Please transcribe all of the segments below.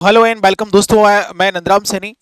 Hello and welcome दोस्तों। मैं Nandram Saini,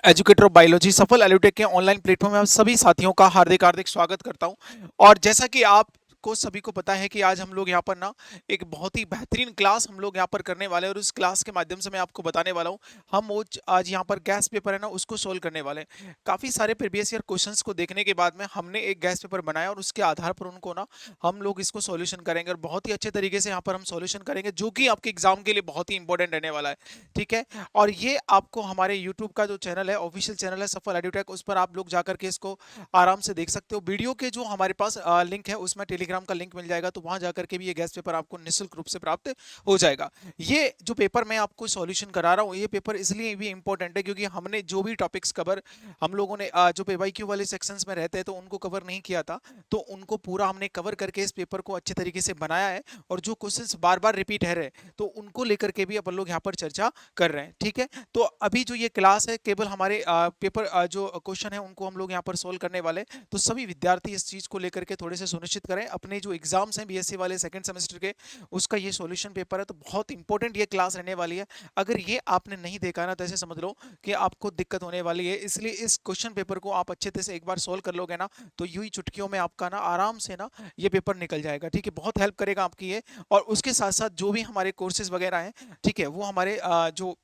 educator of biology, सफल एलुटेक के ऑनलाइन प्लेटफॉर्म में आप सभी साथियों का हार्दिक हार्दिक स्वागत करता हूं। और जैसा कि आपको सभी को पता है कि आज हम लोग यहाँ पर ना एक बहुत ही बेहतरीन क्लास हम लोग यहाँ पर करने वाले हैं, और उस क्लास के माध्यम से मैं आपको बताने वाला हूँ। हम वो आज यहाँ पर गैस पेपर है ना उसको सोल्व करने वाले हैं। काफ़ी सारे प्रीवियस ईयर क्वेश्चंस को देखने के बाद में हमने एक गैस पेपर बनाया, और उसके आधार पर उनको ना हम लोग इसको सॉल्यूशन करेंगे, और बहुत ही अच्छे तरीके से यहाँ पर हम सॉल्यूशन करेंगे, जो कि आपके एग्जाम के लिए बहुत ही इंपॉर्टेंट रहने वाला है। ठीक है। और ये आपको हमारे यूट्यूब का जो चैनल है, ऑफिशियल चैनल है सफल एडुटेक, उस पर आप लोग जाकर के इसको आराम से देख सकते हो। वीडियो के जो हमारे पास लिंक है उसमें टेलीग्राम का लिंक मिल जाएगा, तो वहां जाकर के भी ये गेस्ट पेपर आपको निःशुल्क रूप से प्राप्त हो जाएगा। ये जो पेपर मैं आपको सॉल्यूशन करा रहा हूँ, ये पेपर इसलिए भी इंपॉर्टेंट है क्योंकि हमने जो भी टॉपिक्स कवर हम लोगों ने जो पीवाईक्यू वाले सेक्शंस में रहते हैं तो उनको कवर नहीं किया था, तो उनको पूरा हमने कवर करके इस पेपर को अच्छे तरीके से बनाया है। और जो क्वेश्चंस बार बार रिपीट है रहे, तो उनको लेकर के भी अपन लोग यहाँ पर चर्चा कर रहे हैं। ठीक है। तो अभी जो ये क्लास है केवल हमारे पेपर जो क्वेश्चन है उनको हम लोग यहाँ पर सोल्व करने वाले हैं। तो सभी विद्यार्थी इस चीज को लेकर के थोड़े से सुनिश्चित करें, अपने जो एग्जाम्स हैं बीएससी वाले सेकंड सेमेस्टर के, उसका ये सॉल्यूशन पेपर है, तो बहुत इंपॉर्टेंट ये क्लास रहने वाली है। अगर ये आपने नहीं देखा ना तो ऐसे समझ लो कि आपको दिक्कत होने वाली है। इसलिए इस क्वेश्चन पेपर को आप अच्छे से एक बार सोल्व कर लोगे ना, तो यूं ही चुटकियों में आपका ना आराम से ना ये पेपर निकल जाएगा। ठीक है, बहुत हेल्प करेगा आपकी ये। और उसके साथ साथ जो भी हमारे कोर्सेज वगैरह हैं, ठीक है, वो हमारे जो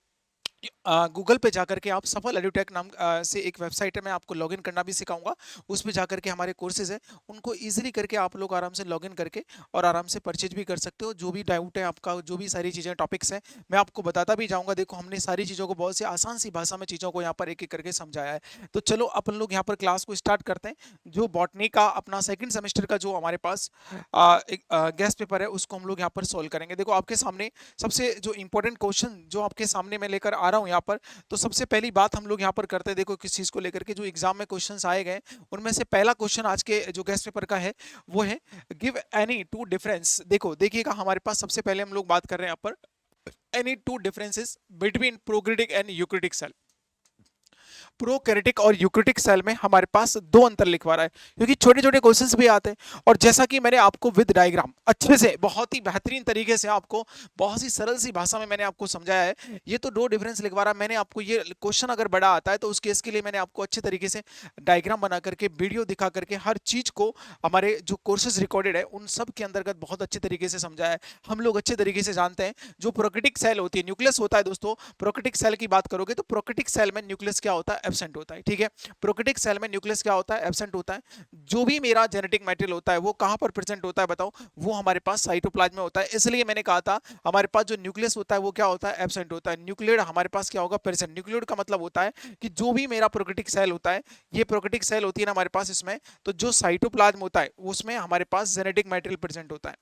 गूगल पे जाकर के आप सफल एडुटेक नाम से एक वेबसाइट है, मैं आपको लॉगिन करना भी सिखाऊंगा। उस पे जाकर के हमारे कोर्सेज है उनको इजीली करके आप लोग आराम से लॉगिन करके और आराम से परचेज भी कर सकते हो। जो भी डाउट है आपका, जो भी सारी चीज़ें टॉपिक्स हैं, मैं आपको बताता भी जाऊंगा। देखो, हमने सारी चीज़ों को बहुत सी आसान सी भाषा में चीज़ों को यहाँ पर एक एक करके समझाया है। तो चलो अपन लोग यहाँ पर क्लास को स्टार्ट करते हैं। जो बॉटनी का अपना सेकंड सेमेस्टर का जो हमारे पास एक गेस्ट पेपर है, उसको हम लोग यहाँ पर सोल्व करेंगे। देखो, आपके सामने सबसे जो इंपॉर्टेंट क्वेश्चन जो आपके सामने मैं लेकर आ रहा हूँ यहाँ पर, तो सबसे पहली बात हम लोग यहाँ पर करते हैं। देखो, किस चीज को लेकर के जो एग्जाम में क्वेश्चंस आए गए, उनमें से पहला क्वेश्चन आज के जो गेस्ट पेपर का है वो है गिव एनी टू डिफरेंस। देखो, देखिएगा, हमारे पास सबसे पहले हम लोग बात कर रहे हैं यहाँ पर any two differences between prokaryotic and eukaryotic cell. Prokaryotic और यूकैरियोटिक सेल में हमारे पास दो अंतर लिखवा रहा है, क्योंकि छोटे छोटे क्वेश्चंस भी आते हैं। और जैसा कि मैंने आपको विद डायग्राम अच्छे से बहुत ही बेहतरीन तरीके से आपको बहुत ही सरल सी भाषा में मैंने आपको समझाया है। ये तो दो डिफरेंस लिखवा रहा है। मैंने आपको ये क्वेश्चन अगर बड़ा आता है तो उस केस के लिए मैंने आपको अच्छे तरीके से डायग्राम बना करके, वीडियो दिखा करके, हर चीज को हमारे जो कोर्सेज रिकॉर्डेड है उन सब के अंतर्गत बहुत अच्छे तरीके से समझाया है। हम लोग अच्छे तरीके से जानते हैं जो प्रोकैरियोटिक सेल होती है, न्यूक्लियस होता है दोस्तों। प्रोकैरियोटिक सेल की बात करोगे तो प्रोकैरियोटिक सेल में न्यूक्लियस क्या होता है? एब्सेंट होता है। ठीक है। प्रोकैरियोटिक सेल में न्यूक्लियस क्या होता है? एब्सेंट होता है। जो भी मेरा जेनेटिक मटेरियल होता है वो कहां पर प्रेजेंट होता है बताओ? वो हमारे पास साइटोप्लाज्म में होता है। इसलिए मैंने कहा था हमारे पास जो न्यूक्लियस होता है वो क्या होता है? एब्सेंट होता है। न्यूक्लियोइड हमारे पास क्या होगा? प्रेजेंट। न्यूक्लियोइड का मतलब होता है कि जो भी मेरा प्रोकैरियोटिक सेल होता है, ये प्रोकैरियोटिक सेल होती है ना हमारे पास, इसमें तो जो साइटोप्लाज्म होता है उसमें हमारे पास जेनेटिक मटेरियल प्रेजेंट होता है।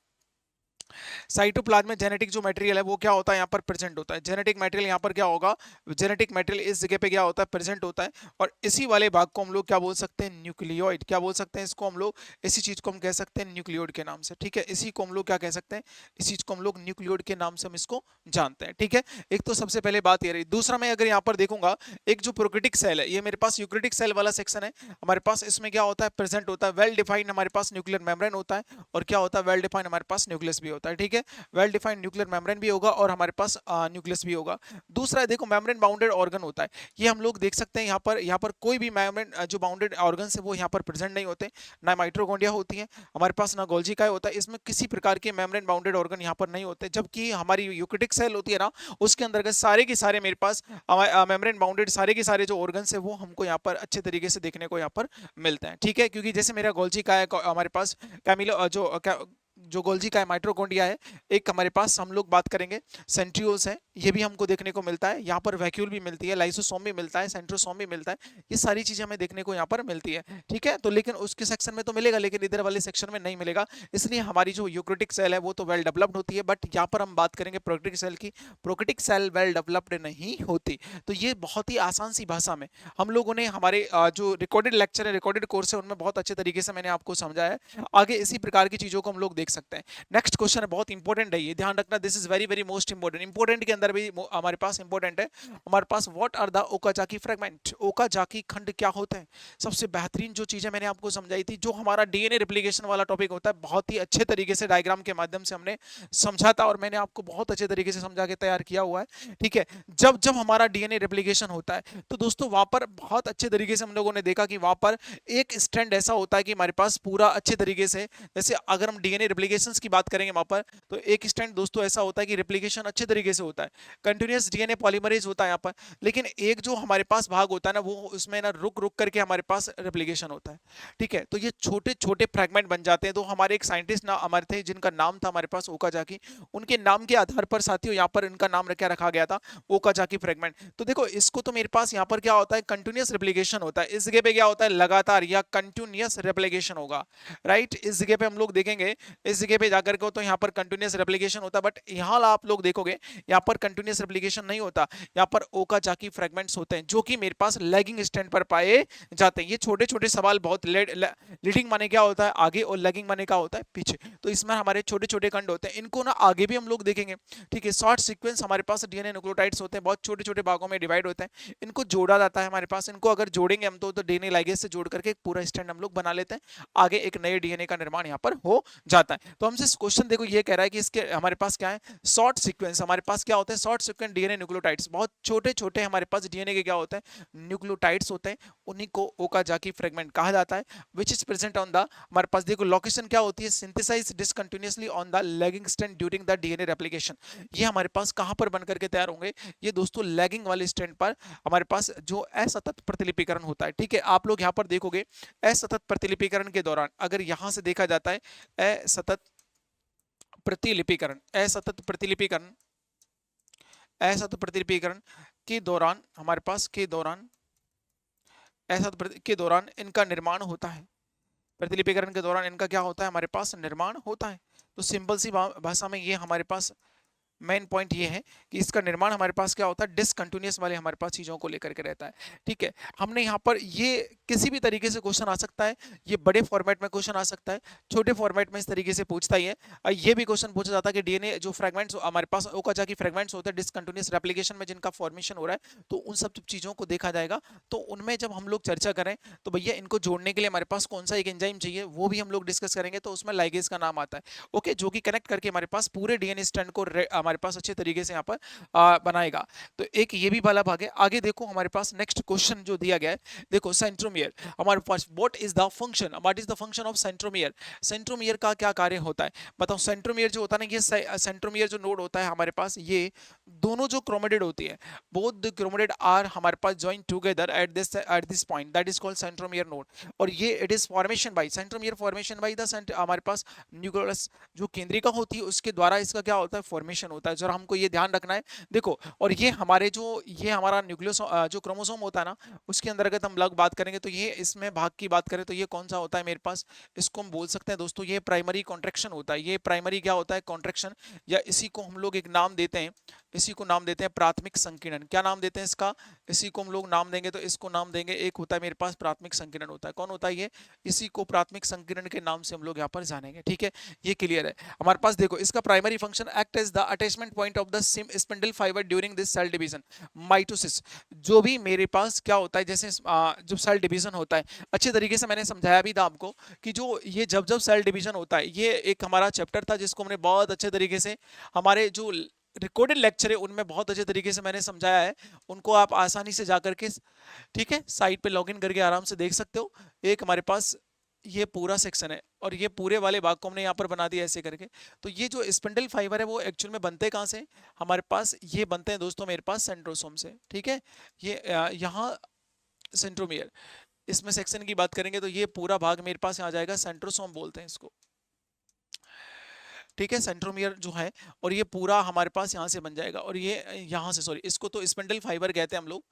साइटोप्लाज्म में जेनेटिक जो मटेरियल है वो क्या होता है? यहाँ पर प्रेजेंट होता है। जेनेटिक मटेरियल यहाँ पर क्या होगा? जेनेटिक मटेरियल इस जगह पे क्या होता है? प्रेजेंट होता है। और इसी वाले भाग को हम लोग क्या बोल सकते हैं? न्यूक्लियोइड। क्या बोल सकते हैं इसको हम लोग? इसी चीज को हम कह सकते हैं न्यूक्लियोइड के नाम से। ठीक है, इसी को हम लोग क्या कह सकते हैं? इस चीज को हम लोग न्यूक्लियोइड के नाम से हम इसको जानते हैं। ठीक है। एक तो सबसे पहले बात ये रही। दूसरा, मैं अगर यहाँ पर देखूंगा, एक जो प्रोकैरियोटिक सेल है, ये मेरे पास यूकैरियोटिक सेल वाला सेक्शन है हमारे पास, इसमें क्या होता है? प्रेजेंट होता है। वेल डिफाइंड हमारे पास न्यूक्लियर मेम्ब्रेन होता है, और क्या होता है? वेल डिफाइंड हमारे पास न्यूक्लियस भी होता है। ठीक है। वेल डिफाइंड न्यूक्लियर मेम्ब्रेन भी होगा और हमारे पास न्यूक्लियस भी होगा। दूसरा, देखो, मेम्ब्रेन बाउंडेड ऑर्गन होता है। ये हम लोग देख सकते हैं यहाँ पर कोई भी मेम्ब्रेन जो बाउंडेड ऑर्गन है वो यहाँ पर प्रेजेंट नहीं होते। ना माइटोकॉन्ड्रिया होती है हमारे पास, ना गोल्जी काय होता है। इसमें किसी प्रकार के मेम्ब्रेन बाउंडेड ऑर्गन यहाँ पर नहीं होते। जबकि हमारी यूकैरियोटिक सेल होती है ना, उसके अंतर्गत सारे के सारे मेरे पास मेम्ब्रेन बाउंडेड सारे के सारे जो ऑर्गन है वो हमको यहाँ पर अच्छे तरीके से देखने को यहाँ पर मिलते हैं। ठीक है। क्योंकि जैसे मेरा गोल्जी काय हमारे पास कैमिलो जो गोल्जी का माइटोकॉन्ड्रिया है, एक हमारे पास हम लोग बात करेंगे सेंट्रियोल्स है, ये भी हमको देखने को मिलता है। यहाँ पर वैक्यूल भी मिलती है, लाइसोसोम भी मिलता है, सेंट्रोसोम भी मिलता है। ये सारी चीजें हमें देखने को यहाँ पर मिलती है। ठीक है। तो लेकिन उसके सेक्शन में तो मिलेगा, लेकिन इधर वाले सेक्शन में नहीं मिलेगा। इसलिए हमारी जो यूकैरियोटिक सेल है वो तो वेल डेवलप्ड होती है, बट यहाँ पर हम बात करेंगे प्रोकैरियोटिक सेल की। प्रोकैरियोटिक सेल वेल डेवलप्ड नहीं होती। तो ये बहुत ही आसान सी भाषा में हम लोगों ने हमारे जो रिकॉर्डेड लेक्चर है, रिकॉर्डेड कोर्स है, उनमें बहुत अच्छे तरीके से मैंने आपको समझाया है। आगे इसी प्रकार की चीजों को हम लोग देख सकते हैं। नेक्स्ट क्वेश्चन है, बहुत इंपॉर्टेंट है, ये ध्यान रखना, this is very very most important. Important के अंदर भी हमारे पास इंपॉर्टेंट है हमारे पास, what are the Okazaki fragment, Okazaki खंड क्या होते हैं। सबसे बेहतरीन जो चीजें मैंने आपको समझाई थी, जो हमारा डीएनए रिप्लिकेशन वाला टॉपिक होता है, बहुत ही अच्छे तरीके से डायग्राम के माध्यम से हमने समझा था और मैंने आपको बहुत अच्छे तरीके से समझा के तैयार किया हुआ है। ठीक है, जब जब हमारा डीएनए रेप्लिकेशन होता है तो दोस्तों वहां पर बहुत अच्छे तरीके से हम लोगों ने देखा कि वहां पर एक स्ट्रैंड ऐसा होता है कि हमारे पास पूरा अच्छे तरीके से, जैसे अगर हम डीएनए रेप्लिकेशंस की बात करेंगे वहां पर, तो एक स्ट्रैंड दोस्तों ऐसा होता है कि रेप्लिकेशन अच्छे तरीके से होता है, कंटिन्यूअस डीएनए पॉलीमरेज होता है यहाँ पर। लेकिन एक जो हमारे पास भाग होता है ना, वो उसमें ना रुक रुक करके हमारे पास रेप्लिकेशन होता है। ठीक है, तो ये छोटे छोटे फ्रेगमेंट बन जाते हैं। तो हमारे एक साइंटिस्ट ना हमारे थे, जिनका नाम था हमारे पास ओकाजाकी, उनके नाम के आधार पर साथियों यहाँ पर इनका नाम क्या रखा गया था, ओकाजाकी फ्रेगमेंट। तो देखो इसको तो मेरे पास यहाँ पर क्या होता है, कंटिन्यूअस रेप्लिकेशन होता है, इस जगह पे क्या होता है, लगातार या कंटिन्यूअस रेप्लिकेशन होगा, राइट। इस जगह पे हम लोग देखेंगे, इस जगह पे जाकर के तो यहाँ पर कंटिन्यूअस रेप्लिकेशन होता है, बट यहाँ आप लोग देखोगे यहाँ पर कंटिन्यूअस रेप्लिकेशन नहीं होता, यहाँ पर ओकाजाकी फ्रेगमेंट्स होते हैं, जो कि मेरे पास लैगिंग स्टैंड पर पाए जाते हैं। ये छोटे छोटे सवाल बहुत, लीडिंग माने क्या होता है, आगे, और लैगिंग माने क्या होता है, पीछे। तो इसमें हमारे छोटे छोटे खंड होते हैं, इनको ना आगे भी हम लोग देखेंगे। ठीक है, शॉर्ट सीक्वेंस हमारे पास डीएनए न्यूक्लियोटाइड्स होते हैं, बहुत छोटे छोटे भागों में डिवाइड होते हैं, इनको जोड़ा जाता है हमारे पास। इनको अगर जोड़ेंगे हम तो डीएनए लाइगेज से जोड़ करके एक पूरा स्टैंड हम लोग बना लेते हैं, आगे एक नए डीएनए का निर्माण यहाँ पर हो जाता है। तो हमसे क्वेश्चन देखो ये कह रहा है कि इसके हमारे पास क्या है, शॉर्ट सीक्वेंस, हमारे पास क्या होते हैं, शॉर्ट सीक्वेंस डीएनए न्यूक्लियोटाइड्स, बहुत छोटे छोटे हमारे पास डीएनए के क्या होते हैं, न्यूक्लियोटाइड्स होते हैं, उन्हीं को ओकाजाकी फ्रेगमेंट कहा जाता है। Which is present on the, हमारे पास देखो लोकेशन क्या होती है, synthesise discontinuously on the lagging strand during the DNA replication. ये हमारे पास कहां पर बनकर के तैयार होंगे, ये दोस्तों लैगिंग वाले स्ट्रैंड पर हमारे पास जो असतत प्रतिलिपिकरण होता है। ठीक है, आप लोग यहां पर देखोगे असतत प्रतिलिपिकरण के दौरान, अगर यहां से देखा जाता है असतत प्रतिलिपिकरण, असतत प्रतिलिपिकरण, असतत प्रतिलिपिकरण के दौरान हमारे पास, के दौरान, असतत के दौरान इनका निर्माण होता है, प्रतिलिपिकरण के दौरान इनका क्या होता है, हमारे पास निर्माण होता है। तो सिंपल सी भाषा में ये हमारे पास मेन पॉइंट ये है कि इसका निर्माण हमारे पास क्या होता है, डिसकंटिन्यूअस वाले हमारे पास चीजों को लेकर के रहता है। ठीक है, हमने यहाँ पर ये किसी भी तरीके से क्वेश्चन आ सकता है, ये बड़े फॉर्मेट में क्वेश्चन आ सकता है, छोटे फॉर्मेट में इस तरीके से पूछता ही है। ये भी क्वेश्चन पूछा जाता है कि डीएनए जो फ्रेगमेंट्स हमारे पास ओकाजाकी फ्रेगमेंट्स होते हैं डिसकंटिन्यूअस रेप्लिकेशन में जिनका फॉर्मेशन हो रहा है, तो उन सब चीजों को देखा जाएगा। तो उनमें जब हम लोग चर्चा करें तो भैया इनको जोड़ने के लिए हमारे पास कौन सा एक एंजाइम चाहिए, वो भी हम लोग डिस्कस करेंगे। तो उसमें लाइगेज का नाम आता है, ओके, जो कि कनेक्ट करके हमारे पास पूरे डीएनए स्ट्रैंड को हमारे पास अच्छे तरीके से यहाँ पर बनाएगा। तो एक ये भी वाला भाग है। आगे देखो हमारे पास नेक्स्ट क्वेश्चन जो दिया गया है, देखो सेंट्रोमियर हमारे पास, what is the function, what is the function of centromere, centromere का क्या कार्य होता है, बताओ। सेंट्रोमियर जो होता है ना, ये सेंट्रोमियर जो नोड होता है हमारे पास, ये दोनों जो क्रोमेटिड होती है, बोथ द क्रोमेटिड आर हमारे पास join together at this point, that is called centromere node. और ये it is formation by centromere, formation by the हमारे पास न्यूक्लियस जो केंद्रिका होती है उसके द्वारा इसका क्या होता है, फॉर्मेशन होता है। जरा हमको ये ध्यान रखना है, देखो। और ये हमारे जो, ये हमारा न्यूक्लियस जो क्रोमोसोम होता है ना, उसके अंतर्गत हम लोग बात करेंगे तो ये, इसमें भाग की बात करें तो ये कौन सा होता है मेरे पास, इसको हम बोल सकते हैं दोस्तों, ये प्राइमरी कॉन्ट्रैक्शन होता है। ये प्राइमरी क्या होता है, कॉन्ट्रैक्शन, या इसी को हम लोग एक नाम देते हैं, इसी को नाम देते हैं प्राथमिक संकीर्णन। क्या नाम देते हैं इसका, इसी को हम लोग नाम देंगे, तो इसको नाम देंगे, एक होता है मेरे पास प्राथमिक संकीर्णन होता है। कौन होता है ये, इसी को प्राथमिक संकीर्णन के नाम से हम लोग यहाँ पर जानेंगे। ठीक है, ये क्लियर है हमारे पास। देखो इसका primary function act as the attachment point of the spindle fibre during this cell division, mitosis. जो भी मेरे पास क्या होता है, जैसे जब सेल डिवीजन होता है, अच्छे तरीके से मैंने समझाया भी था आपको कि जो ये जब जब सेल डिवीजन होता है, ये एक हमारा चैप्टर था जिसको हमने बहुत अच्छे तरीके से, हमारे जो रिकॉर्डेड लेक्चर है उनमें बहुत अच्छे तरीके से मैंने समझाया है, उनको आप आसानी से जाकर के, ठीक है, साइट पे लॉगिन करके आराम से देख सकते हो। एक हमारे पास ये पूरा सेक्शन है और ये पूरे वाले भाग को हमने यहाँ पर बना दिया ऐसे करके। तो ये जो स्पिंडल फाइबर है वो एक्चुअल में बनते कहाँ से, हमारे पास ये बनते हैं दोस्तों मेरे पास सेंट्रोसोम से। ठीक है, ये यहाँ सेंट्रोमियर, इसमें सेक्शन की बात करेंगे तो ये पूरा भाग मेरे पास आ जाएगा, सेंट्रोसोम बोलते हैं इसको। ठीक है, सेंट्रोमियर जो है, और ये पूरा हमारे पास यहाँ से बन जाएगा, और ये यहाँ से, सॉरी, इसको तो स्पिंडल फाइबर कहते हैं हम लोग।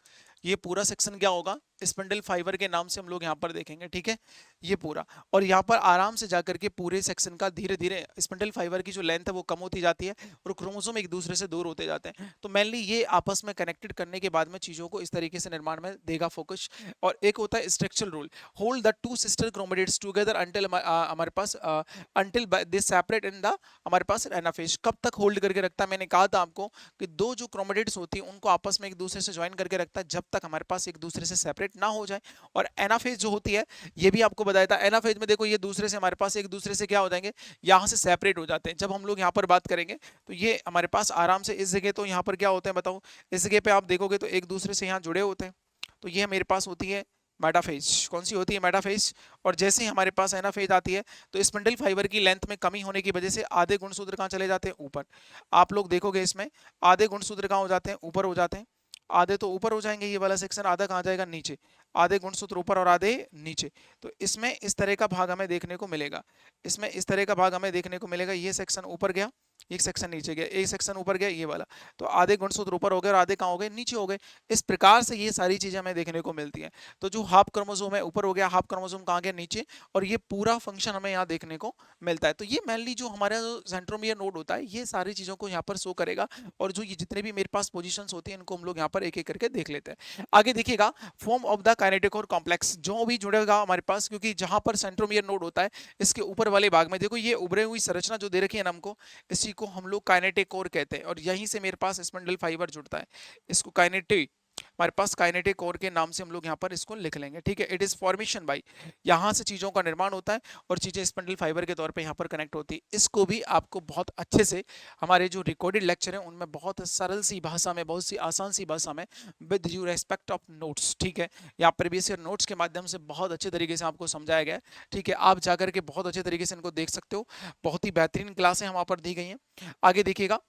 ये पूरा सेक्शन क्या होगा, स्पिंडल फाइबर के नाम से हम लोग यहाँ पर देखेंगे, ठीक है, ये पूरा। और यहाँ पर आराम से जाकर के पूरे सेक्शन का धीरे धीरे स्पिंडल फाइबर की जो लेंथ है वो कम होती जाती है और क्रोमोसोम एक दूसरे से दूर होते जाते हैं। तो मेनली ये आपस में कनेक्टेड करने के बाद में चीजों को इस तरीके से निर्माण में देगा फोकस। और एक होता है structural role, hold the two sister chromatids together until हमारे पास until they separate in the हमारे पास एनाफेज। कब तक होल्ड करके रखता है, मैंने कहा था आपको कि दो जो क्रोमेटिड्स होती है उनको आपस में एक दूसरे से ज्वाइन करके रखता है जब तक हमारे पास एक दूसरे से सेपरेट ना हो जाए। और एनाफेज जो होती है ये भी आपको बताया था, एनाफेज में देखो ये दूसरे से हमारे पास एक दूसरे से क्या हो जाएंगे, यहाँ से सेपरेट हो जाते हैं। जब हम लोग यहाँ पर बात करेंगे तो ये हमारे पास आराम से इस जगह, तो यहाँ पर क्या होते हैं बताओ, इस जगह पे आप देखोगे तो एक दूसरे से यहाँ जुड़े होते हैं। तो ये मेरे पास होती है मेटाफेज। कौन सी होती है, मेटाफेज। और जैसे ही हमारे पास एनाफेज आती है तो स्पिंडल फाइबर की लेंथ में कमी होने की वजह से आधे गुणसूत्र कहाँ चले जाते हैं, ऊपर। आप लोग देखोगे इसमें आधे गुणसूत्र कहाँ हो जाते हैं, ऊपर हो जाते हैं। आधे तो ऊपर हो जाएंगे, ये वाला सेक्शन, आधा कहाँ जाएगा, नीचे। आधे गुणसूत्र ऊपर और आधे नीचे। तो इसमें इस तरह का भाग हमें देखने को मिलेगा, इसमें इस तरह का भाग हमें देखने को मिलेगा। ये सेक्शन ऊपर गया, एक सेक्शन नीचे गया, एक सेक्शन ऊपर गया, ये वाला। तो आधे गुणसूत्र ऊपर हो गए और आधे कहाँ हो गए, नीचे हो गए। इस प्रकार से ये सारी चीजें हमें देखने को मिलती हैं। तो जो हाफ क्रोमोसोम है ऊपर हो गया, हाफ क्रोमोसोम कहाँ गया, नीचे। और ये पूरा फंक्शन हमें यहाँ देखने को मिलता है। तो ये मेनली जो हमारा जो सेंट्रोमियर नोड होता है ये सारी चीजों को यहाँ पर शो करेगा। और जो ये जितने भी मेरे पास पोजीशंस होती हैं इनको हम लोग यहाँ पर एक एक करके देख लेते हैं। आगे देखिएगा, form of the kinetic complex जो भी जुड़ेगा हमारे पास, क्योंकि जहां पर सेंट्रोमियर नोड होता है इसके ऊपर वाले भाग में देखो ये उभरे हुई संरचना जो दे रखी है ना हमको, इसी को हम लोग काइनेटिक कोर कहते हैं। और यहीं से मेरे पास स्पिंडल फाइबर जुड़ता है, इसको काइनेटिक, हमारे पास काइनेटिक कोर के नाम से हम लोग यहाँ पर इसको लिख लेंगे, ठीक है। इट इज फॉर्मेशन बाई, यहाँ से चीजों का निर्माण होता है और चीजें स्पिंडल फाइबर के तौर पे यहाँ पर कनेक्ट होती है। इसको भी आपको बहुत अच्छे से हमारे जो रिकॉर्डेड लेक्चर है उनमें बहुत सरल सी भाषा में, बहुत सी आसान सी भाषा में, with you respect of notes, ठीक है, या प्रीवियस ईयर नोट्स के माध्यम से बहुत अच्छे तरीके से आपको समझाया गया है, ठीक है। आप जाकर के बहुत अच्छे तरीके से इनको देख सकते हो, बहुत ही बेहतरीन क्लासें वहाँ पर दी गई हैं। आगे देखिएगा,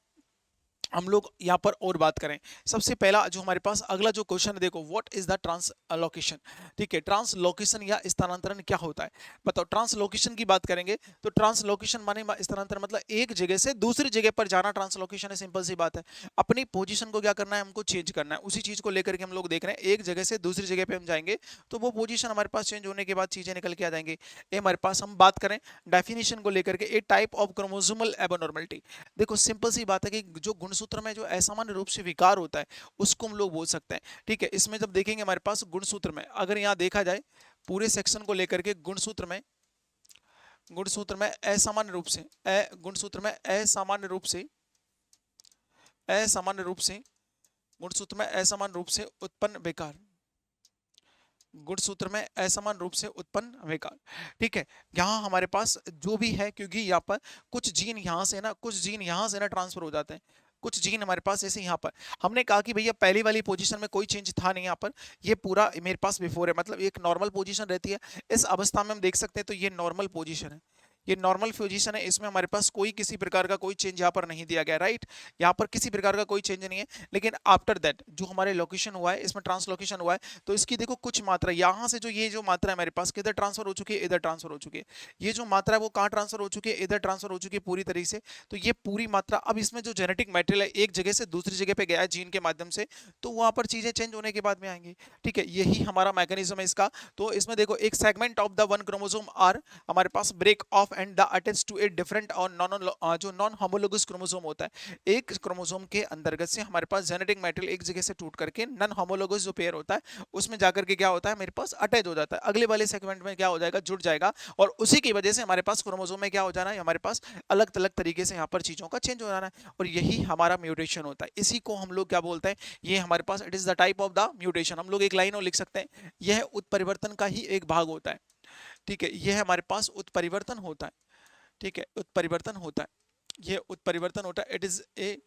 हम लोग यहाँ पर और बात करें। सबसे पहला जो हमारे पास अगला जो क्वेश्चन है, देखो व्हाट इज द ट्रांसलोकेशन, ठीक है। ट्रांसलोकेशन या स्थानांतरण क्या होता है, बताओ। ट्रांसलोकेशन की बात करेंगे तो ट्रांसलोकेशन माने स्थानांतरण, मतलब एक जगह से दूसरी जगह पर जाना ट्रांसलोकेशन है, सिंपल सी बात है। अपनी पोजीशन को क्या करना है, हमको चेंज करना है। उसी चीज को लेकर के हम लोग देख रहे हैं, एक जगह से दूसरी जगह पे हम जाएंगे तो वो पोजीशन हमारे पास चेंज होने के बाद चीजें निकल के आ जाएंगी। ये हमारे पास, हम बात करें डेफिनेशन को लेकर के, ए टाइप ऑफ क्रोमोसोमल एबनॉर्मलिटी। देखो सिंपल सी बात है कि जो गुणसूत्र में जो असामान्य रूप से विकार होता है उसको हम लोग बोल सकते हैं, ठीक है। इसमें जब देखेंगे हमारे पास गुणसूत्र में, अगर यहाँ देखा जाए पूरे सेक्शन को लेकर के, गुणसूत्र में असामान्य रूप से, गुणसूत्र में असामान्य रूप से, असामान्य रूप से, गुणसूत्र में असामान्य रूप से उत्पन्न विकार, गुणसूत्र में असमान रूप से उत्पन्न विकार, ठीक है। यहाँ हमारे पास जो भी है, क्योंकि यहाँ पर कुछ जीन यहाँ से ना, कुछ जीन यहाँ से ना ट्रांसफर हो जाते हैं, कुछ जीन हमारे पास जैसे यहाँ पर हमने कहा कि भैया पहली वाली पोजीशन में कोई चेंज था नहीं, यहाँ पर ये पूरा मेरे पास बिफोर है, मतलब एक नॉर्मल पोजीशन रहती है। इस अवस्था में हम देख सकते हैं तो ये नॉर्मल पोजीशन है, ये नॉर्मल पोजीशन है। इसमें हमारे पास कोई किसी प्रकार का कोई चेंज यहाँ पर नहीं दिया गया, राइट। यहाँ पर किसी प्रकार का कोई चेंज नहीं है। लेकिन आफ्टर दैट जो हमारे लोकेशन हुआ है, इसमें ट्रांसलोकेशन हुआ है, तो इसकी देखो कुछ मात्रा यहाँ से, जो ये जो मात्रा है हमारे पास किधर ट्रांसफर हो चुकी है, इधर ट्रांसफर हो चुकी है। ये जो मात्रा है वो कहाँ ट्रांसफर हो चुकी है, इधर ट्रांसफर हो चुकी है पूरी तरीके से। तो ये पूरी मात्रा, अब इसमें जो जेनेटिक मटेरियल है एक जगह से दूसरी जगह पे गया है जीन के माध्यम से, तो वहां पर चीजें चेंज होने के बाद में आएंगी, ठीक है। यही हमारा मैकेनिज्म है इसका। तो इसमें देखो एक segment of the one chromosome are हमारे पास break off and the attach to a different और जो नॉन होमोलोगस क्रोमोसोम होता है, एक क्रोमोसोम के अंतर्गत से हमारे पास जेनेटिक मटेरियल एक जगह से टूट करके नॉन होमोलोगस जो पेयर होता है उसमें जाकर के क्या होता है, मेरे पास अटैच हो जाता है, अगले वाले सेगमेंट में क्या हो जाएगा, जुड़ जाएगा। और उसी की वजह से हमारे पास क्रोमोसोम में क्या हो जाना है, हमारे पास अलग अलग तरीके से यहाँ पर चीजों का चेंज हो जाना है। और यही हमारा म्यूटेशन होता है, इसी को हम लोग क्या बोलते हैं, ये हमारे पास it is the type of the mutation. हम लोग एक लाइन और लिख सकते हैं, यह उत्परिवर्तन का ही एक भाग होता है, ठीक है। यह हमारे पास उत्परिवर्तन होता है, ठीक है, उत्परिवर्तन होता है, ये उत्परिवर्तन होता है। इट इज ए,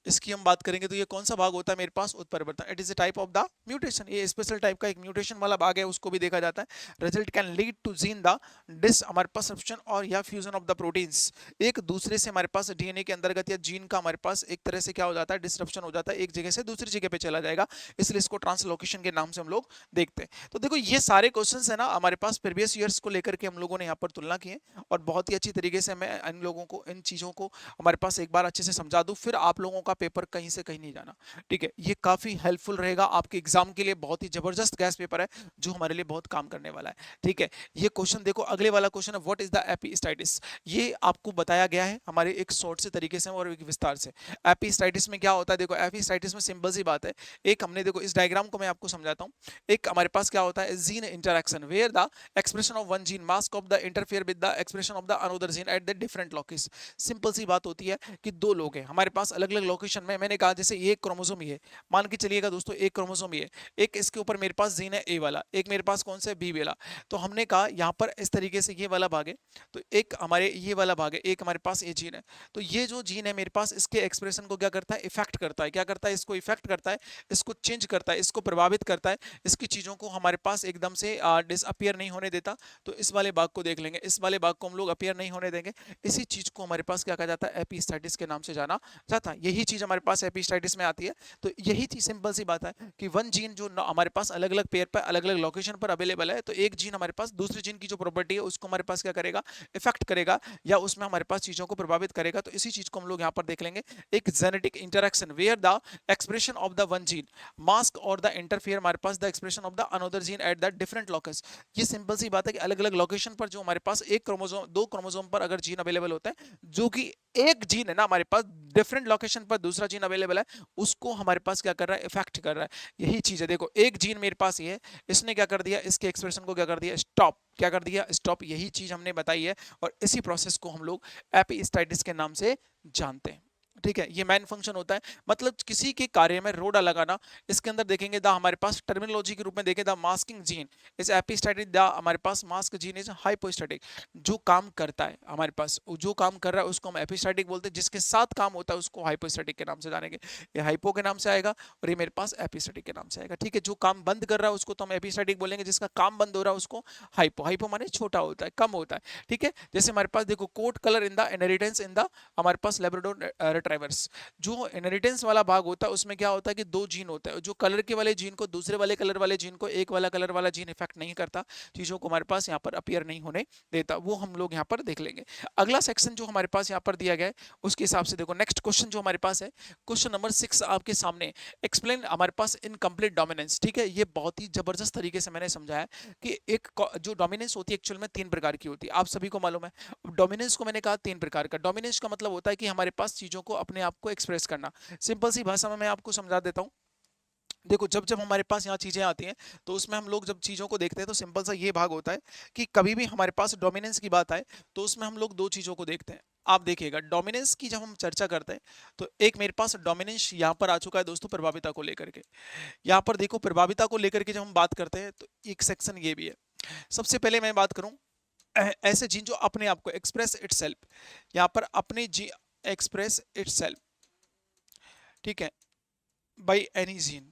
इसकी हम बात करेंगे तो ये कौन सा भाग होता है मेरे पास, उत्परिवर्तन। It is a type of the mutation, ये स्पेशल टाइप का एक म्यूटेशन वाला भाग है, उसको भी देखा जाता है। Result can lead to gene the this हमारे पास सब्सक्रिप्शन और या फ्यूजन ऑफ द प्रोटीन्स, एक दूसरे से हमारे पास डीएनए के अंतर्गत या जीन का हमारे पास एक तरह से क्या हो जाता है, डिस्ट्रप्शन हो जाता है, एक जगह से दूसरी जगह पे चला जाएगा, इसलिए इसको ट्रांसलोकेशन के नाम से हम लोग देखते हैं। तो देखो ये सारे क्वेश्चन है ना हमारे पास प्रीवियस ईयर्स को लेकर के हम लोगों ने यहाँ पर तुलना की है, और बहुत ही अच्छी तरीके से मैं इन लोगों को, इन चीजों को हमारे पास एक बार अच्छे से समझा दूं, फिर आप लोगों का आपका पेपर कहीं से कहीं नहीं जाना। ठीक है, ये काफी हेल्पफुल रहेगा आपके एग्जाम के लिए, बहुत ही जबरदस्त गैस पेपर है जो हमारे लिए बहुत काम करने वाला है। ठीक है, ये क्वेश्चन देखो, अगले वाला क्वेश्चन है व्हाट इज द एपिस्टाइटिस। ये आपको बताया गया है हमारे एक शॉर्ट से तरीके से और एक विस्तार से। एपिस्टाइटिस में क्या होता है, देखो एपिस्टाइटिस में सिंपल सी बात है, एक हमने देखो इस डायग्राम को मैं आपको समझाता हूँ। एक हमारे पास क्या होता है, gene interaction where the expression of one gene mask off the interfere with the expression of the another gene at the different location. Simple सी बात होती है कि दो लोग हैं हमारे पास अलग अलग लोकेशन में, मैंने कहा जैसे ये क्रोमोसोम ही है, मान के चलिएगा दोस्तों एक क्रोमोसोम ही है, एक इसके ऊपर मेरे पास जीन है ए वाला, एक मेरे पास कौन सा है बी वाला। तो हमने कहा यहाँ पर इस तरीके से ये वाला भाग है, तो एक हमारे ये वाला भाग है, एक हमारे पास ये जीन है। तो ये जो जीन है मेरे पास, इसके एक्सप्रेशन को क्या करता है, इफेक्ट करता है। क्या करता है, इसको इफेक्ट करता है, इसको चेंज करता है, इसको प्रभावित करता है, इसकी चीजों को हमारे पास एकदम से डिसअपियर नहीं होने देता। तो इस वाले भाग को देख लेंगे, इस वाले भाग को हम लोग अपीयर नहीं होने देंगे। इसी चीज को हमारे पास क्या कहा जाता है, एपिस्टाइटिस के नाम से जाना जाता है। यही चीज हमारे पास एपिस्टाइटिस में आती है। तो यही चीज सिंपल सी बात है कि वन जीन जो हमारे पास अलग अलग पेयर पर अलग अलग लोकेशन पर अवेलेबल है, तो एक जीन हमारे पास दूसरे जीन की जो प्रॉपर्टी है उसको हमारे पास क्या करेगा, इफेक्ट करेगा, या उसमें हमारे पास चीजों को प्रभावित करेगा। तो इसी चीज को हम लोग यहाँ पर देख लेंगे, एक genetic interaction where the expression of the one gene mask और द इंटरफेयर हमारे पास the expression of the another gene at the different locus. ये सिंपल सी बात है कि अलग अलग लोकेशन पर जो हमारे पास एक क्रोमोसोम दो क्रोमोसोम पर अगर जीन अवेलेबल होता है, जो कि एक जीन है ना हमारे पास डिफरेंट लोकेशन पर दूसरा जीन अवेलेबल है, उसको हमारे पास क्या कर रहा है, इफेक्ट कर रहा है। यही चीज है, देखो एक जीन मेरे पास ये है, इसने क्या कर दिया, इसके एक्सप्रेशन को क्या कर दिया, स्टॉप। क्या कर दिया, स्टॉप। यही चीज हमने बताई है और इसी प्रोसेस को हम लोग एपिस्टाइटिस के नाम से जानते हैं। ठीक है, ये मेन फंक्शन होता है, मतलब किसी के कार्य में रोड़ा लगाना। इसके अंदर देखेंगे द हमारे पास टर्मिनोलॉजी के रूप में देखें, the masking gene is epistatic, the हमारे पास मास्क जीन इज हाइपोस्टैटिक। जो काम करता है हमारे पास, जो काम कर रहा है उसको हम एपिस्टैटिक बोलते हैं, जिसके साथ काम होता है उसको हाइपोस्टैटिक के नाम से जानेंगे। ये हाइपो के नाम से आएगा और ये मेरे पास एपिस्टैटिक के नाम से आएगा। ठीक है, जो काम बंद कर रहा है उसको तो हम एपिस्टैटिक बोलेंगे, जिसका काम बंद हो रहा है उसको हाइपो। हाइपो माने छोटा होता है, कम होता है। ठीक है, जैसे हमारे पास देखो coat colour in the inheritance in the हमारे पास लैब्राडोर रिट्रीवर्स। जो इनहेरिटेंस वाला भाग होता है उसमें क्या होता है कि दो जीन होता है, जो कलर के वाले जीन को दूसरे वाले कलर वाले जीन को एक वाला कलर वाला जीन इफेक्ट नहीं करता, चीजों को हमारे पास यहाँ पर अपीयर नहीं होने देता, वो हम लोग यहाँ पर देख लेंगे। अगला सेक्शन जो हमारे पास यहाँ पर दिया गया है उसके हिसाब से देखो, नेक्स्ट क्वेश्चन जो हमारे पास है, क्वेश्चन नंबर 6 आपके सामने, एक्सप्लेन हमारे पास इनकम्प्लीट डोमिनेंस। ठीक है, ये बहुत ही जबरदस्त तरीके से मैंने समझाया कि एक जो डोमिनेंस होती है एक्चुअल में 3 प्रकार की होती है, आप सभी को मालूम है। डोमिनेंस को मैंने कहा 3 प्रकार का। डोमिनेंस का मतलब होता है कि हमारे पास चीजों को अपने आप को एक्सप्रेस करना। सिंपल सी भाषा में मैं आपको समझा देता हूं। देखो जब जब हमारे पास यहाँ चीजें आती हैं तो उसमें हम लोग जब चीजों को देखते हैं तो सिंपल सा ये भाग होता है कि कभी भी हमारे पास डोमिनेंस की बात आए तो उसमें हम लोग दो चीजों को देखते हैं। आप देखिएगा डोमिनेंस की जब हम चर्चा करते हैं तो एक मेरे पास डोमिनेंस यहाँ पर आ चुका है दोस्तों, प्रभाविता को लेकर के। यहाँ पर देखो प्रभाविता को लेकर के जब हम बात करते हैं तो एक सेक्शन ये भी है। सबसे पहले मैं बात करूं ऐसे जीन जो अपने आप को एक्सप्रेस इटसेल्फ, यहाँ पर अपने जी एक्सप्रेस इटसेल्फ, ठीक है, बाय एनी जीन।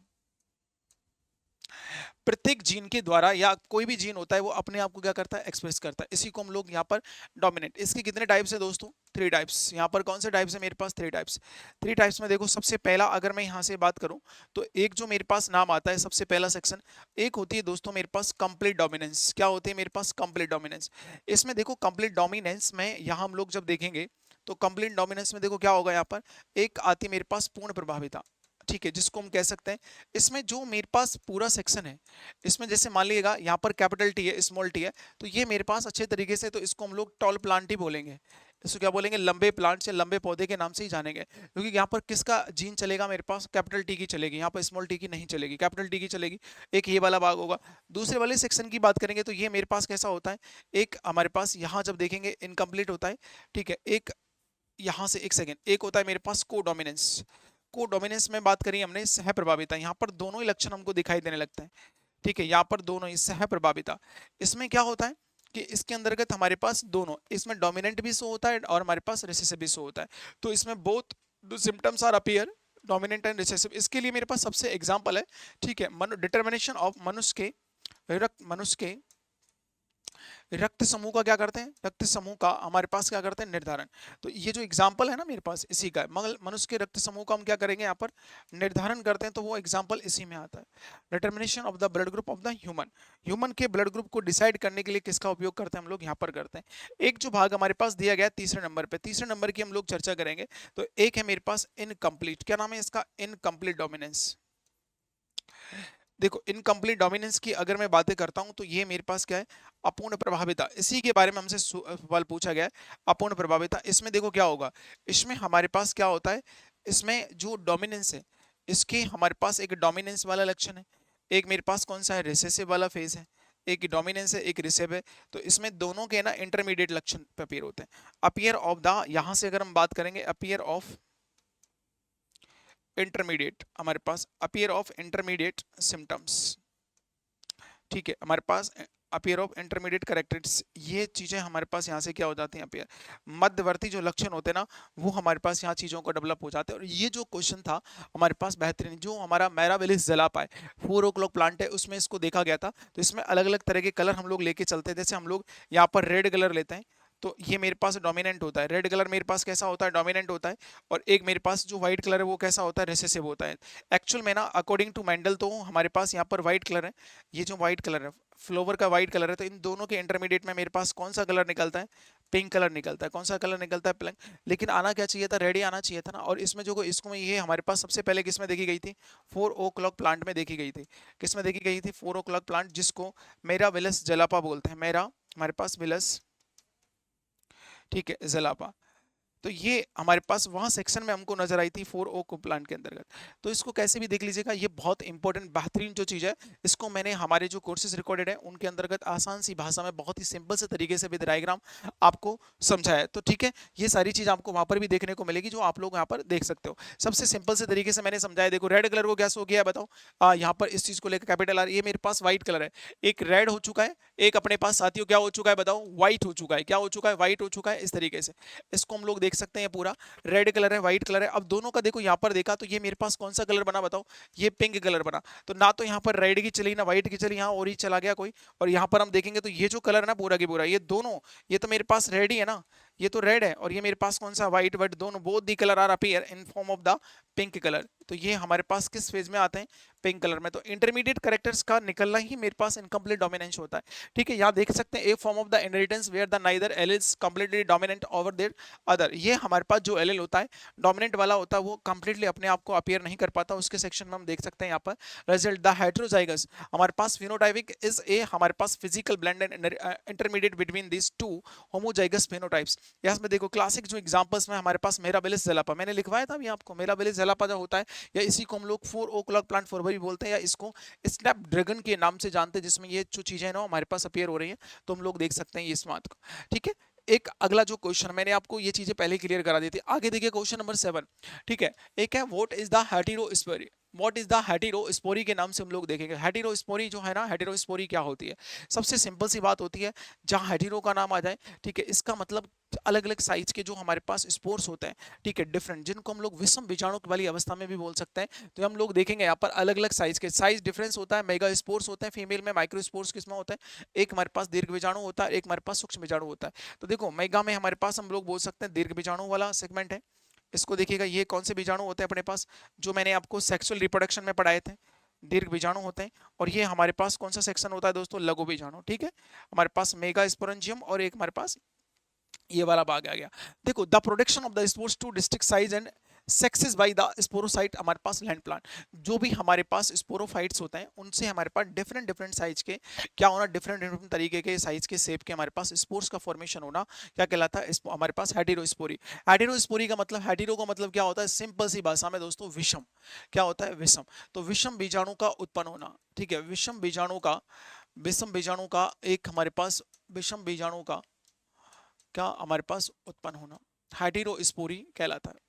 प्रत्येक जीन के द्वारा या कोई भी जीन होता है वो अपने आप को क्या करता है, एक्सप्रेस करता है। इसी को हम लोग यहाँ पर डोमिनेंट। इसके कितने टाइप्स है दोस्तों, 3 टाइप्स। यहाँ पर कौन से टाइप्स है मेरे पास, 3 टाइप्स। 3 टाइप्स में देखो सबसे पहला अगर मैं यहाँ से बात करूँ तो एक जो मेरे पास नाम आता है सबसे पहला सेक्शन, एक होती है दोस्तों मेरे पास कंप्लीट डोमिनेंस। क्या होती है मेरे पास, कंप्लीट डोमिनेंस। इसमें देखो कंप्लीट डोमिनेंस में यहाँ हम लोग जब देखेंगे तो कंप्लीट डोमिनेंस में देखो क्या होगा, यहाँ पर एक आती है मेरे पास पूर्ण प्रभाविता। ठीक है, जिसको हम कह सकते हैं इसमें जो मेरे पास पूरा सेक्शन है, इसमें जैसे मान लीजिएगा यहाँ पर कैपिटल टी है, स्मॉल टी है, तो ये मेरे पास अच्छे तरीके से, तो इसको हम लोग टॉल प्लांट ही बोलेंगे। इसको क्या बोलेंगे, लंबे प्लांट से लंबे पौधे के नाम से ही जानेंगे। क्योंकि यहाँ पर किसका जीन चलेगा मेरे पास, कैपिटल टी की चलेगी, यहाँ पर स्मॉल टी की नहीं चलेगी, कैपिटल टी की चलेगी। एक ये वाला भाग होगा। दूसरे वाले सेक्शन की बात करेंगे तो ये मेरे पास कैसा होता है, एक हमारे पास यहाँ जब देखेंगे इनकम्प्लीट होता है। ठीक है, एक यहाँ से एक सेकेंड, एक होता है मेरे पास कोडोमिनेंस। कोडोमिनेंस में बात करी हमने सह प्रभाविता, यहाँ पर दोनों ही लक्षण हमको दिखाई देने लगते हैं। ठीक है, यहाँ पर दोनों ही सह प्रभाविता। इसमें क्या होता है कि इसके अंतर्गत हमारे पास दोनों, इसमें डोमिनेंट भी शो होता है और हमारे पास रिसेसिव भी शो होता है। तो इसमें both the symptoms are appear, dominant and recessive. इसके लिए मेरे पास सबसे एग्जाम्पल है। ठीक है, डिटर्मिनेशन ऑफ मनुष्य के रक्त समूह का क्या करते हैं, रक्त समूह का हमारे पास क्या करते हैं, निर्धारण। तो ये जो एग्जाम्पल है ना मेरे पास इसी का है, मगर मनुष्य के रक्त समूह का हम क्या करेंगे यहाँ पर निर्धारण करते हैं, तो वो एग्जाम्पल इसी में आता है। Determination of the blood group of the human, human के ब्लड ग्रुप को डिसाइड करने के लिए किसका उपयोग करते हैं हम लोग, यहाँ पर करते हैं। एक जो भाग हमारे पास दिया गया है तीसरे नंबर पे, तीसरे नंबर की हम लोग चर्चा करेंगे। तो एक है मेरे पास इनकम्प्लीट, क्या नाम है इसका, इनकम्प्लीट डोमिनेंस। देखो इनकम्प्लीट डोमिनेंस की अगर मैं बातें करता हूं तो ये मेरे पास क्या है, अपूर्ण प्रभाविता, इसी के बारे में हमसे सवाल पूछा गया है, अपूर्ण प्रभाविता। इसमें देखो क्या होगा, इसमें हमारे पास क्या होता है, इसमें जो डोमिनेंस है इसके हमारे पास एक डोमिनेंस वाला लक्षण है, एक मेरे पास कौन सा है, रिसेसिव वाला फेज है, एक डोमिनेंस है एक रिसेसिव है। तो इसमें दोनों के ना इंटरमीडिएट लक्षण अपीयर होते हैं। अपीयर ऑफ द, यहां से अगर हम बात करेंगे अपीयर ऑफ इंटरमीडिएट, हमारे पास अपीयर ऑफ इंटरमीडिएट सिम्टम्स, ठीक है, हमारे पास अपीयर ऑफ इंटरमीडिएट कैरेक्टरिस्टिक्स, ये चीजें हमारे पास यहाँ से क्या हो जाती हैं, अपीयर मध्यवर्ती जो लक्षण होते हैं ना, वो हमारे पास यहाँ चीजों को डेवलप हो जाते हैं। और ये जो क्वेश्चन था हमारे पास बेहतरीन, जो हमारा मैराविलिस जलापा है 4 o'clock प्लांट है, उसमें इसको देखा गया था। तो इसमें अलग अलग तरह के कलर हम लोग लेके चलते हैं, जैसे हम लोग यहाँ पर रेड कलर लेते हैं, तो ये मेरे पास डोमिनेंट होता है, रेड कलर मेरे पास कैसा होता है, डोमिनेंट होता है। और एक मेरे पास जो व्हाइट कलर है वो कैसा होता है, रिसेसिव होता है। एक्चुअल में ना अकॉर्डिंग टू मेंडल तो हमारे पास यहाँ पर व्हाइट कलर है, ये जो व्हाइट कलर है फ्लोवर का व्हाइट कलर है, तो इन दोनों के इंटरमीडिएट में मेरे पास कौन सा कलर निकलता है, पिंक कलर निकलता है। कौन सा कलर निकलता है, पिंक। लेकिन आना क्या चाहिए था, रेड ही आना चाहिए था ना। और इसमें जो इसको में ये हमारे पास सबसे पहले किसमें देखी गई थी, 4 o'clock प्लांट में देखी गई थी। किसमें देखी गई थी, 4 o'clock प्लांट, जिसको मेरा विलस जलापा बोलते हैं, मेरा हमारे पास विलस, ठीक है, जलापा। तो ये हमारे पास वहां सेक्शन में हमको नजर आई थी 4 ओक प्लांट के अंतर्गत। तो इसको कैसे भी देख लीजिएगा, ये बहुत इंपॉर्टेंट बेहतरीन जो चीज है, इसको मैंने हमारे जो कोर्सेज रिकॉर्डेड है उनके अंतर्गत आसान सी भाषा में बहुत ही सिंपल से तरीके से विद डायग्राम आपको समझाया है। तो ठीक है, ये सारी चीज आपको वहां पर भी देखने को मिलेगी, जो आप लोग यहाँ पर देख सकते हो। सबसे सिंपल से तरीके से मैंने समझाया। देखो रेड कलर को क्या हो गया है बताओ, यहाँ पर इस चीज को लेकर कैपिटल आर, ये मेरे पास व्हाइट कलर है, एक रेड हो चुका है, एक अपने पास साथियों क्या हो चुका है बताओ, व्हाइट हो चुका है। क्या हो चुका है, व्हाइट हो चुका है। इस तरीके से इसको हम लोग देख सकते हैं, पूरा रेड कलर है, व्हाइट कलर है। अब दोनों का देखो यहाँ पर देखा तो ये मेरे पास कौन सा कलर बना बताओ, ये पिंक कलर बना। तो ना तो यहाँ पर रेड की चली ना व्हाइट की चली, यहाँ और ही चला गया कोई। और यहाँ पर हम देखेंगे तो ये जो कलर है ना पूरा की पूरा, ये दोनों, ये तो मेरे पास रेड ही है ना, ये तो रेड है, और ये मेरे पास कौन सा व्हाइट, बट दोनों both the colour are appear in form of the pink colour. तो ये हमारे पास किस फेज में आते हैं, पिंक कलर में। तो इंटरमीडिएट कैरेक्टर्स का निकलना ही मेरे पास इनकम्प्लीट डोमिनेंस होता है। ठीक है, यहाँ देख सकते हैं a form of the inheritance where the neither allele is completely dominant over their other. ये हमारे पास जो एल होता है डोमिनेंट वाला होता है, वो कंप्लीटली अपने आप को अपीयर नहीं कर पाता। उसके सेक्शन में हम देख सकते हैं यहाँ पर रिजल्ट द हेटेरोजाइगस, हमारे पास फिनोटाइपिक इज ए, हमारे पास physical blend and intermediate between this two homozygous phenotypes. यहाँ में देखो क्लासिक जो एग्जांपल्स में हमारे पास मेराबिलिस जलापा मैंने लिखवाया था अभी आपको, मेराबिलिस जलापा जो होता है, या इसी को हम लोग 4 o'clock प्लांट फॉरवर भी बोलते हैं, या इसको स्नैपड्रैगन के नाम से जानते हैं, जिसमें ये जो चीजें ना हमारे पास अपीयर हो रही हैं। तो हम लोग देख सकते हैं ये स्मार्ट को। ठीक है, एक अगला जो क्वेश्चन, मैंने आपको ये चीजें पहले क्लियर करा दी थी। आगे देखिए क्वेश्चन नंबर 7। ठीक है, एक है what is the heterospory, what is the heterospory के नाम से हम लोग देखेंगे। हेटेरोस्पोरी जो है ना, हेटेरोस्पोरी क्या होती है, सबसे सिंपल सी बात होती है, जहां हेटेरो का नाम आ जाए, ठीक है, इसका मतलब अलग अलग साइज के जो हमारे पास स्पोर्स होते हैं, ठीक है, डिफरेंट, जिनको हम लोग विषम बीजाणु वाली अवस्था में भी बोल सकते हैं। तो हम लोग देखेंगे यहाँ पर अलग अलग साइज के, साइज डिफरेंस होता है। मेगा स्पोर्स होते हैं फीमेल में, माइक्रो स्पोर्स किसमें होता है, एक हमारे पास दीर्घ बीजाणु होता है, एक हमारे पास सूक्ष्म बीजाणु होता है। तो देखो मेगा में हमारे पास हम लोग बोल सकते हैं दीर्घ बीजाणु वाला सेगमेंट है। इसको देखिएगा, ये कौन से बीजाणु होते हैं अपने पास, जो मैंने आपको सेक्सुअल रिप्रोडक्शन में पढ़ाए थे, दीर्घ बीजाणु होते हैं। और ये हमारे पास कौन सा सेक्शन होता है दोस्तों, लघु बीजाणु। ठीक है, हमारे पास मेगा स्पोरेंजियम और एक हमारे पास ये वाला भाग आ गया। देखो the production of the spores two district size and sexes by the sporocyte, हमारे पास लैंड प्लांट, जो भी हमारे पास स्पोरोफाइट्स होते हैं उनसे हमारे पास डिफरेंट डिफरेंट साइज के क्या होना, डिफरेंट डिफरेंट तरीके के साइज के शेप के हमारे पास स्पोर्स का फॉर्मेशन होना क्या कहलाता है, हमारे पास हेटेरोस्पोरी। हेटेरोस्पोरी का मतलब, हेटेरो का मतलब क्या होता है, सिंपल सी भाषा में दोस्तों विषम। क्या होता है, विषम। तो विषम बीजाणु का उत्पन्न होना, ठीक है, विषम बीजाणु का, विषम बीजाणु का एक हमारे पास विषम बीजाणु का क्या हमारे पास उत्पन्न होना हेटेरोस्पोरी कहलाता है।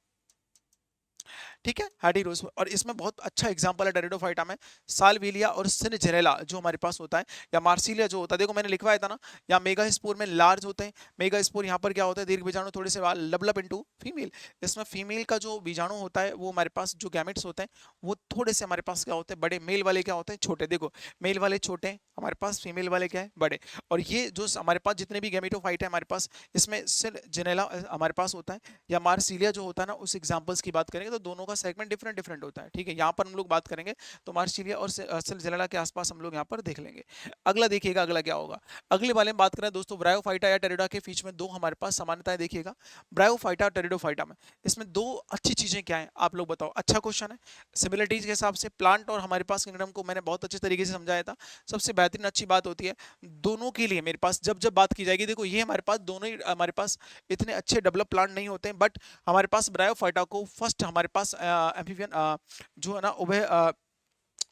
ठीक है, हेटेरोस। और इसमें बहुत अच्छा एग्जांपल है टेरिडोफाइटा में साल्विलिया और सिनजेरेला जो हमारे पास होता है, या मार्सिलिया जो होता है, देखो मैंने लिखवाया था ना, या मेगास्पोर में लार्ज होते हैं, मेगास्पोर यहाँ पर क्या होता है, दीर्घ बीजाणु थोड़े से लबलब इनटू फीमेल। इसमें फीमेल का जो बीजाणु होता है वो हमारे पास जो गैमेट्स होते हैं वो थोड़े से हमारे पास क्या होते हैं बड़े, मेल वाले क्या होते हैं छोटे। देखो मेल वाले छोटे हैं हमारे पास, फीमेल वाले क्या है बड़े। और ये जो हमारे पास जितने भी गैमेटोफाइट है हमारे पास, इसमें सिनजेरेला हमारे पास होता है, या मार्सिलिया जो होता है ना, उस एग्जांपल्स की बात करेंगे तो दोनों का सेगमेंट डिफरेंट डिफरेंट होता है। ठीक है, यहाँ पर हम लोग बात करेंगे तो मार्सिलिया और सिनजेरेला के आसपास हम लोग यहाँ पर देख लेंगे। अगला देखिएगा, अगला क्या होगा, अगले वाले में बात करें दोस्तों ब्रायोफाइटा या टेरिडा के बीच में दो हमारे पास समानताएं देखिएगा, ब्रायोफाइटा और टेरिडोफाइटा में। इसमें दो अच्छी चीजें क्या है आप लोग बताओ, अच्छा क्वेश्चन है। सिमिलरिटीज के हिसाब से प्लांट और हमारे पास किंगडम को मैंने बहुत अच्छे तरीके से समझाया था। सबसे बेहतरीन अच्छी बात होती है दोनों के लिए मेरे पास जब जब बात की जाएगी, देखो ये हमारे पास दोनों ही हमारे पास इतने अच्छे डेवलप प्लांट नहीं होते हैं, बट हमारे पास ब्रायोफाइटा को फर्स्ट हमारे पास एम्फीबियन जो है ना उभय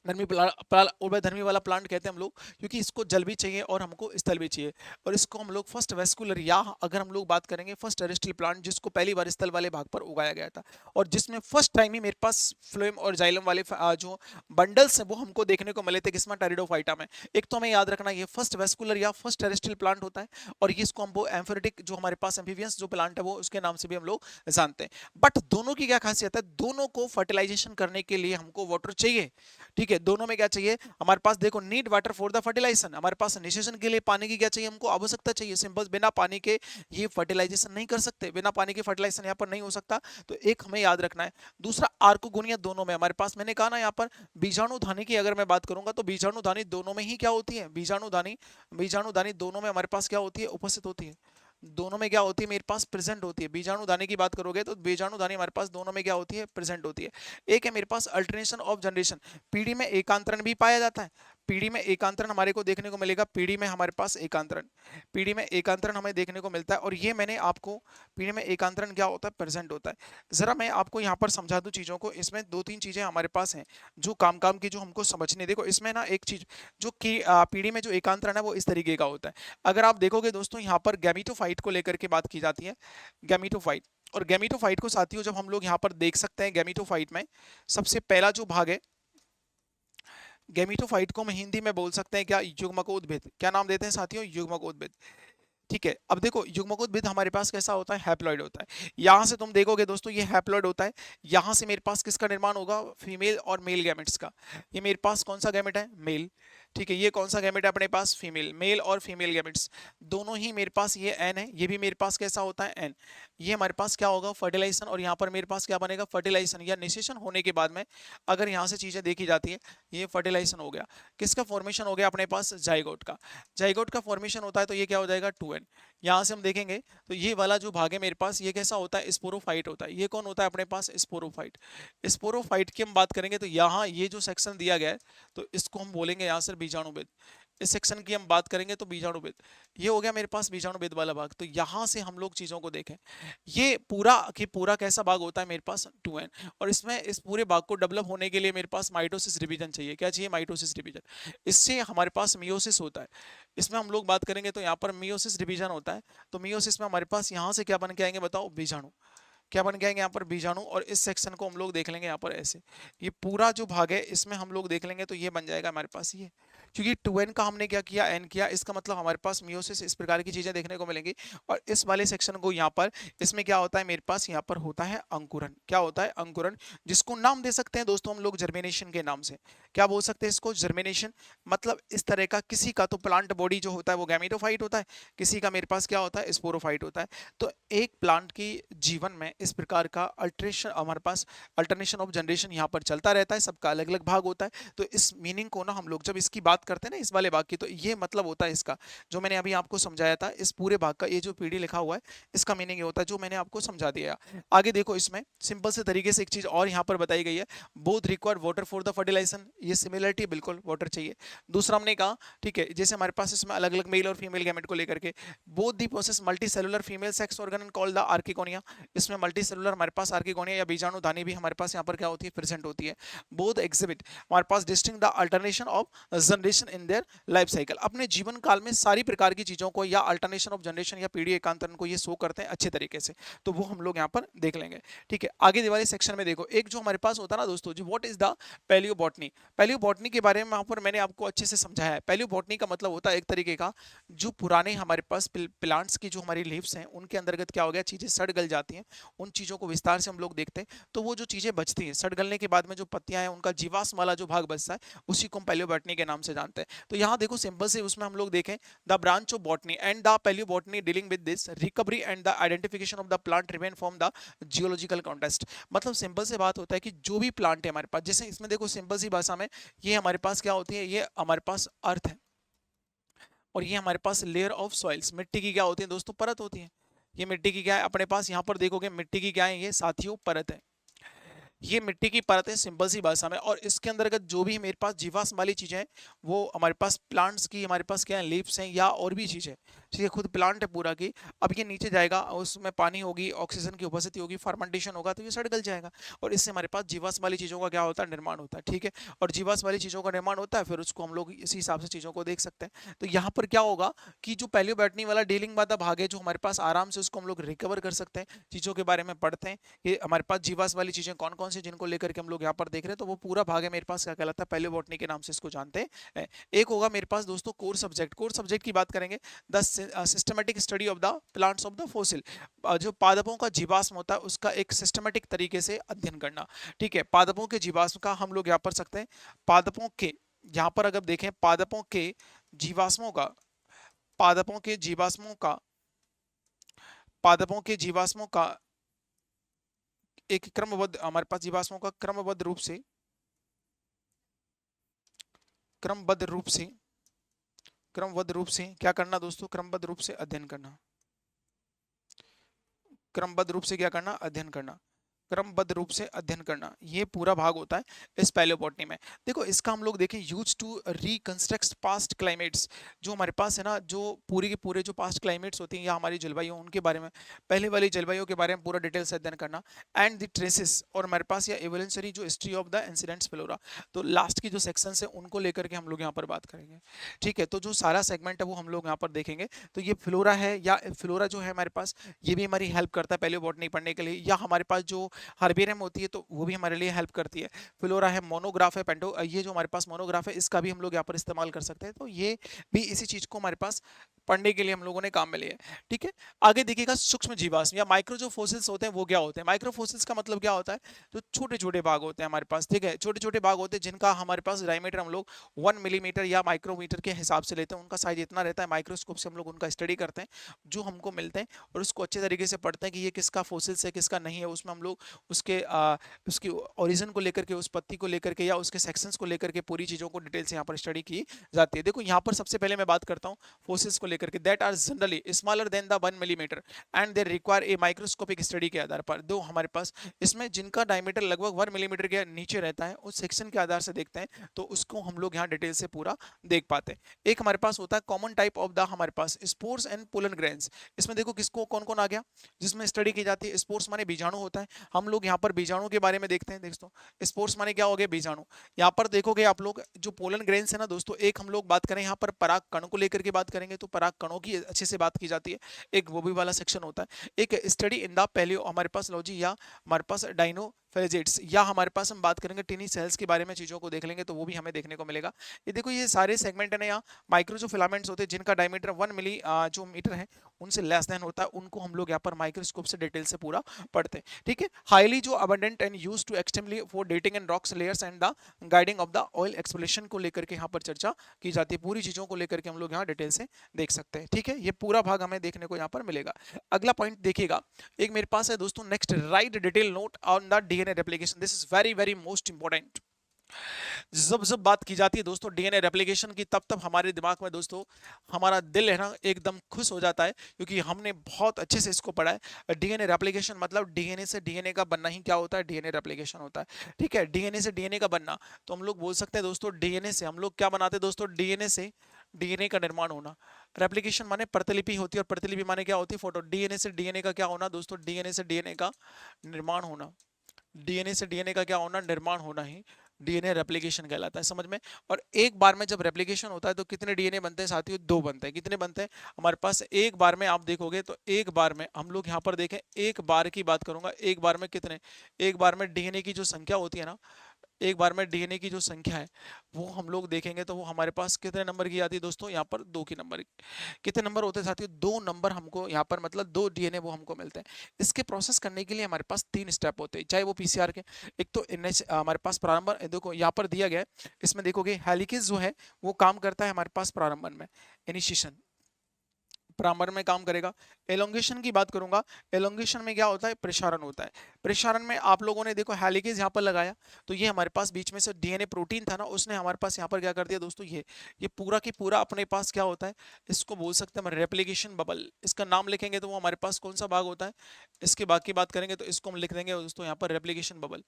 उभयधर्मी वाला प्लांट कहते हैं हम लोग, क्योंकि इसको जल भी चाहिए और हमको स्थल भी चाहिए। और इसको हम लोग फर्स्ट वेस्कुलर, या अगर हम लोग बात करेंगे फर्स्ट टेरेस्ट्रियल प्लांट, जिसको पहली बार स्थल वाले भाग पर उगाया गया था, और जिसमें फर्स्ट टाइम ही मेरे पास फ्लोएम और जाइलम वाले जो बंडल्स हैं वो हमको देखने को मिले थे किसमें, टेरिडोफाइटा में। एक तो हमें याद रखना ये फर्स्ट वेस्कुलर या फर्स्ट टेरेस्ट्रियल प्लांट होता है, और ये इसको हम एम्फोरेटिक जो हमारे पास एम्फीबियंस जो प्लांट है वो उसके नाम से भी हम लोग जानते हैं। बट दोनों की क्या खासियत है, दोनों को फर्टिलाइजेशन करने के लिए हमको वाटर चाहिए। ठीक है, दोनों में क्या चाहिए हमारे पास, देखो need water for the fertilization, हमारे पास निषेचन के लिए पानी की क्या चाहिए हमको, आवश्यकता चाहिए। सिंपल, बिना पानी के ये फर्टिलाइजेशन नहीं कर सकते, बिना पानी के फर्टिलाइजेशन यहाँ पर नहीं हो सकता। तो एक हमें याद रखना है। दूसरा आर्कोगोनिया दोनों में हमारे पास, मैंने कहा ना यहाँ पर बीजाणुधानी की अगर मैं बात करूंगा तो बीजाणुधानी दोनों में ही क्या होती है, बीजाणुधानी दोनों में हमारे पास क्या होती है, उपस्थित होती है। दोनों में क्या होती है मेरे पास, प्रेजेंट होती है। बीजाणुधानी की बात करोगे तो बीजाणुधानी हमारे पास दोनों में क्या होती है, प्रेजेंट होती है। एक है मेरे पास अल्टरनेशन ऑफ जनरेशन, पीढ़ी में एकांतरण भी पाया जाता है। पीढ़ी में एकांतरण हमारे को देखने को मिलेगा, पीढ़ी में हमारे पास एकांतरण, पीढ़ी में एकांतरण हमें देखने को मिलता है। और ये मैंने आपको, पीढ़ी में एकांतरण क्या होता है, प्रेजेंट होता है। जरा मैं आपको यहाँ पर समझा दूं चीजों को। इसमें दो तीन चीजें हमारे पास हैं जो काम काम की, जो हमको समझनी है। देखो इसमें ना एक चीज जो कि पीढ़ी में जो एकांतरण है वो इस तरीके का होता है। अगर आप देखोगे दोस्तों यहाँ पर गैमीटोफाइट को लेकर के बात की जाती है, गैमीटोफाइट। और गैमीटोफाइट को साथियों जब हम लोग यहाँ पर देख सकते हैं, गैमीटोफाइट में सबसे पहला जो भाग है, गैमीटोफाइट को हम हिंदी में बोल सकते हैं क्या, युग्मकोद्भिद। क्या नाम देते हैं साथियों, युग्मकोद्भिद। ठीक है, अब देखो युग्मकोद्भिद हमारे पास कैसा होता है, हैप्लॉइड होता है। यहां से तुम देखोगे दोस्तों ये हैप्लॉइड होता है। यहां से मेरे पास किसका निर्माण होगा, फीमेल और मेल गैमेट्स का। ये मेरे पास कौन सा गैमेट है, मेल। ठीक है, ये कौन सा गैमेट है अपने पास, फीमेल। मेल और फीमेल गैमेट्स दोनों ही मेरे पास, ये एन है, ये भी मेरे पास कैसा होता है, एन। ये हमारे पास क्या होगा, फर्टिलाइजेशन। और यहाँ पर मेरे पास क्या बनेगा, फर्टिलाइजेशन या निषेचन होने के बाद में अगर यहाँ से चीजें देखी जाती है, ये फर्टिलाइजेशन हो गया, किसका फॉर्मेशन हो गया अपने पास, जाइगोट का। जाइगोट का फॉर्मेशन होता है तो ये क्या हो जाएगा, 2n। यहाँ से हम देखेंगे तो ये वाला जो भाग है मेरे पास, ये कैसा होता है, स्पोरोफाइट होता है। ये कौन होता है अपने पास, स्पोरोफाइट। स्पोरोफाइट की हम बात करेंगे तो यहाँ ये जो सेक्शन दिया गया है तो इसको हम बोलेंगे यहाँ से बीजाणुविद। इस सेक्शन की हम बात करेंगे तो बीजाणुविद, ये हो गया मेरे पास बीजाणुविद वाला भाग। तो यहाँ से हम लोग चीजों को देखें, ये पूरा कि पूरा कैसा भाग होता है मेरे पास, 2n। और इसमें इस पूरे भाग को डेवलप होने के लिए मेरे पास माइटोसिस डिवीजन चाहिए। क्या चाहिए, माइटोसिस डिवीजन। इससे हमारे पास मियोसिस होता है। इसमें हम लोग बात करेंगे तो यहाँ पर मियोसिस डिवीजन होता है। तो मियोसिस में हमारे पास यहाँ से क्या बन के आएंगे बताओ, बीजाणु। क्या बन के आएंगे यहाँ पर, बीजाणु। और इस सेक्शन को हम लोग देख लेंगे यहाँ पर ऐसे, ये पूरा जो भाग है इसमें हम लोग देख लेंगे तो ये बन जाएगा हमारे पास ये, क्योंकि 2n का हमने क्या किया, n किया, इसका मतलब हमारे पास मियोसिस, इस प्रकार की चीजें देखने को मिलेंगी। और इस वाले सेक्शन को यहाँ पर, इसमें क्या होता है मेरे पास, यहाँ पर होता है अंकुरन। क्या होता है, अंकुरन, जिसको नाम दे सकते हैं दोस्तों हम लोग जर्मिनेशन के नाम से। क्या बोल सकते हैं इसको, जर्मिनेशन। मतलब इस तरह का किसी का तो प्लांट बॉडी जो होता है वो गैमेटोफाइट होता है, किसी का मेरे पास क्या होता है, स्पोरोफाइट होता है। तो एक प्लांट की जीवन में इस प्रकार का अल्टरेशन, हमारे पास अल्टरनेशन ऑफ जनरेशन यहाँ पर चलता रहता है, सबका अलग अलग भाग होता है। तो इस मीनिंग को ना हम लोग जब इसकी बात करते हैं ना, इस वाले भाग की, तो ये मतलब होता है इसका, जो मैंने अभी आपको समझाया था, इस पूरे भाग का ये जो पीढ़ी लिखा हुआ है इसका मीनिंग ये होता है जो मैंने आपको समझा दिया। आगे देखो, इसमें सिंपल से तरीके से एक चीज और यहाँ पर बताई गई है, both require water for the fertilization. ये सिमिलरिटी, बिल्कुल वाटर चाहिए। दूसरा हमने कहा, ठीक है, जैसे हमारे पास इसमें अलग अलग मेल और फीमेल गैमेट को लेकर के, both the process multi cellular female sex organ called the archegonia. इसमें मल्टी सेलुलर हमारे पास आर्किगोनिया या बीजाणुधानी भी हमारे पास यहाँ पर क्या होती है, प्रेजेंट होती है। बोथ एग्जिबिट हमारे पास distinct the alternation of generation generation in their life cycle, अपने जीवन काल में सारी प्रकार की चीजों को या अल्टरनेशन ऑफ जनरेशन या पीढ़ी एकांतरण को ये शो करते हैं अच्छे तरीके से। तो वो हम लोग यहाँ पर देख लेंगे। ठीक है, आगे वाले सेक्शन में देखो, एक जो हमारे पास होता है ना दोस्तों, जो what is the palaeobotany. Palaeobotany के बारे में यहाँ पर मैंने आपको अच्छे से समझाया है। पैलियोबॉटनी का मतलब होता है एक तरीके का, जो पुराने हमारे पास प्लांट्स की जो हमारी लीव्स हैं उनके अंतर्गत क्या हो गया, चीजें सड़ गल जाती हैं, उन चीजों को विस्तार से हम लोग देखते हैं। तो वो जो चीजें बचती हैं सड़ गलने के बाद में, जो पत्तियां हैं उनका जीवाश्म वाला जो भाग बचता है, उसी को हम पैलियोबॉटनी के नाम से जानते हैं। तो यहाँ देखो सिंपल से उसमें हम लोग देखें, the branch of botany and the palaeobotany dealing with this recovery and the identification of the plant remain from the geological context. मतलब सिंपल से बात होता है कि जो भी प्लांट है हमारे पास, जैसे इसमें देखो सिंपल सी भाषा में, ये हमारे पास क्या होती है, ये हमारे पास अर्थ है, और ये हमारे पास लेयर ऑफ सॉइल्स, मिट्टी की क्या होती है दोस्तों, परत होती है। ये मिट्टी की क्या है अपने पास, यहाँ पर देखोगे मिट्टी की क्या है, ये साथियों परत है। ये मिट्टी की परत है सिंपल सी भाषा में, और इसके अंतर्गत जो भी मेरे पास जीवाश्म वाली चीजें हैं, वो हमारे पास प्लांट्स की हमारे पास क्या है, लीव्स हैं या और भी चीजें, ठीक है, खुद प्लांट है पूरा की। अब ये नीचे जाएगा, उसमें पानी होगी, ऑक्सीजन की उपस्थिति होगी, फर्मेंटेशन होगा, तो ये सड़ गल जाएगा, और इससे हमारे पास जीवाश्म वाली चीजों का क्या होता है, निर्माण होता है। ठीक है, और जीवाश्म वाली चीजों का निर्माण होता है, फिर उसको हम लोग इसी हिसाब से चीजों को देख सकते हैं। तो यहाँ पर क्या होगा कि जो पैलियोबॉटनी वाला डीलिंग वाला भाग है, जो हमारे पास आराम से उसको हम लोग रिकवर कर सकते हैं, चीजों के बारे में पढ़ते हैं कि हमारे पास जीवाश्म वाली चीजें कौन कौन सी, जिनको लेकर के हम लोग यहाँ पर देख रहे हैं, तो वो पूरा भाग है मेरे पास क्या कहलाता है, पैलियोबॉटनी के नाम से इसको जानते हैं। एक होगा मेरे पास दोस्तों कोर सब्जेक्ट। कोर सब्जेक्ट की बात करेंगे, the systematic study of the plants of the fossil, जो पादपों का जीवाश्म होता है उसका एक सिस्टमैटिक तरीके से अध्ययन करना। ठीक है, पादपों के जीवाश्म का हम लोग यहाँ पर सकते हैं, पादपों के, यहाँ पर अगर देखें पादपों के जीवाश्मों का, पादपों के जीवाश्मों का, पादपों के जीवाश्मों का एक क्रमबद्ध, हमारे पास जीवाश्मों का क्रमबद्ध रूप से, क्रमबद्ध रूप से, क्रमबद्ध रूप से क्या करना दोस्तों, क्रमबद्ध रूप से अध्ययन करना, क्रमबद्ध रूप से क्या करना, अध्ययन करना, क्रमबद्ध रूप से अध्ययन करना, ये पूरा भाग होता है इस पैलियोबॉटनी में। देखो इसका हम लोग देखें, use to reconstruct past climates, जो हमारे पास है ना, जो पूरे के पूरे जो पास्ट क्लाइमेट्स होती हैं या हमारी जलवायु, उनके बारे में, पहले वाली जलवायु के बारे में पूरा डिटेल से अध्ययन करना, एंड द ट्रेसेस, और हमारे पास या एवोल्यूशनरी जो history of the incidents flora. तो लास्ट की जो सेक्शन है उनको लेकर के हम लोग यहाँ पर बात करेंगे। ठीक है, तो जो सारा सेगमेंट है वो हम लोग यहाँ पर देखेंगे। तो ये फ्लोरा है, या फ्लोरा जो है हमारे पास, ये भी हमारी हेल्प करता है पैलियोबॉटनी पढ़ने के लिए। या हमारे पास जो हर्बेरियम होती है तो वो भी हमारे लिए हेल्प करती है। फ्लोरा है, मोनोग्राफ है, पेंटो, ये जो हमारे पास मोनोग्राफ है इसका भी हम लोग यहाँ पर इस्तेमाल कर सकते हैं। तो ये भी इसी चीज को हमारे पास पढ़ने के लिए हम लोगों ने काम में लिया है। ठीक है, आगे देखिएगा सूक्ष्म जीवाश्म या माइक्रो जो फोसिल्स होते हैं वो क्या होते हैं। माइक्रो फोसिल्स का मतलब क्या होता है, जो छोटे छोटे भाग होते हैं हमारे पास, ठीक है, छोटे छोटे भाग होते हैं जिनका हमारे पास डायमीटर हम लोग 1 मिलीमीटर या माइक्रोमीटर के हिसाब से लेते हैं। उनका साइज इतना रहता है, माइक्रोस्कोप से हम लोग उनका स्टडी करते हैं, जो हमको मिलते हैं, और उसको अच्छे तरीके से पढ़ते हैं कि ये किसका फोसिल्स है किसका नहीं है। उसमें हम लोग उसके उसकी ओरिजिन को लेकर के, उस पत्ती को लेकर के, या उसके सेक्शंस को लेकर के पूरी चीजों को डिटेल से यहाँ पर स्टडी की जाती है। देखो यहाँ पर सबसे पहले मैं बात करता हूँ फोसिल्स को लेकर के, that are generally smaller than the 1 millimetre and they require a microscopic study के आधार पर। दो हमारे पास इसमें जिनका डायमीटर लगभग 1 मिलीमीटर के नीचे रहता है, उस सेक्शन के आधार से देखते हैं, तो उसको हम लोग यहाँ डिटेल से पूरा देख पाते हैं। एक हमारे पास होता है कॉमन टाइप ऑफ द हमारे पास स्पोर्स एंड पोलन ग्रेन्स। इसमें देखो किसको कौन कौन आ गया, जिसमें स्टडी की जाती है। स्पोर्स माने बीजाणु होता है, हम लोग यहाँ पर बीजाणु के बारे में देखते हैं। दोस्तों स्पोर्ट्स माने क्या हो गया, बीजाणु। यहाँ पर देखोगे आप लोग जो पोलन ग्रेन्स है ना दोस्तों, एक हम लोग बात करें यहाँ पर पराग कण को लेकर के बात करेंगे, तो पराग कणों की अच्छे से बात की जाती है, एक वो भी वाला सेक्शन होता है। एक स्टडी इन द पैलियो हमारे पास लॉजी, या हमारे पास डाइनो फेजेट्स, या हमारे पास हम बात करेंगे टिनी सेल्स के बारे में, चीजों को देख लेंगे तो वो भी हमें देखने को मिलेगा। ये देखो ये सारे सेगमेंट है ना, यहाँ माइक्रो जो फिलामेंट्स होते हैं जिनका डायमीटर 1 मिली जो मीटर है उनसे लेस देन होता है, उनको हम लोग यहाँ पर माइक्रोस्कोप से डिटेल से पूरा पढ़ते हैं। ठीक है, हाईली जो abundant and used to extremely for dating and rocks layers and the guiding of the oil exploration को लेकर के यहाँ पर चर्चा की जाती है। पूरी चीजों को लेकर के हम लोग यहाँ डिटेल से देख सकते हैं। ठीक है, ये पूरा भाग हमें देखने को यहाँ पर मिलेगा। अगला पॉइंट देखिएगा, एक मेरे पास है दोस्तों next, right detail note on the DNA replication. This is very very most important. जब जब बात की जाती है दोस्तों डीएनए रेप्लिकेशन की, तब तब हमारे दिमाग में दोस्तों हमारा दिल है ना एकदम खुश हो जाता है, क्योंकि हमने बहुत अच्छे से इसको पढ़ा है। डीएनए रेप्लिकेशन मतलब डीएनए से डीएनए का बनना ही क्या होता है, डीएनए रेप्लिकेशन होता है। ठीक है, डीएनए से डीएनए का बनना, तो हम लोग बोल सकते हैं दोस्तों डीएनए से हम लोग क्या बनाते हैं दोस्तों, डीएनए से डीएनए का निर्माण होना। रेप्लिकेशन माने प्रतिलिपि होती है, और प्रतिलिपि माने क्या होती है, फोटो। डीएनए से डीएनए का क्या होना दोस्तों, डीएनए से डीएनए का निर्माण होना। डीएनए से डीएनए का क्या होना, निर्माण होना ही डीएनए रेप्लिकेशन कहलाता है, समझ में। और एक बार में जब रेप्लिकेशन होता है तो कितने डीएनए बनते हैं साथियों? 2 बनते हैं। कितने बनते हैं हमारे पास? एक बार में आप देखोगे तो एक बार में हम लोग यहाँ पर देखें, एक बार की बात करूंगा, एक बार में कितने, एक बार में डीएनए की जो संख्या होती है ना, एक बार में डीएनए की जो संख्या है वो हम लोग देखेंगे तो वो हमारे पास कितने नंबर की आती है दोस्तों? यहाँ पर 2 की नंबर की। कितने नंबर होते हैं साथियों? 2 नंबर हमको यहाँ पर, मतलब 2 डीएनए वो हमको मिलते हैं। इसके प्रोसेस करने के लिए हमारे पास 3 स्टेप होते हैं, चाहे वो पीसीआर के। एक तो एनएच हमारे पास प्रारंभ, देखो यहाँ पर दिया गया है, इसमें देखोगे हेलिकेज जो है वो काम करता है हमारे पास प्रारंभन में, इनिशिएशन प्रारंभ में काम करेगा। एलोंगेशन की बात करूंगा, एलोंगेशन में क्या होता है? प्रसारण होता है। प्रसारण में आप लोगों ने देखो हेलिकेज यहाँ पर लगाया तो ये हमारे पास बीच में से डीएनए प्रोटीन था ना, उसने हमारे पास यहाँ पर क्या कर दिया दोस्तों? ये पूरा की पूरा अपने पास क्या होता है, इसको बोल सकते हैं हम रेप्लिकेशन बबल। इसका नाम लिखेंगे तो वो हमारे पास कौन सा भाग होता है? इसके भाग की बात करेंगे तो इसको हम लिख देंगे दोस्तों यहाँ पर रेप्लिकेशन बबल।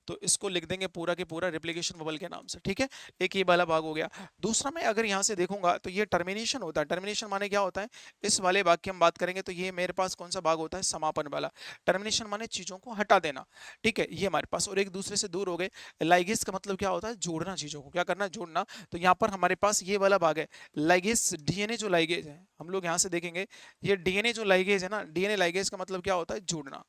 तो इसको लिख देंगे पूरा के पूरा रेप्लिकेशन बबल के नाम से, ठीक है। एक ये वाला भाग हो गया। दूसरा मैं अगर यहाँ से देखूंगा तो ये टर्मिनेशन होता है। टर्मिनेशन माने क्या होता है? इस वाले भाग की हम बात करेंगे तो ये मेरे पास कौन सा भाग होता है? समापन वाला। टर्मिनेशन माने चीजों को हटा देना, ठीक है, ये हमारे पास। और एक दूसरे से दूर हो गए। लाइगेस का मतलब क्या होता है? जोड़ना, चीजों को क्या करना? जोड़ना। तो यहाँ पर हमारे पास ये वाला भाग है लाइगेस। डीएनए जो लाइगेज है हम लोग यहाँ से देखेंगे, ये डीएनए जो लाइगेज है ना, डीएनए लाइगेज का मतलब क्या होता है? जोड़ना।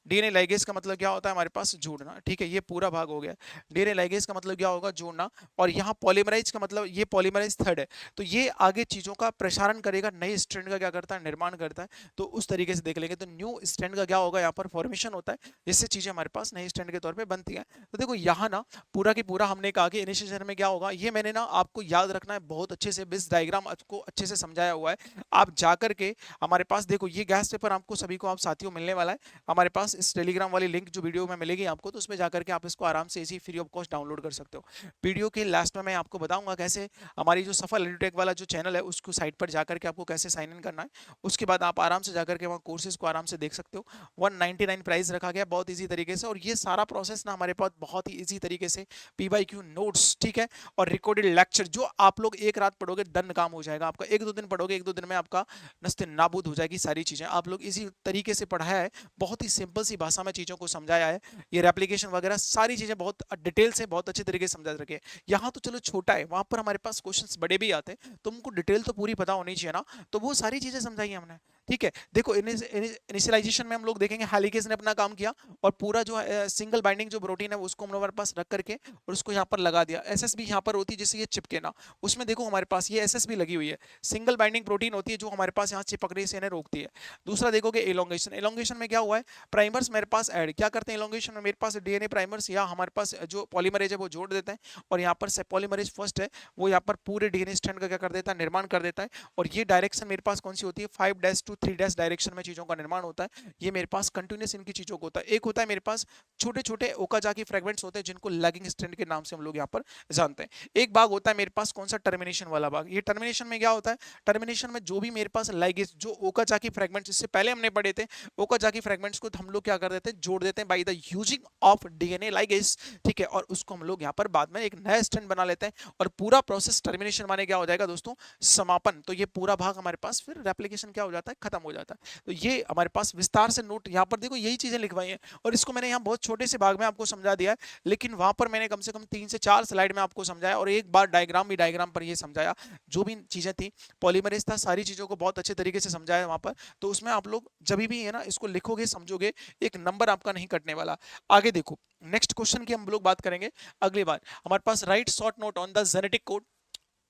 डीएनए लाइगेज का मतलब क्या होता है हमारे पास? जोड़ना, ठीक है, ये पूरा भाग हो गया। डीएनए लाइगेज का मतलब क्या होगा? जोड़ना। और यहाँ पॉलीमराइज का मतलब, ये पॉलीमराइज थर्ड है, तो ये आगे चीजों का प्रसारण करेगा, नए स्ट्रैंड का क्या करता है? निर्माण करता है। तो उस तरीके से देख लेंगे तो न्यू स्ट्रैंड का क्या होगा? यहाँ पर फॉर्मेशन होता है, जिससे चीजें हमारे पास नए स्ट्रैंड के तौर पर बनती है। तो देखो यहाँ ना पूरा की पूरा हमने कहा कि इनिशिएशन में क्या होगा, ये मैंने ना आपको याद रखना है बहुत अच्छे से, बिस डायग्राम आपको अच्छे से समझाया हुआ है। आप जाकर के हमारे पास देखो, ये गैस पेपर आपको सभी को आप साथियों मिलने वाला है हमारे पास। इस टेलीग्राम वाली लिंक जो वीडियो में मिलेगी आपको, तो उसमें जाकर के आप इसको आराम से इसी फ्री ऑफ कॉस्ट डाउनलोड कर सकते हो। वीडियो के लास्ट में मैं आपको बताऊंगा कैसे हमारी जो सफल एडुटेक वाला जो चैनल है उसको साइट पर जाकर के आपको कैसे साइन इन करना है। उसके बाद आप आराम से जाकर के वहाँ कोर्सेज को आराम से देख सकते हो। 199 प्राइस रखा गया बहुत ईजी तरीके से। और ये सारा प्रोसेस ना हमारे पास बहुत ही ईजी तरीके से पीवाईक्यू नोट्स, ठीक है, और रिकॉर्डेड लेक्चर जो आप लोग एक रात पढ़ोगे दंड काम हो जाएगा आपका। एक दो दिन पढ़ोगे, एक दो दिन में आपका नस्ते नाबूद हो जाएगी सारी चीजें। आप लोग इसी तरीके से पढ़ाया है, बहुत ही सिंपल सी भाषा में चीजों को समझाया है। ये रेप्लिकेशन वगैरह सारी चीजें बहुत डिटेल से, बहुत अच्छे तरीके से समझा रखे हैं। यहाँ तो चलो छोटा है, वहां पर हमारे पास क्वेश्चंस बड़े भी आते हैं, तो उनको डिटेल तो पूरी पता होनी चाहिए ना, तो वो सारी चीजें समझाई है हमने, ठीक है। देखो इनिशियलाइजेशन में हम लोग देखेंगे हेलिकेज ने अपना काम किया और पूरा जो सिंगल बाइंडिंग जो प्रोटीन है उसको हम हमारे पास रख करके और उसको यहाँ पर लगा दिया। एसएसबी यहाँ पर होती है जिससे ये चिपके ना, उसमें देखो हमारे पास ये एसएसबी लगी हुई है, सिंगल बाइंडिंग प्रोटीन होती है जो हमारे पास यहाँ चिपकने से इन्हें रोकती है। दूसरा देखोगे एलोंगेशन। एलोंगेशन में क्या हुआ है? प्राइमर्स मेरे पास ऐड क्या करते हैं एलोंगेशन में? मेरे पास डीएनए प्राइमर्स या हमारे पास जो पॉलीमरेज है वो जोड़ देते हैं, और यहाँ पर से पॉलीमरेज फर्स्ट है वो यहाँ पर पूरे डीएनए स्ट्रैंड का क्या कर देता है? निर्माण कर देता है। और ये डायरेक्शन मेरे पास कौन सी होती है? 5' to 3' डायरेक्शन में चीजों का निर्माण होता है। ये मेरे पास कंटिन्यूस इनकी चीजों को होता है। एक होता है मेरे पास छोटे छोटे ओकाजाकी फ्रेगमेंट्स होते हैं जिनको लैगिंग स्ट्रैंड के नाम से हम लोग यहाँ पर जानते हैं। एक भाग होता है मेरे पास कौन सा? टर्मिनेशन वाला भाग। ये टर्मिनेशन में क्या होता है? टर्मिनेशन में जो भी मेरे पास लाइगेज जो ओकाजाकी फ्रेगमेंट्स इससे पहले हमने पढ़े थे, ओकाजाकी फ्रेगमेंट्स को हम लोग क्या कर देते हैं? जोड़ देते हैं by the using of DNA ligase, ठीक है। और उसको हम लोग यहाँ पर बाद में एक नया स्ट्रैंड बना लेते हैं और पूरा प्रोसेस टर्मिनेशन माने क्या हो जाएगा दोस्तों? समापन। तो ये पूरा भाग हमारे पास फिर रेप्लिकेशन क्या हो जाता है? खत्म हो जाता है। तो ये हमारे पास विस्तार से नोट यहाँ पर देखो यही चीजें लिखवाई हैं, और इसको मैंने यहाँ बहुत छोटे से भाग में आपको समझा दिया है, लेकिन वहां पर मैंने कम से कम 3 से 4 स्लाइड में आपको समझाया और एक बार डायग्राम भी डायग्राम पर ये समझाया। जो भी चीजें थी, पॉलीमरेज था, सारी चीजों को बहुत अच्छे तरीके से समझाया वहां पर। तो उसमें आप लोग जब भी है ना इसको लिखोगे समझोगे, एक नंबर आपका नहीं कटने वाला। आगे देखो नेक्स्ट क्वेश्चन की हम लोग बात करेंगे अगली बार। हमारे पास write short note on the genetic code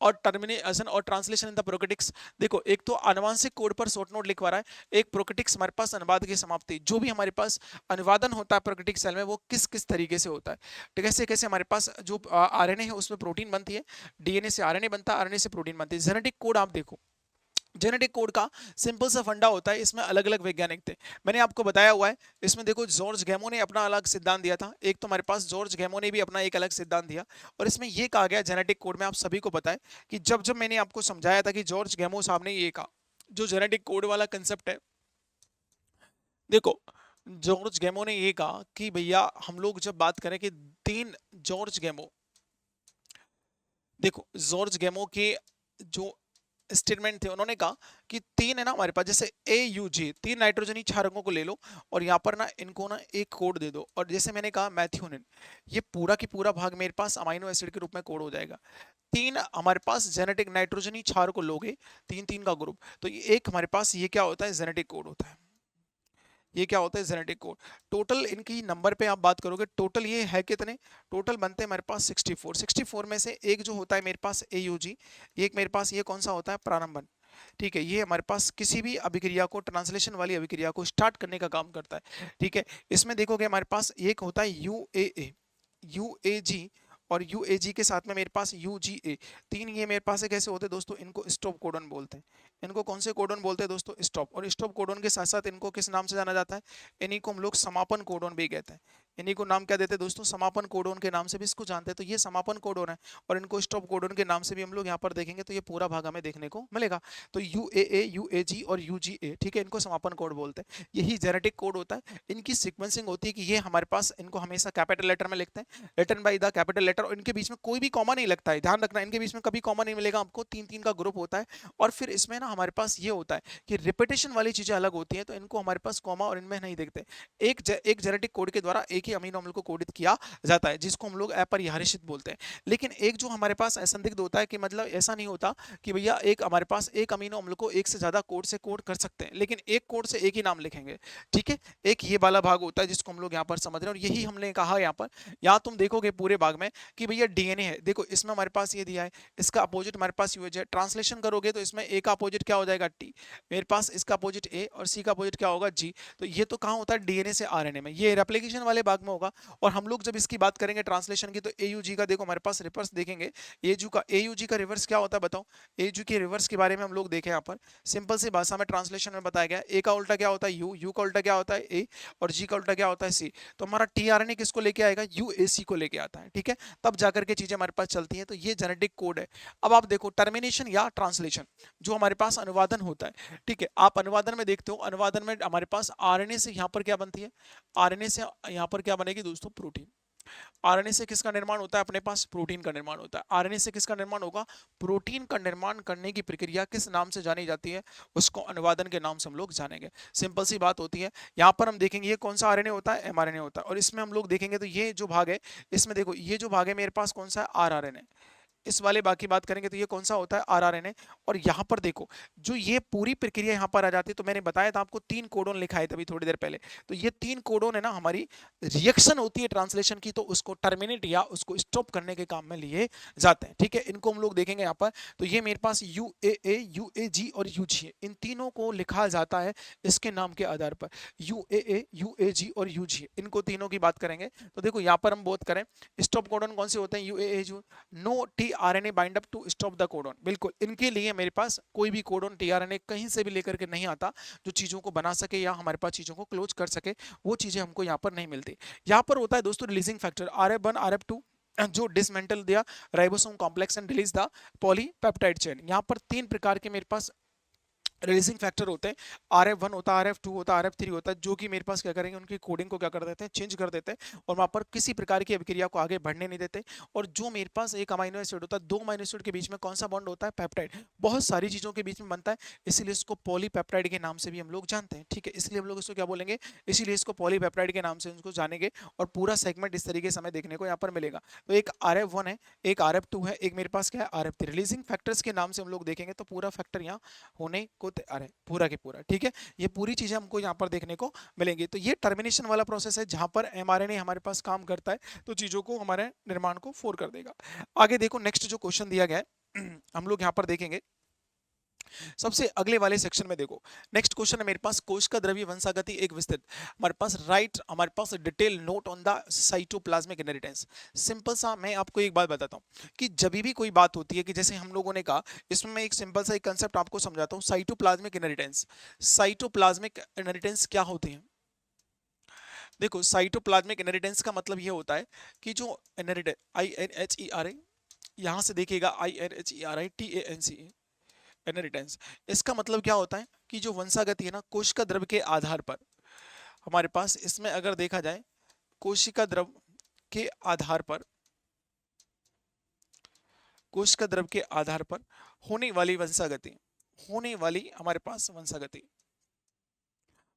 और टर्मिनेशन और ट्रांसलेशन इन द प्रोकेटिक्स। देखो एक तो आनुवांशिक कोड पर शॉर्ट नोट लिखवा रहा है, एक प्रोकेटिक्स हमारे पास अनुवाद की समाप्ति। जो भी हमारे पास अनुवादन होता है प्रोकेटिक सेल में वो किस किस तरीके से होता है, तो कैसे कैसे हमारे पास जो आरएनए है उसमें प्रोटीन बनती है, डीएनए से आरएनए बनता है, आरएनए से प्रोटीन बनती है। जेनेटिक कोड आप देखो, जेनेटिक कोड का सिंपल सा फंडा होता है, इसमें अलग अलग वैज्ञानिक थे, मैंने आपको बताया हुआ है। इसमें देखो जॉर्ज गैमो ने अपना अलग सिद्धांत दिया था, एक तो हमारे पास जॉर्ज गैमो ने भी अपना एक अलग सिद्धांत दिया। और इसमें यह कहा गया जेनेटिक कोड में, आप सभी को पता है कि जब जब मैंने आपको समझाया था कि जॉर्ज गैमो साहब ने ये कहा, जो जेनेटिक कोड वाला कंसेप्ट है, देखो जॉर्ज गैमो ने ये कहा कि भैया हम लोग जब बात करें कि 3 जॉर्ज गैमो, देखो जॉर्ज गैमो के जो स्टेटमेंट थे, उन्होंने कहा कि तीन है ना हमारे पास, जैसे AUG, तीन नाइट्रोजनी क्षारकों को ले लो और यहाँ पर ना इनको ना एक कोड दे दो, और जैसे मैंने कहा मैथ्योनिन, ये पूरा की पूरा भाग मेरे पास अमाइनो एसिड के रूप में कोड हो जाएगा। तीन हमारे पास जेनेटिक नाइट्रोजनी क्षार को लोगे, तीन तीन का ग्रुप, तो ये एक हमारे पास ये क्या होता है, जेनेटिक कोड होता है। ये क्या होता है, जेनेटिक कोड। टोटल इनकी नंबर पे आप बात करोगे, टोटल ये है कितने, टोटल बनते हैं हमारे पास 64। 64 में से एक जो होता है मेरे पास AUG, एक मेरे पास ये कौन सा होता है, प्रारंभन। ठीक है, ये हमारे पास किसी भी अभिक्रिया को, ट्रांसलेशन वाली अभिक्रिया को स्टार्ट करने का काम करता है। ठीक है, इसमें देखोगे हमारे पास एक होता है UAA, UAG, और UAG के साथ में मेरे पास UGA, तीन ये मेरे पास है। कैसे होते हैं दोस्तों, इनको स्टॉप कोडन बोलते हैं। इनको कौन से कोडन बोलते हैं दोस्तों, स्टॉप। और स्टॉप कोडन के साथ साथ इनको किस नाम से जाना जाता है, इन्हीं को हम लोग समापन कोडन भी कहते हैं। इन्हीं को नाम क्या देते हैं दोस्तों, समापन कोडन के नाम से भी इसको जानते हैं। तो ये समापन कोडन है, और इनको स्टॉप कोडन के नाम से भी हम लोग यहाँ पर देखेंगे, तो ये पूरा भाग हमें देखने को मिलेगा। तो UAA, UAG और UGA, ठीक है, इनको समापन कोड बोलते हैं। यही जेनेटिक कोड होता है। इनकी सीक्वेंसिंग होती है कि ये हमारे पास, इनको हमेशा कैपिटल लेटर में लिखते हैं, written by the capital letter, और इनके बीच में कोई भी कॉमा नहीं लगता है, ध्यान रखना, इनके बीच में कभी कॉमा नहीं मिलेगा आपको। तीन तीन का ग्रुप होता है, और फिर इसमें ना हमारे पास ये होता है कि रिपीटेशन वाली चीजें अलग होती हैं, तो इनको हमारे पास कॉमा और इनमें नहीं देखते। एक जेनेटिक कोड के द्वारा एक ही अमीनो अम्ल को कोडित किया जाता है, जिसको हम लोग अपरिहार्यित बोलते हैं। लेकिन एक जो हमारे पास असंदिग्ध होता है, कि मतलब ऐसा नहीं होता कि भैया एक हमारे पास एक अमीनो अम्ल को एक से ज्यादा कोड से कोड कर सकते हैं, लेकिन एक कोड से एक ही नाम लिखेंगे। ठीक है, एक ये वाला भाग होता है जिसको हम लोग यहाँ पर समझ रहे हैं, और यही हमने कहा यहाँ पर। यहाँ तुम देखोगे पूरे भाग में कि भैया DNA है, देखो इसमें हमारे पास ये दिया है, इसका अपोजिट हमारे पास UH है। ट्रांसलेशन करोगे तो इसमें A का अपोजिट क्या हो जाएगा, T, मेरे पास इसका अपोजिट A, और C का अपोजिट क्या होगा, G। तो ये तो कहाँ होता है, DNA से RNA में, ये रेप्लिकेशन वाले भाग में होगा। और हम लोग जब इसकी बात करेंगे ट्रांसलेशन की, तो AUG का देखो हमारे पास रिवर्स देखेंगे। AUG का रिवर्स क्या होता है बताओ, AUG के रिवर्स के बारे में हम लोग देखें यहाँ पर, सिंपल सी भाषा में ट्रांसलेशन में बताया गया। A का उल्टा क्या होता है, U का उल्टा क्या होता है, A, और G का उल्टा क्या होता है, C। तो हमारा tRNA किसको लेके आएगा, UAC को लेके आता है। ठीक है, तब जाकर के चीजें हमारे पास चलती हैं। तो ये जेनेटिक कोड है। अब आप देखो टर्मिनेशन या ट्रांसलेशन, जो हमारे पास अनुवादन होता है। ठीक है, आप अनुवादन में देखते हो, अनुवादन में हमारे पास RNA से यहाँ पर क्या बनती है, RNA से यहाँ पर क्या बनेगी दोस्तों, प्रोटीन। आरएनए से किसका निर्माण होता है, अपने पास प्रोटीन का निर्माण होता है। आरएनए से किसका निर्माण होगा, प्रोटीन का निर्माण करने की प्रक्रिया किस नाम से जानी जाती है, उसको अनुवादन के नाम से हम लोग जानेंगे। सिंपल सी बात होती है। यहाँ पर हम देखेंगे ये कौन सा आरएनए होता है, एमआरएनए होता है। और इसमें हम लोग देखेंगे तो ये जो भाग है, इसमें देखो ये जो भाग है मेरे पास कौन सा है, आरआरएनए। इस वाले बाकी बात करेंगे तो ये कौन सा होता है, आरआरएनए। और यहाँ पर देखो जो ये पूरी प्रक्रिया यहाँ पर आ जाती है, तो मैंने बताया था आपको तीन कोडोन लिखा है तभी थोड़ी देर पहले। तो ये तीन कोडोन है ना, हमारी रिएक्शन होती है ट्रांसलेशन की, तो उसको टर्मिनेट या उसको स्टॉप करने के काम में लिए जाते हैं। ठीक है, इनको हम लोग देखेंगे यहाँ पर। तो ये मेरे पास UAA, UAG और UGA, इन तीनों को लिखा जाता है इसके नाम के आधार पर। UAA, UAG और UGA, इनको तीनों की बात करेंगे। तो देखो यहाँ पर हम बात करें, स्टॉप कोडोन कौन से होते हैं, UAA, no tRNA bind up to stop the codon. बिल्कुल इनके लिए मेरे पास कोई भी कोडोन tRNA कहीं से भी लेकर के नहीं आता, जो चीजों को बना सके या हमारे पास चीजों को क्लोज कर सके, वो चीजें हमको यहाँ पर नहीं मिलती। यहाँ पर होता है दोस्तों रिलीजिंग फैक्टर RF1, RF2, जो डिसमेंटल दिया ribosome complex and release the polypeptide chain. यहाँ पर तीन प्रकार के मेरे पास रिलीजिंग फैक्टर होते हैं। RF1 होता है, RF2 होता है, RF3 होता है, जो कि मेरे पास क्या करेंगे, उनकी कोडिंग को क्या कर देते हैं, चेंज कर देते हैं, और वहां पर किसी प्रकार की अभिक्रिया को आगे बढ़ने नहीं देते। और जो मेरे पास एक अमाइनो एसिड होता है, दो अमाइनो एसिड के बीच में कौन सा बॉन्ड होता है, पेप्टाइड, बहुत सारी चीजों के बीच में बनता है, इसीलिए इसको पॉलीपेप्टाइड के नाम से भी हम लोग जानते हैं। ठीक है, इसलिए हम लोग इसको क्या बोलेंगे, इसीलिए इसको पॉलीपेप्टाइड के नाम से इसको जानेंगे। और पूरा सेगमेंट इस तरीके से हमें देखने को यहाँ पर मिलेगा। तो एक RF1 है, एक RF2 है, एक मेरे पास क्या है, RF3। रिलीजिंग फैक्टर्स के नाम से हम लोग देखेंगे तो पूरा फैक्टर यहाँ होने को तैयार है, पूरा के पूरा। ठीक है, ये पूरी चीजें हमको यहाँ पर देखने को मिलेंगी। तो ये टर्मिनेशन वाला प्रोसेस है, जहां पर mRNA हमारे पास काम करता है, तो चीजों को, हमारे निर्माण को फोर कर देगा। आगे देखो नेक्स्ट जो क्वेश्चन दिया गया है हम लोग यहाँ पर देखेंगे सबसे अगले वाले सेक्शन में। देखो नेक्स्ट क्वेश्चन है मेरे पास, कोश का द्रव्य वंशागति एक विस्तृत, हमारे पास राइट, हमारे पास detail note on the cytoplasmic inheritance. Simple सा मैं आपको एक बात बताता हूं कि जब भी कोई बात होती है, कि जैसे हम लोगों ने कहा, इसमें मैं एक सिंपल सा एक कंसेप्ट आपको समझाता हूं, साइटोप्लाज्मिक इनहेरिटेंस। साइटोप्लाज्मिक इनहेरिटेंस क्या होती है, देखो साइटोप्लाज्मिक इनहेरिटेंस का मतलब ये होता है कि जो इनहेरिटेंस, INHERI, यहां से देखिएगा INHERITANCE, इनहेरिटेंस, इसका मतलब क्या होता है कि जो वंशागति है ना, कोशिका द्रव्य के आधार पर, हमारे पास इसमें अगर देखा जाए, कोशिका द्रव्य के आधार पर, कोशिका द्रव्य के आधार पर होने वाली वंशागति, होने वाली हमारे पास वंशागति।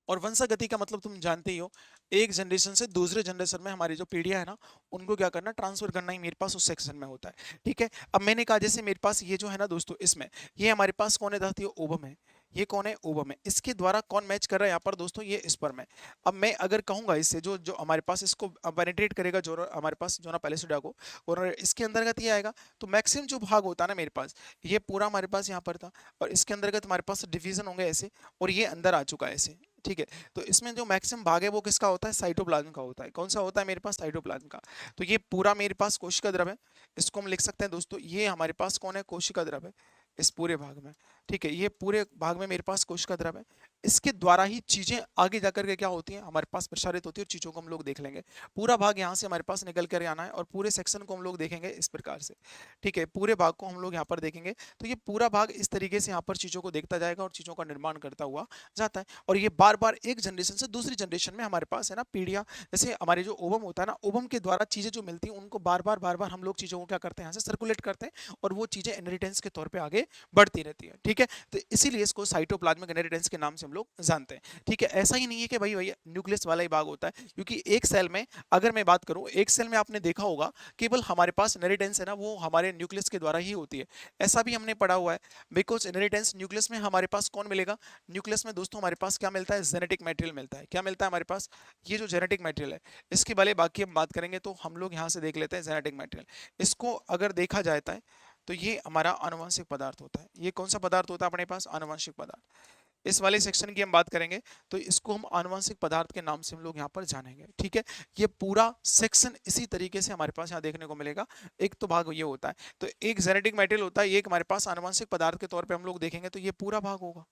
और वंशागति का मतलब तुम जानते ही हो, एक जनरेशन से दूसरे जनरेशन में हमारी जो पीढ़ियां है ना, उनको क्या करना, ट्रांसफर करना ही मेरे पास उस सेक्शन में होता है। ठीक है, अब मैंने कहा जैसे मेरे पास ये जो है ना दोस्तों, इसमें ये हमारे पास कौन है दोस्तों, ये ओवम है। ये कौन है, ओवम है। इसके द्वारा कौन मैच कर रहा है यहाँ पर दोस्तों, ये स्पर्म है। अब मैं अगर कहूंगा इससे जो जो हमारे पास इसको पेनिट्रेट करेगा, जो हमारे पास जोना पैलिसिडा को, और इसके अंतर्गत ये आएगा, तो मैक्सिमम जो भाग होता है ना मेरे पास, ये पूरा हमारे पास यहाँ पर था, और इसके अंतर्गत हमारे पास डिवीजन होंगे ऐसे, और ये अंदर आ चुका है ऐसे। ठीक है, तो इसमें जो मैक्सिमम भाग है वो किसका होता है, साइटोप्लाज्म का होता है। कौन सा होता है मेरे पास, साइटोप्लाज्म का। तो ये पूरा मेरे पास कोशिका द्रव है, इसको हम लिख सकते हैं दोस्तों, ये हमारे पास कौन है, कोशिका द्रव है इस पूरे भाग में। ठीक है, ये पूरे भाग में मेरे पास कोशिका द्रव है। इसके द्वारा ही चीजें आगे जाकर के क्या होती हैं, हमारे पास प्रसारित होती है, और चीजों को हम लोग देख लेंगे। पूरा भाग यहाँ से हमारे पास निकल कर आना है, और पूरे सेक्शन को हम लोग देखेंगे इस प्रकार से। ठीक है, पूरे भाग को हम लोग यहाँ पर देखेंगे, तो ये पूरा भाग इस तरीके से यहाँ पर चीजों को देखता जाएगा और चीजों का निर्माण करता हुआ जाता है। और ये बार बार एक जनरेशन से दूसरी जनरेशन में हमारे पास है ना पीढ़ियां, जैसे हमारे जो ओवम होता है ना, ओवम के द्वारा चीजें जो मिलती हैं उनको बार बार हम लोग चीजों को क्या करते हैं, यहाँ से सर्कुलेट करते हैं, और वो चीजें इनहेरिटेंस के तौर पे आगे बढ़ती रहती है। ठीक है, तो इसीलिए इसको साइटोप्लाज्मिक इनहेरिटेंस के नाम से हम लोग जानते हैं। ठीक है, ऐसा ही नहीं है कि भाई भैया न्यूक्लियस वाला ही भाग होता है, क्योंकि एक सेल में अगर मैं बात करूं, एक सेल में आपने देखा होगा केवल हमारे पास इनहेरिटेंस है ना, वो हमारे न्यूक्लियस के द्वारा ही होती है। ऐसा भी हमने पढ़ा हुआ है, बिकॉज इनहेरिटेंस न्यूक्लियस में हमारे पास कौन मिलेगा, न्यूक्लियस में दोस्तों हमारे पास क्या मिलता है, जेनेटिक मटेरियल मिलता है। क्या मिलता है हमारे पास, ये जो जेनेटिक मटेरियल है, इसके बारे बाकी हम बात करेंगे, तो हम लोग यहाँ से देख लेते हैं जेनेटिक मटेरियल। इसको अगर देखा जाता है तो ये हमारा आनुवंशिक पदार्थ होता है। ये कौन सा पदार्थ होता है अपने पास, आनुवंशिक पदार्थ। इस वाले सेक्शन की हम बात करेंगे तो इसको हम आनुवंशिक पदार्थ के नाम से हम लोग यहाँ पर जानेंगे। ठीक है, ये पूरा सेक्शन इसी तरीके से हमारे पास यहाँ देखने को मिलेगा। एक तो भाग ये होता है, तो एक जेनेटिक मटेरियल होता है, एक हमारे पास आनुवंशिक पदार्थ के तौर पे हम लोग देखेंगे, तो ये पूरा भाग होगा।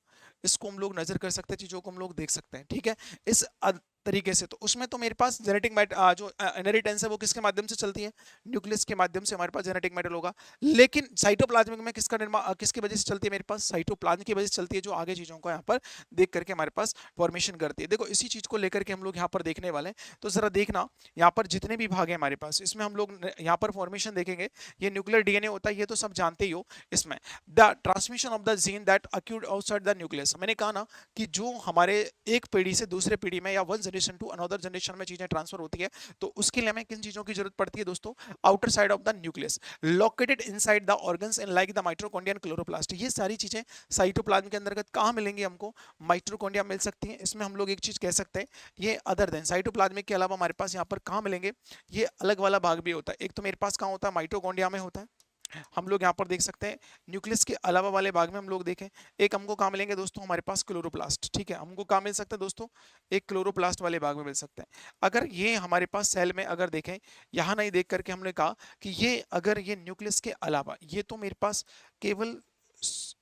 इसको हम लोग नजर कर सकते हैं, चीजों को हम लोग देख सकते हैं। ठीक है, इस तरीके से, तो उसमें तो मेरे पास जेनेटिक जो इनहेरिटेंस है वो किसके माध्यम से चलती है, न्यूक्लियस के माध्यम से हमारे पास जेनेटिक मटेरियल होगा। लेकिन साइटोप्लाज्मिक में किसका निर्माण, किसकी वजह से चलती है, मेरे पास साइटोप्लाज्म की वजह से चलती है, जो आगे चीजों को यहाँ पर देख करके हमारे पास फॉर्मेशन करती है। देखो इसी चीज को लेकर के हम लोग यहाँ पर देखने वाले हैं, तो जरा देखना यहाँ पर जितने भी भाग हैं हमारे पास, इसमें हम लोग यहाँ पर फॉर्मेशन देखेंगे। ये न्यूक्लियर डीएनए होता है, ये तो सब जानते ही हो। इसमें the transmission of the gene that occurred outside the nucleus, मैंने कहा ना कि जो हमारे एक पीढ़ी से दूसरे पीढ़ी में या one generation to another generation में चीजें ट्रांसफर होती है, तो उसके लिए हमें किन चीजों की जरूरत पड़ती है दोस्तों, outer side of the nucleus located inside the organs and like the mitochondria and chloroplast. ये सारी चीजें साइटोप्लाज्म के अंतर्गत कहाँ मिलेंगी, हमको माइटोकॉन्ड्रिया मिल सकती है। इसमें हम लोग एक चीज कह सकते हैं, ये अदर देन साइटोप्लाज्मिक के अलावा हमारे पास यहाँ पर कहाँ मिलेंगे, ये अलग वाला भाग भी होता है। एक तो मेरे पास कहाँ होता है, माइटोकॉन्ड्रिया में होता है, हम लोग यहाँ पर देख सकते हैं। न्यूक्लियस के अलावा वाले भाग में हम लोग देखें, एक हमको कहाँ मिलेंगे दोस्तों, हमारे पास क्लोरोप्लास्ट। ठीक है, हमको कहाँ मिल सकता है दोस्तों, एक क्लोरोप्लास्ट वाले भाग में मिल सकते हैं। अगर ये हमारे पास सेल में अगर देखें, यहाँ नहीं देख करके हमने कहा कि ये अगर ये न्यूक्लियस के अलावा, ये तो मेरे पास केवल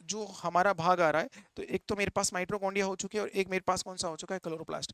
जो हमारा भाग आ रहा है, तो एक तो मेरे पास माइटोकॉन्ड्रिया हो चुके हैं, और एक मेरे पास कौन सा हो चुका है, क्लोरोप्लास्ट।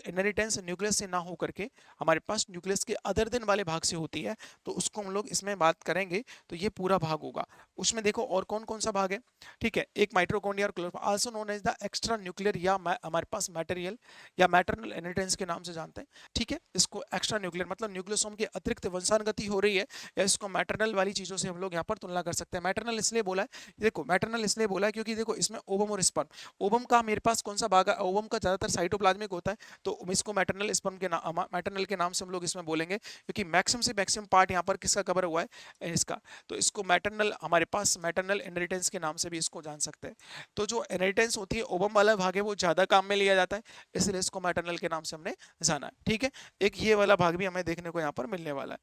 इनहेरिटेंस न्यूक्लियस से ना हो करके हमारे पास न्यूक्लियस के अदर देन वाले भाग से होती है, तो उसको हम लोग इसमें बात करेंगे, तो ये पूरा भाग होगा। उसमें देखो और कौन कौन सा भाग है। ठीक है, एक माइटोकॉन्ड्रिया और chloroplast, also known as the extra nuclear, या हमारे पास मटेरियल या मैटरनल इनहेरिटेंस के नाम से जानते हैं। ठीक है, इसको एक्स्ट्रा न्यूक्लियर मतलब न्यूक्लियोसोम के अतिरिक्त वंशानुगति हो रही है, या इसको मैटरनल वाली चीजों से हम लोग यहाँ पर तुलना कर सकते हैं। मैटरनल इसलिए बोला है, देखो मैटरनल इसलिए बोला है क्योंकि देखो इसमें ओवम और स्पर्म, ओवम का मेरे पास कौन सा भाग है, ओवम का ज्यादातर साइटोप्लाज्मिक होता है, तो इसको मैटरनल स्पर्म के नाम, मैटरनल के नाम से हम लोग इसमें बोलेंगे, क्योंकि मैक्सिमम से मैक्सिमम पार्ट यहाँ पर किसका कवर हुआ है, इसका। तो इसको मैटरनल, हमारे पास मैटरनल इनहेरिटेंस के नाम से भी इसको जान सकते हैं। तो जो इनहेरिटेंस होती है ओवम वाला भाग है वो ज्यादा काम में लिया जाता है, इसलिए इसको मैटरनल के नाम से हमने जाना है। ठीक है, एक ये वाला भाग भी हमें देखने को यहाँ पर मिलने वाला है,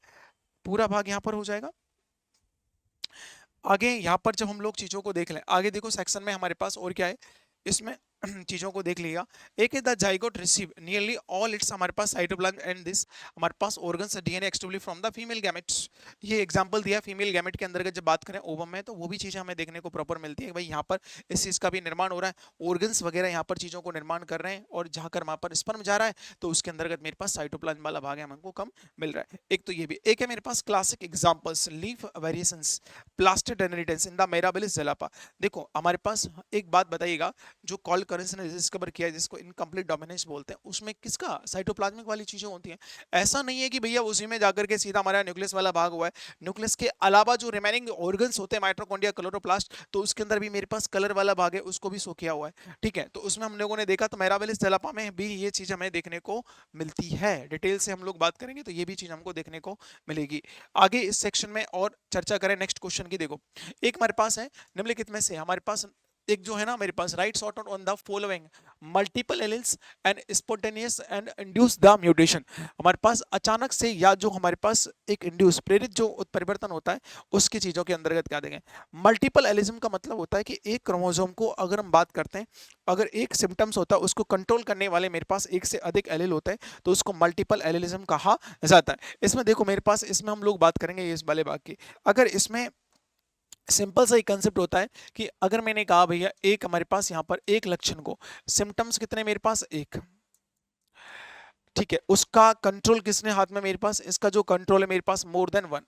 पूरा भाग यहाँ पर हो जाएगा। आगे यहाँ पर जब हम लोग चीजों को देख लें, आगे देखो सेक्शन में हमारे पास और क्या है, इसमें चीजों को देख लिया। एक है the zygote receive nearly all its, हमारे पास साइटोप्लाज्म एंड दिस, हमारे पास organs DNA exclusively from the female gametes. ये एग्जांपल दिया फीमेल गैमेट के अंतर्गत जब बात करें ओवम में, तो वो भी चीजें हमें देखने को प्रॉपर मिलती है। भाई यहाँ पर इस चीज का भी निर्माण हो रहा है, ऑर्गन्स वगैरह यहाँ पर चीजों को निर्माण कर रहे हैं, और जहाँ कर वहां पर स्पर्म जा रहा है, तो उसके अंतर्गत मेरे पास साइटोप्लाज्म वाला भाग है, हमको कम मिल रहा है। एक तो ये भी, एक है मेरे पास classic examples leaf variations plastid inheritance in the Mirabilis jalapa. देखो हमारे पास एक बात बताइएगा, जो करेंसी ने डिस्कवर किया है जिसको इनकम्प्लीट डोमिनेंस बोलते हैं, उसमें किसका साइटोप्लाज्मिक वाली चीजें होती हैं। ऐसा नहीं है कि भैया उसी में जाकर के सीधा हमारा न्यूक्लियस वाला भाग हुआ है, न्यूक्लियस के अलावा जो रिमेनिंग ऑर्गन्स होते हैं माइटोकॉन्ड्रिया क्लोरोप्लास्ट, तो उसके अंदर भी मेरे पास कलर वाला भाग है, उसको भी शो किया हुआ है। ठीक है, तो उसमें हम लोगों ने देखा तो मिराबिलिस टेलापा में भी ये चीज हमें देखने को मिलती है। डिटेल से हम लोग बात करेंगे तो ये भी चीज हमको देखने को मिलेगी आगे इस सेक्शन में। और चर्चा करें नेक्स्ट क्वेश्चन की, देखो एक हमारे पास है निम्नलिखित में से हमारे पास एक जो है ना मेरे पास write sort on the following multiple alleles and spontaneous and induce the mutation. हमारे पास अचानक से या जो हमारे पास एक इंड्यूस प्रेरित जो उत्परिवर्तन होता है उसकी चीजों के अंतर्गत क्या देंगे। मल्टीपल एलिज्म का मतलब होता है कि एक क्रोमोसोम को अगर हम बात करते हैं, अगर एक सिम्टम्स होता है उसको कंट्रोल करने वाले मेरे पास एक से अधिक एलिल होते हैं तो उसको मल्टीपल एलिलिज्म कहा जाता है। इसमें देखो मेरे पास इसमें हम लोग बात करेंगे इस वाले भाग की। अगर इसमें सिंपल सा एक कंसेप्ट होता है कि अगर मैंने कहा भैया एक हमारे पास यहाँ पर एक लक्षण को सिम्टम्स कितने मेरे पास एक, ठीक है, उसका कंट्रोल किसने हाथ में मेरे पास, इसका जो कंट्रोल है मेरे पास मोर देन वन।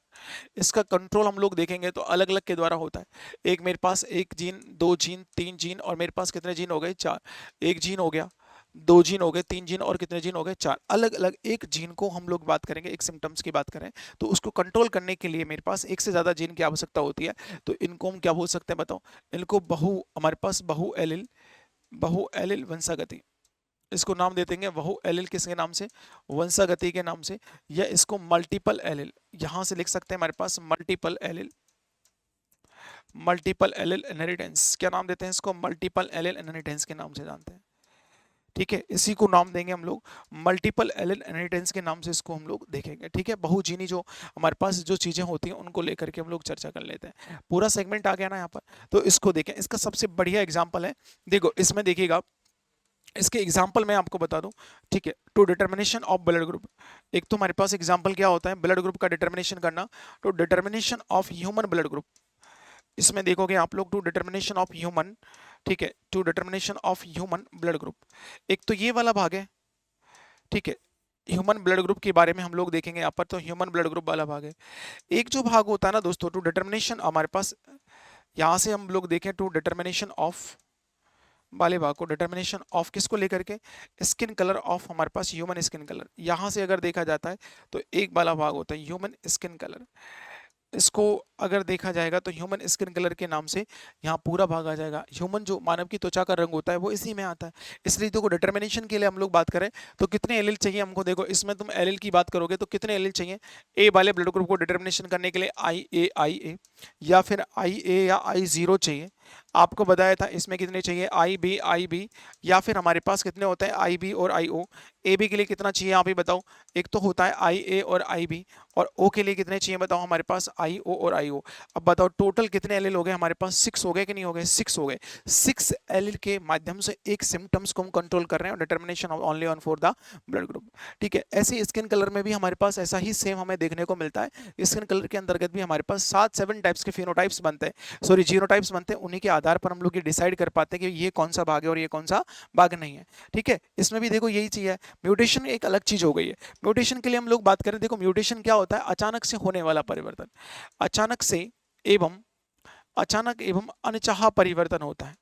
इसका कंट्रोल हम लोग देखेंगे तो अलग अलग के द्वारा होता है। एक मेरे पास एक जीन, दो जीन, तीन जीन और मेरे पास कितने जीन हो गए चार। एक जीन हो गया, दो जीन हो गए, तीन जीन और कितने जीन हो गए चार। अलग अलग एक जीन को हम लोग बात करेंगे, एक सिम्टम्स की बात करें तो उसको कंट्रोल करने के लिए मेरे पास एक से ज्यादा जीन की आवश्यकता होती है। तो इनको हम क्या बोल सकते हैं बताओ, इनको हमारे पास बहु एलिल वंशागति, इसको नाम दे देंगे बहु एलिल किसके नाम से, वंशागति के नाम से। या इसको मल्टीपल एलिल यहां से लिख सकते हैं हमारे पास मल्टीपल एलिल इनहेरिटेंस, क्या नाम देते हैं इसको, मल्टीपल एलिल इनहेरिटेंस के नाम से जानते हैं। ठीक है, इसी को नाम देंगे हम लोग मल्टीपल एलिल इनहेरिटेंस के नाम से इसको हम लोग देखेंगे। ठीक है, बहुजीनी जो हमारे पास जो चीजें होती हैं उनको लेकर के हम लोग चर्चा कर लेते हैं। पूरा सेगमेंट आ गया ना यहाँ पर, तो इसको देखें। इसका सबसे बढ़िया एग्जाम्पल है, देखो इसमें देखिएगा, इसके एग्जाम्पल मैं आपको बता दूं। ठीक है, to determination of blood group, एक तो हमारे पास एग्जाम्पल क्या होता है ब्लड ग्रुप का डिटर्मिनेशन करना। तो determination of human blood group, इसमें देखोगे आप लोग टू डिटर्मिनेशन ऑफ ह्यूमन, ठीक है, to determination of human blood group, एक तो ये वाला भाग है। ठीक है, ह्यूमन ब्लड ग्रुप के बारे में हम लोग देखेंगे यहाँ पर, तो ह्यूमन ब्लड ग्रुप वाला भाग है। एक जो भाग होता है ना दोस्तों टू डिटर्मिनेशन, हमारे पास यहाँ से हम लोग देखें टू डिटर्मिनेशन ऑफ वाले भाग को, डिटर्मिनेशन ऑफ किसको लेकर के, स्किन कलर ऑफ हमारे पास ह्यूमन स्किन कलर। यहां से अगर देखा जाता है तो एक वाला भाग होता है ह्यूमन स्किन कलर, इसको अगर देखा जाएगा तो ह्यूमन स्किन कलर के नाम से यहाँ पूरा भाग आ जाएगा। ह्यूमन जो मानव की त्वचा का रंग होता है वो इसी में आता है। इसलिए देखो डिटर्मिनेशन के लिए हम लोग बात करें तो कितने एलिल चाहिए हमको, देखो इसमें तुम एलिल की बात करोगे तो कितने एलिल चाहिए ए वाले ब्लड ग्रुप को डिटर्मिनेशन करने के लिए, आई ए या फिर आई ए या आई जीरो चाहिए। आपको बताया था इसमें कितने चाहिए, आई बी या फिर हमारे पास कितने होते हैं आई बी और आई ओ। ए बी के लिए कितना चाहिए आप ही बताओ, एक तो होता है आई ए और आई बी, और ओ के लिए कितने चाहिए बताओ हमारे पास आई ओ और आई ओ। अब बताओ टोटल कितने एलिल हो गए हमारे पास, 6 हो गए कि नहीं हो गए, 6 हो गए। 6 एलिल के माध्यम से एक सिम्टम्स को हम कंट्रोल कर रहे हैं, determination of only on for the blood group. ठीक है, ऐसे स्किन कलर में भी हमारे पास ऐसा ही सेम हमें देखने को मिलता है। स्किन कलर के अंतर्गत भी हमारे पास 7 टाइप्स के फिनोटाइप्स बनते हैं, सॉरी जीनोटाइप्स बनते हैं। उन्हीं के आधार पर हम लोग ये डिसाइड कर पाते हैं कि ये कौन सा भाग है और ये कौन सा भाग नहीं है। ठीक है, इसमें भी देखो यही चीज है, म्यूटेशन एक अलग चीज हो गई है। म्यूटेशन के लिए हम लोग बात करें, देखो म्यूटेशन क्या होता है, अचानक से होने वाला परिवर्तन, अचानक से एवं अचानक एवं अनचाहा परिवर्तन होता है।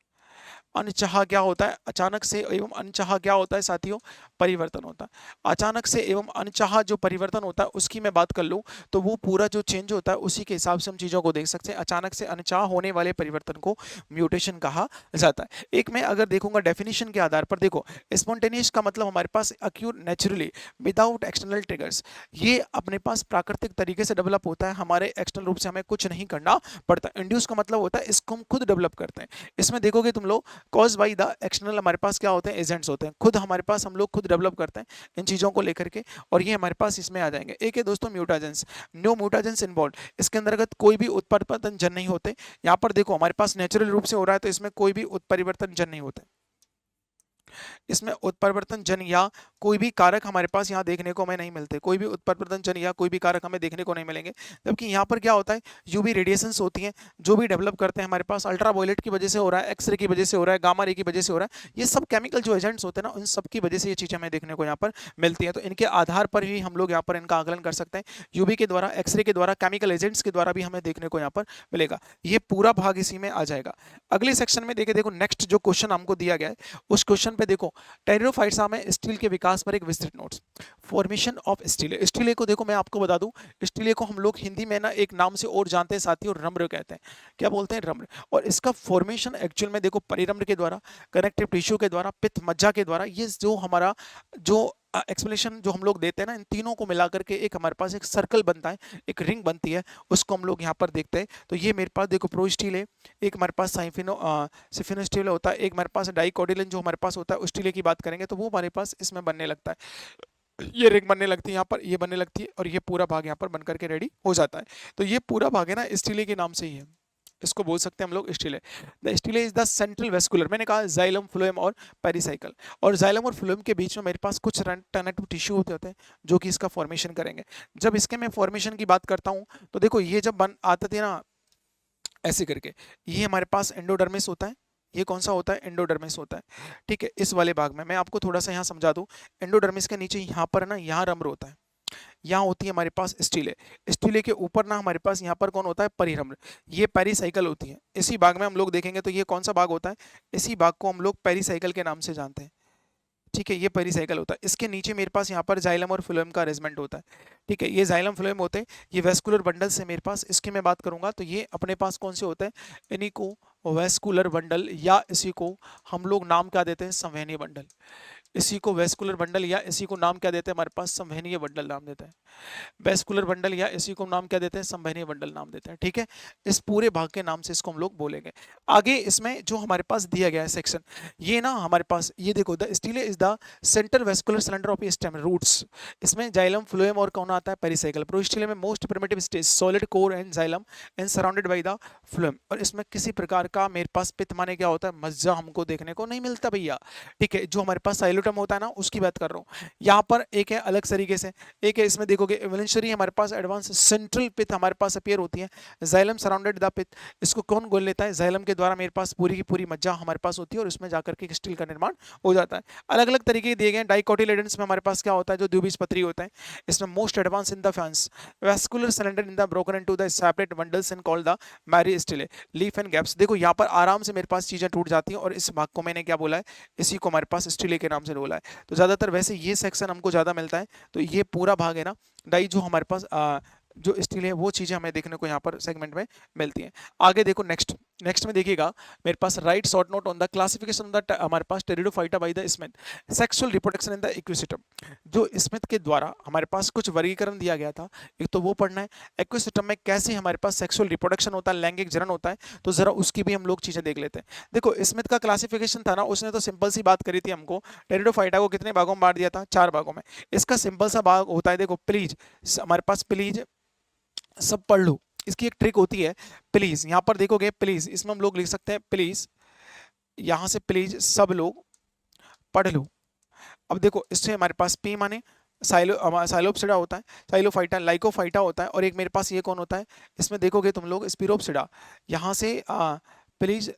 अनचाहा क्या होता है, अचानक से एवं अनचाहा क्या होता है साथियों, परिवर्तन होता है। अचानक से एवं अनचाहा जो परिवर्तन होता है उसकी मैं बात कर लूं तो वो पूरा जो चेंज होता है उसी के हिसाब से हम चीजों को देख सकते हैं। अचानक से अनचाहा होने वाले परिवर्तन को म्यूटेशन कहा जाता है। एक मैं अगर देखूंगा डेफिनेशन के आधार पर, देखो स्पॉन्टेनियस का मतलब हमारे पास occur naturally without external triggers, ये अपने पास प्राकृतिक तरीके से डेवलप होता है, हमारे एक्सटर्नल रूप से हमें कुछ नहीं करना पड़ता। इंड्यूस का मतलब होता है इसको हम खुद डेवलप करते हैं। इसमें देखोगे तुम लोग कॉज बाई द एक्सटर्नल हमारे पास क्या होते हैं, एजेंट्स होते हैं, खुद हमारे पास हम लोग खुद डेवलप करते हैं इन चीजों को लेकर के, और ये हमारे पास इसमें आ जाएंगे। एक है दोस्तों म्यूटाजेंस, न्यू म्यूटाजेंस इन्वॉल्व, इसके अंतर्गत कोई भी उत्परिवर्तन जन नहीं होते। यहाँ पर देखो हमारे पास नेचुरल रूप से हो रहा है तो इसमें कोई भी उत्परिवर्तन जन नहीं होते। इसमें उत्परिवर्तन जन या कोई भी कारक हमारे पास यहाँ देखने को हमें नहीं मिलते, कोई भी उत्परिवर्तन जन या कोई भी कारक हमें देखने को नहीं मिलेंगे। जबकि यहाँ पर क्या होता है, यूवी रेडिएशंस होती हैं जो भी डेवलप करते हैं हमारे पास, अल्ट्रावायलेट की वजह से हो रहा है, एक्सरे की वजह से हो रहा है, गामा रे की वजह से हो रहा है, ये सब केमिकल जो एजेंट्स होते हैं ना, उन सब की वजह से ये चीजें हमें देखने को यहाँ पर मिलती है। तो इनके आधार पर ही हम लोग यहाँ पर इनका आकलन कर सकते हैं, यूवी के द्वारा, एक्सरे के द्वारा, केमिकल एजेंट्स के द्वारा भी हमें देखने को यहाँ पर मिलेगा। ये पूरा भाग इसी में आ जाएगा। अगले सेक्शन में देखो नेक्स्ट जो क्वेश्चन हमको दिया गया है, उस क्वेश्चन पे देखो, टेरिडोफाइट्स में स्टील के विकास पर एक विस्तृत नोट्स। फॉर्मेशन ऑफ स्टीले, स्टीले को देखो मैं आपको बता दूं, स्टीले को हम लोग हिंदी में ना एक नाम से और जानते हैं साथियों, रम्र कहते हैं। क्या बोलते हैं? रम्र। और इसका फॉर्मेशन एक्चुअल में देखो परिरम्र के द्वारा, कनेक्टिव टिश्यू के द्वारा, पित्त मज्जा के द्वारा, ये जो हमारा जो एक्सप्लेनेशन जो हम लोग देते हैं ना, इन तीनों को मिलाकर के एक हमारे पास एक सर्कल बनता है, एक रिंग बनती है, उसको हम लोग यहाँ पर देखते हैं। तो ये मेरे पास देखो प्रो स्टील है, एक हमारे पास सिफिनो स्टील होता है, एक हमारे पास डाइकोटिलिन जो हमारे पास होता है, उस स्टील की बात करेंगे तो वो हमारे पास इसमें बनने लगता है, ये रिंग बनने लगती है यहाँ पर, ये बनने लगती है, और ये पूरा भाग यहाँ पर बनकर के रेडी हो जाता है। तो ये पूरा भाग है ना स्टीले के नाम से ही है, इसको बोल सकते हैं हम लोग stele. The stele is the central vascular, मैंने कहा जाइलम, फ्लोएम और पेरिसाइकल, और जाइलम और फ्लोएम के बीच में मेरे पास कुछ कनेक्टिव टिश्यू होते हैं जो कि इसका फॉर्मेशन करेंगे। जब इसके मैं फॉर्मेशन की बात करता हूँ तो देखो ये जब बन आते थे ना ऐसे करके, ये हमारे पास एंडोडर्मिस होता है, ये कौन सा होता है? एंडोडर्मिस होता है। ठीक है, इस वाले भाग में मैं आपको थोड़ा सा यहाँ समझा दूं, एंडोडर्मिस के नीचे यहाँ पर ना, यहाँ रम्र होता है, यहाँ होती है हमारे पास स्टीले, स्टीले के ऊपर ना हमारे पास यहाँ पर कौन होता है? परिरम्र, ये पेरिसाइकल होती है। इसी भाग में हम लोग देखेंगे तो ये कौन सा भाग होता है? इसी भाग को हम लोग पेरिसाइकल के नाम से जानते हैं। ठीक है, ये पेरिसाइकल होता है। इसके नीचे मेरे पास यहाँ पर जाइलम और फ्लोएम का अरेंजमेंट होता है। ठीक है, ये जाइलम फ्लोएम होते हैं, ये वेस्कुलर बंडल से मेरे पास, इसकी मैं बात करूंगा तो ये अपने पास कौन से होते हैं? इन्हीं को वेस्कुलर बंडल, या इसी को हम लोग नाम क्या देते हैं? संवहनीय बंडल। इसी को वेस्कुलर बंडल या इसी को नाम क्या देते हैं? हमारे पास संवहनीय बंडल नाम देते हैं। वेस्कुलर बंडल या इसी को नाम क्या देते हैं? संवहनीय बंडल नाम देते हैं। ठीक है, इस पूरे भाग के नाम से इसको हम लोग बोलेंगे। आगे इसमें जो हमारे पास दिया गया है सेक्शन, ये ना हमारे पास ये देखो, the stele is the centre vascular cylinder of stem roots. इसमें जाइलम, फ्लोएम और कौन आता है? पेरिसाइकल। प्रोस्टिले में most primitive stage solid core and xylem and surrounded by the phloem. और इसमें किसी प्रकार का मेरे पास पित्त माने क्या होता है? मज्जा हमको देखने को नहीं मिलता भैया। ठीक है, जो हमारे पास साइलोटम होता है ना, उसकी बात कर रहा हूँ। यहाँ पर एक है अलग तरीके से, एक है इसमें देखोगे इवोल्यूशनरी हमारे पास एडवांस सेंट्रल पिथ हमारे पास अपीयर होती है, जाइलम सराउंडेड द पिथ। इसको कौन गोल लेता है? जाइलम के द्वारा मेरे पास पूरी की पूरी मज्जा हमारे पास होती है और उसमें जाकर के स्टील का निर्माण हो जाता है। अलग अलग तरीके दिए गए। डाइकोटिलेडन्स में हमारे पास क्या होता है? जो द्विबीजपत्री होता है, इसमें most advance in the ferns vascular cylinder in the broken into the separate bundles and called the meristele leaf and gaps. देखो यहाँ पर आराम से मेरे पास चीजें टूट जाती हैं, और इस भाग को मैंने क्या बोला है? इसी को हमारे पास स्टिले के नाम से बोला है। तो ज्यादातर वैसे ये सेक्शन हमको ज्यादा मिलता है, तो ये पूरा भाग है ना डाई, जो हमारे पास जो स्टील है वो चीजें हमें देखने को यहाँ पर सेगमेंट में मिलती हैं। आगे देखो नेक्स्ट, नेक्स्ट में देखिएगा मेरे पास write short note on the classification of the हमारे पास pteridophyta by the Smith sexual reproduction in the Equisetum. जो स्मिथ के द्वारा हमारे पास कुछ वर्गीकरण दिया गया था, एक तो वो पढ़ना है, इक्विसिस्टम में कैसे हमारे पास सेक्सुअल रिप्रोडक्शन होता है, लैंगिक जनन होता है, तो जरा उसकी भी हम लोग चीजें देख लेते हैं। देखो स्मिथ का क्लासिफिकेशन था ना, उसने तो सिंपल सी बात करी थी हमको, टेरिडोफाइटा को कितने भागों में बांट दिया था? 4 भागों में। इसका सिंपल सा भाग होता है, देखो प्लीज, हमारे पास प्लीज सब पढ़ लो। इसकी एक ट्रिक होती है, प्लीज, यहां पर देखोगे प्लीज, इसमें हम लोग लिख सकते हैं प्लीज, यहां से प्लीज सब लोग पढ़ लो। अब देखो इससे हमारे पास पी माने साइलोप्सिडा होता है, साइलोफाइटा, लाइकोफाइटा होता है, और एक मेरे पास ये कौन होता है? इसमें देखोगे तुम लोग स्पिरोप्सिडा। यहां से प्लीज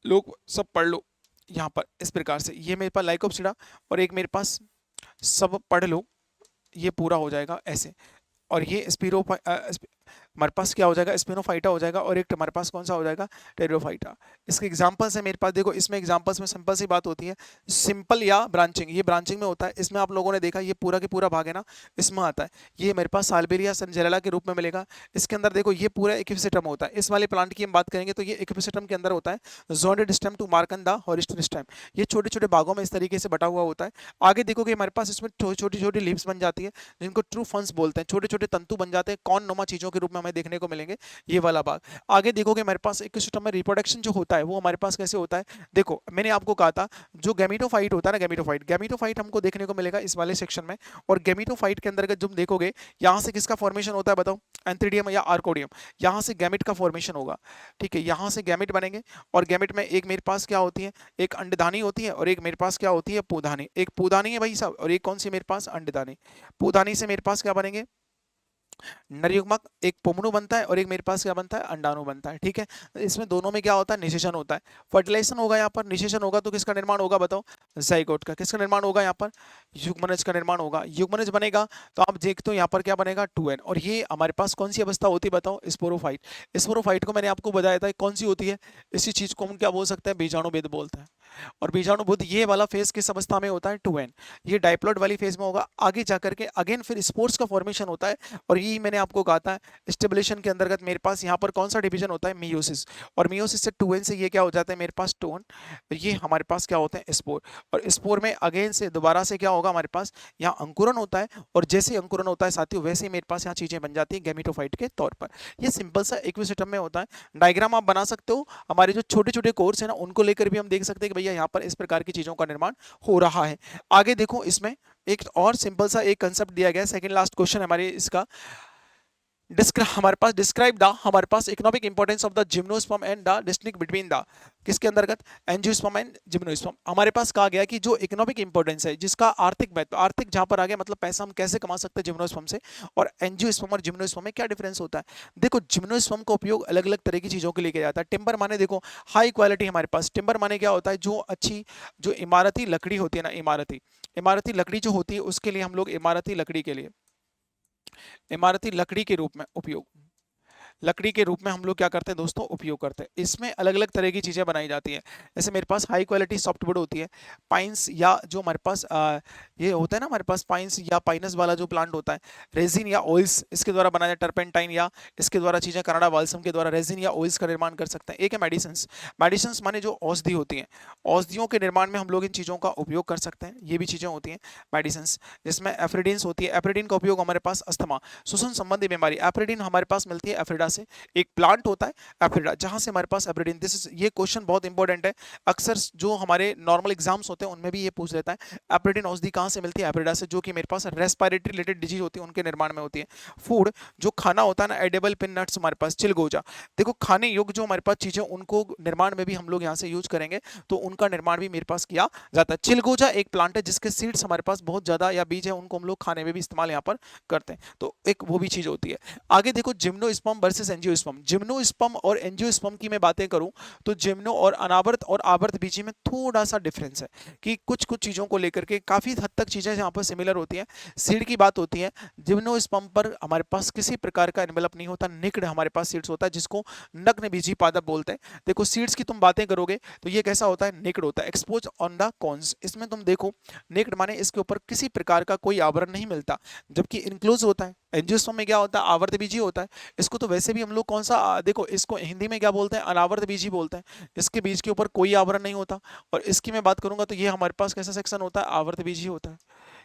लोग सब पढ़ लो, यहाँ पर इस प्रकार से ये मेरे पास लाइकोप्सिडा, और एक मेरे पास सब पढ़ लो, ये पूरा हो जाएगा ऐसे। और ये हमारे पास क्या हो जाएगा? स्पिनोफाइटा हो जाएगा, और एक हमारे पास कौन सा हो जाएगा? टेरिडोफाइटा। इसके एग्जांपल्स है मेरे पास, देखो इसमें एग्जांपल्स में सिंपल सी बात होती है, सिंपल या ब्रांचिंग, ये ब्रांचिंग में होता है। इसमें आप लोगों ने देखा ये पूरा के पूरा भाग है ना, इसमें आता है, ये मेरे पास साल्बेरिया सनजेरेला के रूप में मिलेगा। इसके अंदर देखो ये पूरा इक्विसिस्टम होता है। इस वाले प्लांट की हम बात करेंगे तो ये इक्विसिस्टम के अंदर होता है, जोनेड stem to Markan the हॉरिस्टन stem, ये छोटे छोटे भागों में इस तरीके से बटा हुआ होता है। आगे देखोगे हमारे पास इसमें छोटी छोटी लीव्स बन जाती है, जिनको ट्रू फंस बोलते हैं, छोटे छोटे तंतु बन जाते हैं, कौन नुमा चीजों के रूप में हमें देखने को मिलेंगे, ये वाला भाग। आगे देखोगे हमारे पास इकोसिस्टम में रिप्रोडक्शन जो होता है वो हमारे पास कैसे होता है। देखो मैंने आपको कहा था जो गैमेटोफाइट होता है ना, गैमेटोफाइट हमको देखने को मिलेगा इस वाले सेक्शन में। और गैमेटोफाइट के अंतर्गत तुम देखोगे यहाँ से किसका फॉर्मेशन होता है बताओ, एंथ्रीडियम या आर्कोडियम। यहाँ से गैमेट का फॉर्मेशन होगा, ठीक है, यहाँ से गैमेट बनेंगे। और गैमेट में एक मेरे पास क्या होती है, एक अंडदानी होती है, और एक मेरे पास क्या होती है, पूदानी। एक पूदानी है भाई साहब, और एक कौन सी मेरे पास, अंडदानी। पूदानी से मेरे पास क्या बनेंगे, नरयुग्मक। एक पुमनु बनता है और एक मेरे पास क्या बनता है, अंडाणु बनता है, ठीक है। इसमें दोनों में क्या होता है, निषेचन होता है। फर्टिलाइजेशन होगा यहाँ पर, निषेचन होगा तो किसका निर्माण होगा बताओ, जाइगोट का। किसका निर्माण होगा यहाँ पर, युग्मनज का निर्माण होगा। युग्मनज बनेगा तो आप देखते हो यहाँ पर क्या बनेगा, 2n। और ये हमारे पास कौन सी अवस्था होती है बताओ, स्पोरोफाइट। स्पोरोफाइट को मैंने आपको बताया था कौन सी होती है, इसी चीज को हम क्या बोल सकते हैं, बीजाणुभेद बोलते हैं। और बीजाणुभेद ये वाला फेज किस अवस्था में होता है, 2n। ये डाइप्लॉइड वाली फेज में होगा। आगे जाकर के अगेन फिर स्पोर्स का फॉर्मेशन होता है। और यही मैंने आपको कहा था स्टेबुलेशन के अंतर्गत मेरे पास यहाँ पर कौन सा डिवीजन होता है, मियोसिस। और मियोसिस से 2n से ये क्या हो जाता है मेरे पास, टोन। ये हमारे पास क्या होते हैं, स्पोर। और स्पोर में अगेन से दोबारा से क्या होगा हमारे पास, यहाँ अंकुरन होता है। और जैसे अंकुरन होता है साथियों, वैसे ही मेरे पास यहाँ चीजें बन जाती है गैमेटोफाइट के तौर पर। ये सिंपल सा इक्विसिस्टम में होता है। डायग्राम आप बना सकते हो, हमारे जो छोटे छोटे कोर्स है ना उनको लेकर भी हम देख सकते हैं कि भैया यहाँ पर इस प्रकार की चीजों का निर्माण हो रहा है। आगे देखो इसमें एक और सिंपल सा एक कंसेप्ट दिया गया है, सेकंड लास्ट क्वेश्चन हमारे इसका। हमारे पास डिस्क्राइब द, हमारे पास economic importance of the gymnosperm and the distinct between the, किसके अंतर्गत, एंजियोस्पर्म एंड जिम्नोस्पर्म। हमारे पास कहा गया कि जो इकोनॉमिक इंपॉर्टेंस है, जिसका आर्थिक महत्व, आर्थिक जहां पर आ गया मतलब पैसा हम कैसे कमा सकते हैं जिम्नोस्पर्म से, और एंजियोस्पर्म और जिम्नोस्पर्म में क्या डिफरेंस होता है। देखो जिम्नोस्पर्म का उपयोग अलग अलग तरह की चीजों के लिए किया जाता है। टिम्बर माने देखो हाई क्वालिटी, हमारे पास टिम्बर माने क्या होता है, जो अच्छी जो इमारती लकड़ी होती है ना, इमारती इमारती लकड़ी जो होती है उसके लिए हम लोग इमारती लकड़ी के लिए, इमारती लकड़ी के रूप में उपयोग, लकड़ी के रूप में हम लोग क्या करते हैं दोस्तों, उपयोग करते हैं। इसमें अलग अलग तरह की चीज़ें बनाई जाती हैं। जैसे मेरे पास हाई क्वालिटी सॉफ्टवुड होती है, पाइन्स, या जो हमारे पास ये होता है ना हमारे पास पाइन्स या पाइनस वाला जो प्लांट होता है, रेजिन या ऑयल्स इसके द्वारा बनाया जाता है, टर्पेंटाइन या इसके द्वारा चीज़ें, कनाडा बाल्सम के द्वारा रेजिन या ऑयल्स का निर्माण कर सकते हैं। एक है मेडिसिन्स, मेडिसिन्स माने जो औषधि होती हैं, औषधियों के निर्माण में हम लोग इन चीज़ों का उपयोग कर सकते हैं, ये भी चीज़ें होती हैं मेडिसिन्स। जिसमें एफ्रिडिन्स होती है, एफ्रिडिन का उपयोग हमारे पास अस्थमा, श्वसन संबंधी बीमारी, एफ्रिडिन हमारे पास मिलती है एफ्रिडा से, एक प्लांट होता है एफ्रिडा जहां से हमारे पास एफ्रिडिन, दिस इज, ये क्वेश्चन बहुत इंपॉर्टेंट है, अक्सर जो हमारे नॉर्मल एग्जाम्स होते हैं उनमें भी ये पूछ लेता है, एफ्रिडिन औषधि कहां से मिलती है, एफ्रिडा से, जो कि मेरे पास रेस्पिरेटरी रिलेटेड डिजीज होती है उनके निर्माण में होती है। फूड, जो खाना होता है ना, एडेबल पिन नट्स हमारे पास, चिलगोजा, देखो खाने योग्य जो हमारे पास चीजें उनको निर्माण में भी हम लोग यहाँ से यूज करेंगे, तो उनका निर्माण भी मेरे पास किया जाता है। चिलगोजा एक प्लांट है जिसके सीड्स हमारे पास बहुत ज्यादा, या बीज है, उनको हम लोग खाने में भी इस्तेमाल यहाँ पर करते हैं, तो एक वो भी चीज होती है। आगे देखो जिम्नोस्पर्म वर्सेस एंजियोस्पर्म। जिम्नोस्पर्म और एंजियोस्पर्म की मैं बातें करूं तो जिम्नो और अनावर्त और आवर्त बीजी में थोड़ा सा डिफरेंस है, कि कुछ कुछ चीजों को लेकर के काफी हद तक चीजें यहाँ पर सिमिलर होती हैं। सीड की बात होती है, जिम्नोस्पर्म पर हमारे पास किसी प्रकार का एनवेलप नहीं होता, निक्ड हमारे पास सीड्स होता है, जिसको नग्न बीजी पादप बोलते हैं। देखो सीड्स की तुम बातें करोगे तो ये कैसा होता है, निक्ड होता है, एक्सपोज ऑन द कॉन्स। इसमें तुम देखो निक्ड माने इसके ऊपर किसी प्रकार का कोई आवरण नहीं मिलता, जबकि इनक्लोज होता है। एंजियोस्पर्म में क्या होता है, आवर्त बीजी होता है। इसको तो वैसे भी हम लोग कौन सा देखो, इसको हिंदी में क्या बोलते हैं, अनावर्त बीजी बोलते हैं। इसके बीज के ऊपर कोई आवरण नहीं होता। और इसकी मैं बात करूंगा तो ये हमारे पास कैसा सेक्शन होता है, आवर्त बीजी होता है।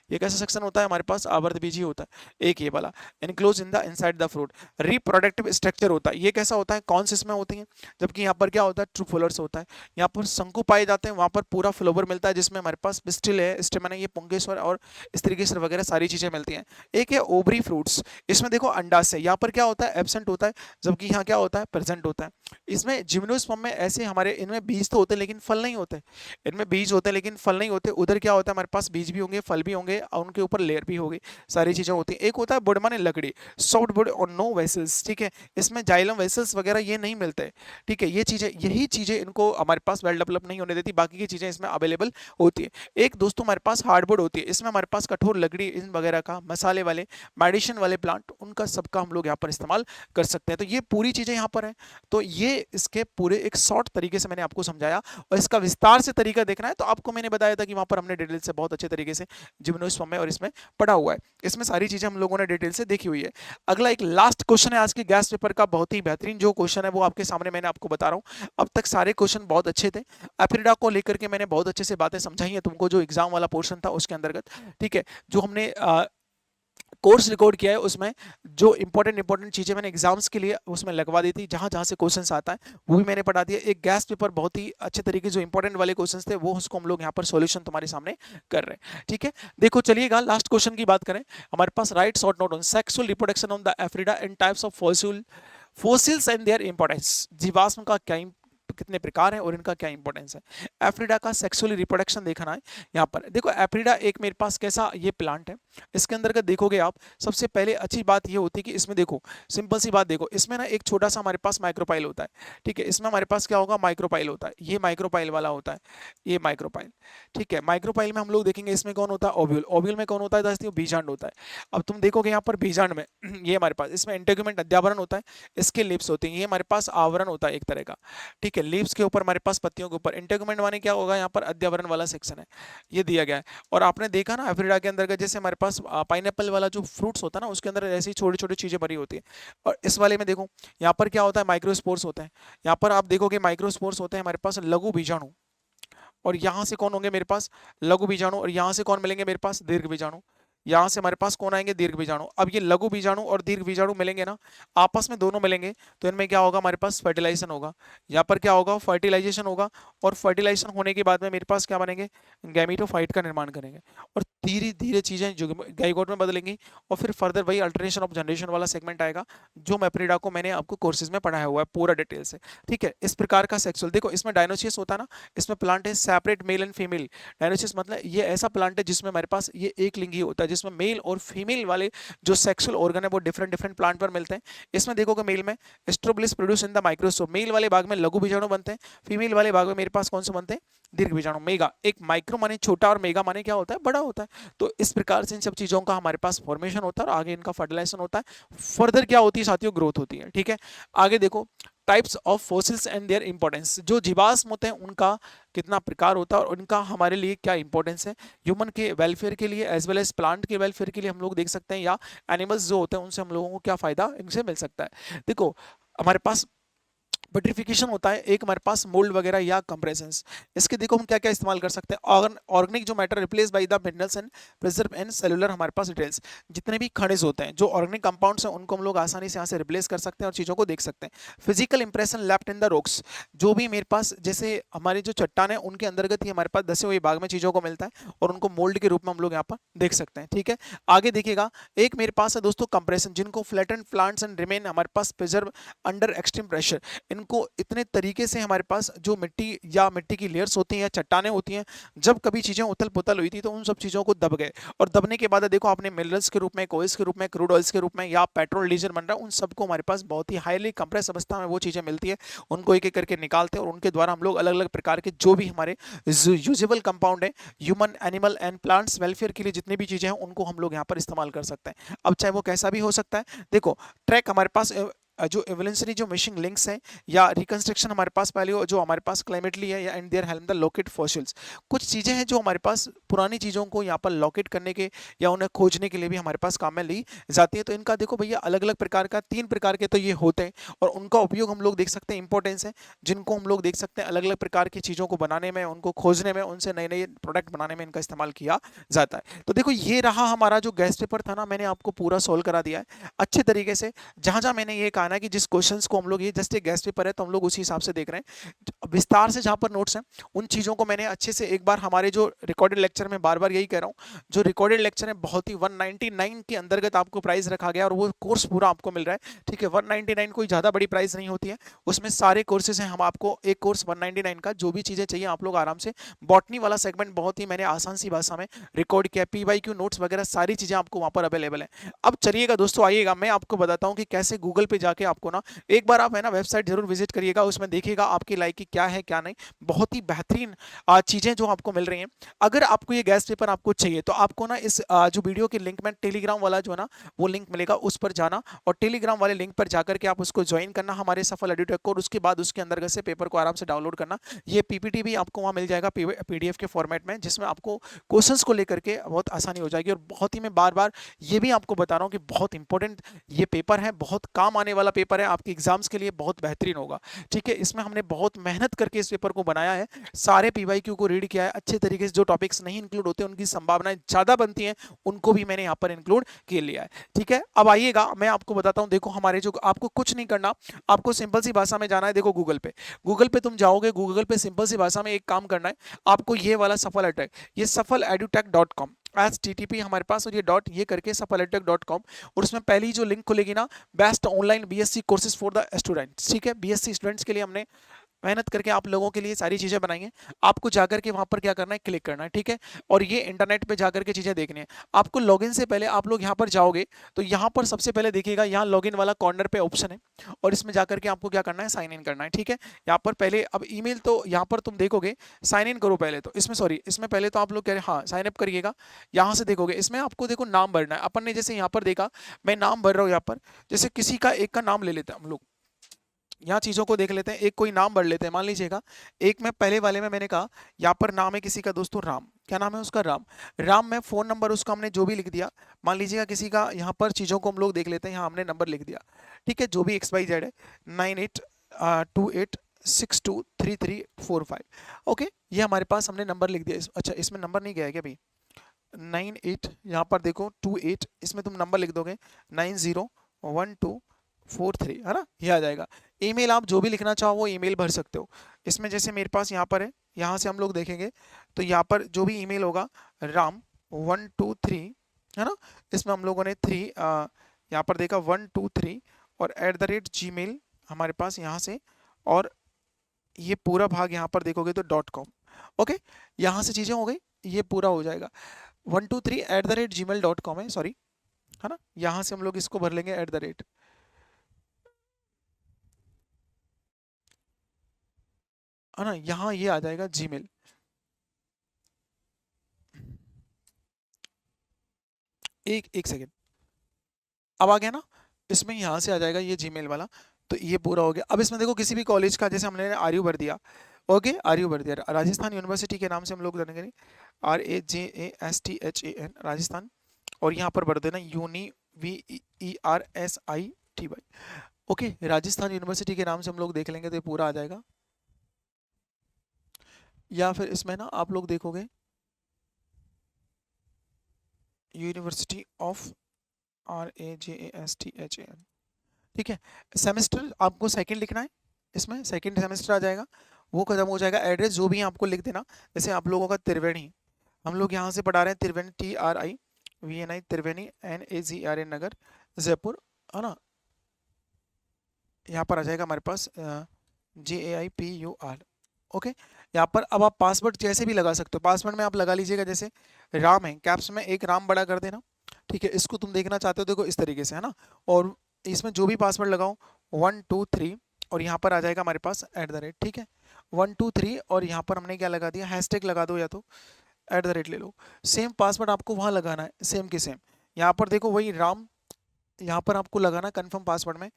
ये कैसा सेक्शन होता है हमारे पास, आवर्त बीजी होता है। एक ये वाला enclose in the inside the fruit, reproductive structure होता है। ये कैसा होता है, कॉन्स में होती है, जबकि यहाँ पर क्या होता है, ट्रू फ्लोवर्स होता है। यहाँ पर शंकु पाए जाते हैं, वहाँ पर पूरा फ्लोवर मिलता है, जिसमें हमारे पास पिस्टिल है, स्टेमन है, ये पुंकेश्वर और स्त्रीकेश्वर वगैरह सारी चीजें मिलती हैं। एक है ओवरी फ्रूट्स, इसमें देखो अंडाशय, यहाँ पर क्या होता है, एब्सेंट होता है, जबकि यहाँ क्या होता है, प्रेजेंट होता है। इसमें जिम्नोस्पर्म में ऐसे हमारे, इनमें बीज तो होते हैं लेकिन फल नहीं होते, इनमें बीज होते हैं लेकिन फल नहीं होते। उधर क्या होता है, हमारे पास बीज भी होंगे, फल भी होंगे, और उनके ऊपर लेयर भी होगी, सारी चीजें होती हैं। एक होता है वुड माने लकड़ी, सॉफ्ट वुड और नो वेसल्स, ठीक है, इसमें जाइलम वेसल्स वगैरह ये नहीं मिलते, ठीक है। ये चीजें, यही चीजें इनको हमारे पास वेल डेवलप नहीं होने देती, बाकी की चीजें इसमें अवेलेबल होती है। एक दोस्तों हमारे पास हार्डवुड होती है, इसमें हमारे पास कठोर लकड़ी इन वगैरह का, मसाले वाले मेडिसिन वाले प्लांट, उनका सबका हम लोग यहाँ पर इस्तेमाल कर सकते हैं। तो ये पूरी चीजें यहाँ पर है। तो ये इसके पूरे एक शॉर्ट तरीके से मैंने आपको समझाया, और इसका विस्तार से तरीका देखना है तो आपको मैंने बताया था कि वहां पर हमने डिटेल से बहुत अच्छे तरीके से जिम्नोस्पर्म में और इसमें पढ़ा हुआ है। इसमें सारी चीजें हम लोगों ने डिटेल से देखी हुई है। अगला एक लास्ट क्वेश्चन है आज के गैस पेपर का, बहुत ही बेहतरीन जो क्वेश्चन है वो आपके सामने मैंने आपको बता रहा हूँ। अब तक सारे क्वेश्चन बहुत अच्छे थे, एफ्रिडा को लेकर के मैंने बहुत अच्छे से बातें समझाई है तुमको, जो एग्जाम वाला पोर्शन था उसके अंतर्गत, ठीक है। जो हमने कोर्स रिकॉर्ड किया है उसमें जो इंपॉर्टेंट चीजें मैंने एग्जाम्स के लिए उसमें लगवा दी थी, जहां जहां से क्वेश्चंस आता है वो भी मैंने पढ़ा दिया। एक गैस पेपर बहुत ही अच्छे तरीके जो इंपॉर्टेंट वाले क्वेश्चंस थे वो उसको हम लोग यहाँ पर सॉल्यूशन तुम्हारे सामने कर रहे हैं। ठीक है, देखो चलिएगा लास्ट क्वेश्चन की बात करें। हमारे पास write short note on sexual reproduction on the एफ्रीडा and types of fossils and their importance. जीवाश्म का क्या कितने प्रकार हैं और इनका क्या इंपॉर्टेंस है। एफ्रीडा का सेक्सुअली रिप्रोडक्शन देखना है यहाँ पर। देखो एफ्रीडा एक मेरे पास कैसा ये प्लांट है, इसके अंदर का देखोगे आप, सबसे पहले अच्छी बात ये होती है कि इसमें देखो सिंपल सी बात, देखो इसमें ना एक छोटा सा हमारे पास माइक्रोपाइल होता है। ठीक है, इसमें हमारे पास क्या होगा, माइक्रोपाइल होता है, ये माइक्रोपाइल वाला होता है, ये माइक्रोपाइल। ठीक है, माइक्रोपाइल में हम लोग देखेंगे इसमें कौन होता है, ओव्यूल। ओव्यूल में कौन होता है दोस्तों, बीजांड होता है। अब तुम देखोगे यहाँ पर बीजांड में ये हमारे पास इसमें इंटेगुमेंट अध्यावरण होता है, इसके लिप्स होते हैं, ये हमारे पास आवरण होता है एक तरह का। ठीक है, लीव्स के ऊपर हमारे पास पत्तियों के ऊपर इंटेगुमेंट माने क्या होगा, यहाँ पर अध्यावरण वाला सेक्शन है, ये दिया गया है। और आपने देखा ना एफ्रीडा के अंदर का, जैसे हमारे पास पाइनएप्पल वाला जो फ्रूट्स होता है ना उसके अंदर ऐसी छोटी छोटी चीजें भरी होती है। और इस वाले में देखो यहाँ पर क्या होता है, माइक्रोस्पोर्स होते हैं। यहाँ पर आप देखोगे माइक्रोस्पोर्स होते हैं हमारे पास लघु बीजाणु, और यहाँ से कौन होंगे मेरे पास, लघु बीजाणु, और यहाँ से कौन मिलेंगे मेरे पास, दीर्घ बीजाणु। यहाँ से हमारे पास कौन आएंगे, दीर्घ बीजाणु। अब ये लघु बीजाणु और दीर्घ बीजाणु मिलेंगे ना, आपस में दोनों मिलेंगे तो इनमें क्या होगा, हमारे पास फर्टिलाइजेशन होगा। यहाँ पर क्या होगा, फर्टिलाइजेशन होगा, और फर्टिलाइजेशन होने के बाद में मेरे पास क्या बनेंगे, गैमीटोफाइट का निर्माण करेंगे, और धीरे धीरे चीजें जाइगोट में बदलेंगी, और फिर फर्दर वही अल्टरनेशन ऑफ जनरेशन वाला सेगमेंट आएगा जो मैप्रिडा को मैंने आपको कोर्सेज में पढ़ाया हुआ है पूरा डिटेल से। ठीक है, इस प्रकार का सेक्सुअल, देखो इसमें डायनोसियस होता है ना, इसमें प्लांट है separate male and female. Dionysius मतलब ये ऐसा प्लांट है जिसमें हमारे पास ये एक लिंगी होता है, जिसमें मेल और फीमेल वाले जो सेक्सुअल ऑर्गन है वो डिफरेंट डिफरेंट प्लांट पर मिलते हैं। इसमें देखोगे मेल में strobilus produce in the microscope, male वाले भाग में लघु बीजाणु बनते हैं, फीमेल वाले भाग में मेरे पास कौन से बनते हैं, दीर्घ बीजाणु। मेगा, एक माइक्रो माने छोटा और मेगा माने क्या होता है, बड़ा होता है। तो इस प्रकार से इन सब चीजों का हमारे पास फॉर्मेशन होता है और आगे इनका फर्टिलाइजेशन होता है, फर्दर क्या होती है साथियों, ग्रोथ होती है। ठीक है, आगे देखो types of fossils and their importance, जो जीवाश्म होते हैं उनका कितना प्रकार होता है और उनका हमारे लिए क्या इंपॉर्टेंस है, ह्यूमन के वेलफेयर के लिए एज वेल एज प्लांट के वेलफेयर के लिए हम लोग देख सकते हैं, या एनिमल्स जो होते हैं उनसे हम लोगों को क्या फायदा इनसे मिल सकता है। देखो हमारे पास बटरिफिकेशन होता है, एक हमारे पास मोल्ड वगैरह या कंप्रेशंस। इसके देखो हम क्या क्या इस्तेमाल कर सकते हैं, ऑर्गेनिक जो matter replace by the minerals and preserve and cellular हमारे पास डिटेल्स, जितने भी खनिज होते हैं जो ऑर्गेनिक कंपाउंड्स हैं उनको हम लोग आसानी से यहाँ से रिप्लेस कर सकते हैं और चीज़ों को देख सकते हैं। Physical impression left in the rocks, जो भी मेरे पास जैसे हमारी जो चट्टान है उनके अंतर्गत ही हमारे पास दसे हुए भाग में चीज़ों को मिलता है और उनको मोल्ड के रूप में हम लोग यहाँ पर देख सकते हैं। ठीक है, आगे देखिएगा एक मेरे पास है दोस्तों कंप्रेशन, जिनको फ्लैटन प्लांट्स एंड रिमेन हमारे पास प्रिजर्व अंडर एक्सट्रीम प्रेशर, इनको इतने तरीके से हमारे पास जो मिट्टी या मिट्टी की लेयर्स होती हैं या चट्टानें होती हैं, जब कभी चीजें उथल पुथल हुई थी तो उन सब चीजों को दब गए, और दबने के बाद देखो आपने मिनरल्स के रूप में, ऑयल्स के रूप में, क्रूड ऑयल्स के रूप में या पेट्रोल डीजल बन रहा है, उन सबको हमारे पास बहुत ही हाईली कंप्रेस अवस्था में वो चीजें मिलती है, उनको एक एक करके निकालते हैं और उनके द्वारा हम लोग अलग अलग प्रकार के जो भी हमारे यूजेबल कंपाउंड है human animal and plants welfare के लिए जितनी भी चीजें हैं उनको हम लोग यहाँ पर इस्तेमाल कर सकते हैं। अब चाहे वो कैसा भी हो सकता है, देखो ट्रैक हमारे पास जो एवोल्यूशनरी जो मिशिंग लिंक्स हैं या रिकंस्ट्रक्शन हमारे पास पहले जो हमारे पास क्लाइमेटली है, या and their help the locate fossils, कुछ चीज़ें हैं जो हमारे पास पुरानी चीज़ों को यहाँ पर लोकेट करने के या उन्हें खोजने के लिए भी हमारे पास काम में ली जाती है। तो इनका देखो भैया अलग अलग प्रकार का 3 प्रकार के तो ये होते हैं, और उनका उपयोग हम लोग देख सकते हैं, इंपॉर्टेंस है जिनको हम लोग देख सकते हैं अलग अलग प्रकार की चीज़ों को बनाने में, उनको खोजने में, उनसे नए नए प्रोडक्ट बनाने में इनका इस्तेमाल किया जाता है। तो देखो ये रहा हमारा जो गैस पेपर था ना, मैंने आपको पूरा सोल्व करा दिया है अच्छे तरीके से। जहां जहां मैंने ये कहा ना कि जिस क्वेश्चंस को हम लोग, ये जस्ट एक गैस पेपर है तो हम लोग उसी हिसाब से देख रहे हैं विस्तार से, जहां पर नोट्स हैं उन चीजों को मैंने अच्छे से एक बार हमारे जो रिकॉर्डेड लेक्चर में, बार बार यही कह रहा हूं, जो रिकॉर्डेड लेक्चर है बहुत ही 199 के अंतर्गत आपको प्राइस रखा गया और वो कोर्स पूरा आपको मिल रहा है। ठीक है, 199 कोई ज्यादा बड़ी प्राइस नहीं होती है, उसमें सारे कोर्सेज हैं, हम आपको एक कोर्स 199 का जो भी चीजें चाहिए आप लोग आराम से, बॉटनी वाला सेगमेंट बहुत ही मैंने आसान सी भाषा में रिकॉर्ड किया, पीवाईक्यू नोट्स वगैरह सारी चीजें आपको वहां पर अवेलेबल है। अब चलिएगा दोस्तों, आइएगा मैं आपको बताता हूं कि कैसे गूगल पे जाके आपको ना एक बार आप है ना वेबसाइट जरूर विजिट करिएगा, उसमें देखिएगा आपकी लाइक की क्या है क्या नहीं, बहुत ही बेहतरीन चीजें जो आपको मिल रही हैं। अगर आपको ये गैस पेपर आपको चाहिए तो आपको ना इस जो वीडियो के लिंक में टेलीग्राम वाला जो है ना वो लिंक मिलेगा, उस पर जाना और टेलीग्राम वाले लिंक पर जाकर के आप उसको ज्वाइन करना हमारे सफल एडुटेक को, और उसके बाद उसके अंदर से पेपर को आराम से डाउनलोड करना। ये पीपीटी भी आपको वहां मिल जाएगा पीडीएफ के फॉर्मेट में, जिसमें आपको क्वेश्चंस को लेकर के बहुत आसानी हो जाएगी। और बहुत ही मैं बार बार ये भी आपको बता रहा हूँ कि बहुत इंपॉर्टेंट ये पेपर है, बहुत काम आने वाला पेपर है आपके एग्जाम्स के लिए बहुत बेहतरीन होगा। ठीक है, इसमें हमने बहुत मेहनत करके इस पेपर को बनाया है, सारे पीवाईक्यू को रीड किया है अच्छे तरीके से। जो टॉपिक्स नहीं इंक्लूड होते उनकी संभावनाएं ज्यादा बनती हैं, उनको भी मैंने यहाँ पर इंक्लूड किए लिया है। ठीक है, अब आइएगा मैं आपको बताता हूँ। देखो हमारे जो, आपको कुछ नहीं करना, आपको सिंपल सी भाषा में जाना है। देखो गूगल पे तुम जाओगे, गूगल पे सिंपल सी भाषा में एक काम करना है आपको, ये वाला सफल एडटेक, ये सफल edutech.com HTTP हमारे पास, और ये डॉट ये करके सफल edutech.com, और उसमें पहली जो लिंक खुलेगी ना, best online BSc courses for the students. ठीक है, बीएससी स्टूडेंट्स के लिए हमने मेहनत करके आप लोगों के लिए सारी चीजें बनाई हैं। आपको जाकर के वहां पर क्या करना है, क्लिक करना है। ठीक है, और ये इंटरनेट पे जाकर के चीजें देखनी है आपको। लॉगिन से पहले आप लोग यहाँ पर जाओगे तो यहाँ पर सबसे पहले देखिएगा, यहाँ लॉगिन वाला कॉर्नर पे ऑप्शन है, और इसमें जाकर के आपको क्या करना है, साइन इन करना है। ठीक है, यहाँ पर पहले, अब ईमेल तो यहाँ पर तुम देखोगे, साइन इन करो पहले तो, इसमें सॉरी, इसमें पहले तो आप लोग कह रहे हाँ साइन अप करिएगा। यहाँ से देखोगे, इसमें आपको देखो नाम भरना है। अपन ने जैसे यहाँ पर देखा, मैं नाम भर रहा हूँ यहाँ पर, जैसे किसी का एक का नाम ले लेते हैं हम लोग, यहाँ चीजों को देख लेते हैं, एक कोई नाम भर लेते हैं। मान लीजिएगा एक में पहले वाले में मैंने कहा, यहाँ पर नाम है किसी का दोस्तों राम, क्या नाम है उसका, राम। राम में फोन नंबर उसका हमने जो भी लिख दिया, मान लीजिएगा किसी का, यहाँ पर चीजों को हम लोग देख लेते हैं, यहाँ हमने नंबर लिख दिया। ठीक है, जो भी XYZ है, 9828623345। ओके, ये हमारे पास हमने नंबर लिख दिया। अच्छा, इसमें नंबर नहीं गया है क्या भाई, 98, यहाँ पर देखो 28, इसमें तुम नंबर लिख दोगे 901243, है ना, ये आ जाएगा। ईमेल आप जो भी लिखना चाहो वो ईमेल भर सकते हो। इसमें जैसे मेरे पास यहाँ पर है, यहाँ से हम लोग देखेंगे तो यहाँ पर जो भी ईमेल होगा, RAM123, है ना, इसमें हम लोगों ने 3 यहाँ पर देखा 123, और @gmail हमारे पास यहाँ से, और ये पूरा भाग यहाँ पर देखोगे तो .com। ओके, यहाँ से चीजें हो गई, ये पूरा हो जाएगा। 123 @gmail.com है, सॉरी, है ना, यहाँ से हम लोग इसको भर लेंगे @ है ना, यहाँ ये आ जाएगा जीमेल। एक सेकेंड, अब आ गया ना, इसमें यहाँ से आ जाएगा ये जीमेल वाला, तो ये पूरा हो गया। अब इसमें देखो किसी भी कॉलेज का, जैसे हमने आरयू भर दिया, ओके, आरयू भर दिया, राजस्थान यूनिवर्सिटी के नाम से हम लोग जानेंगे, RAJASTHAN, राजस्थान, और यहाँ पर भर देना UNIVERSITY। ओके, राजस्थान यूनिवर्सिटी के नाम से हम लोग देख लेंगे तो ये पूरा आ जाएगा। या फिर इसमें ना आप लोग देखोगे यूनिवर्सिटी ऑफ RAJASTHAN। ठीक है, सेमेस्टर आपको सेकंड लिखना है, इसमें सेकंड सेमेस्टर आ जाएगा, वो खत्म हो जाएगा। एड्रेस जो भी है आपको लिख देना, जैसे आप लोगों का त्रिवेणी, हम लोग यहाँ से पढ़ा रहे हैं त्रिवेणी, TRIVNI, त्रिवेणी, NAGRA नगर, जयपुर, है ना, यहाँ पर आ जाएगा हमारे पास JAIPUR। ओके, यहाँ पर अब आप पासवर्ड जैसे भी लगा सकते हो, पासवर्ड में आप लगा लीजिएगा, जैसे राम है, कैप्स में एक राम बड़ा कर देना। ठीक है, इसको तुम देखना चाहते हो देखो इस तरीके से, है ना, और इसमें जो भी पासवर्ड लगाओ 123, और यहाँ पर आ जाएगा हमारे पास @ ठीक है, 123, और यहाँ पर हमने क्या लगा दिया, हैशटैग लगा दो, या तो @ ले लो। सेम पासवर्ड आपको वहाँ लगाना है, सेम के सेम, यहाँ पर देखो वही राम, यहाँ पर आपको लगाना कन्फर्म पासवर्ड में,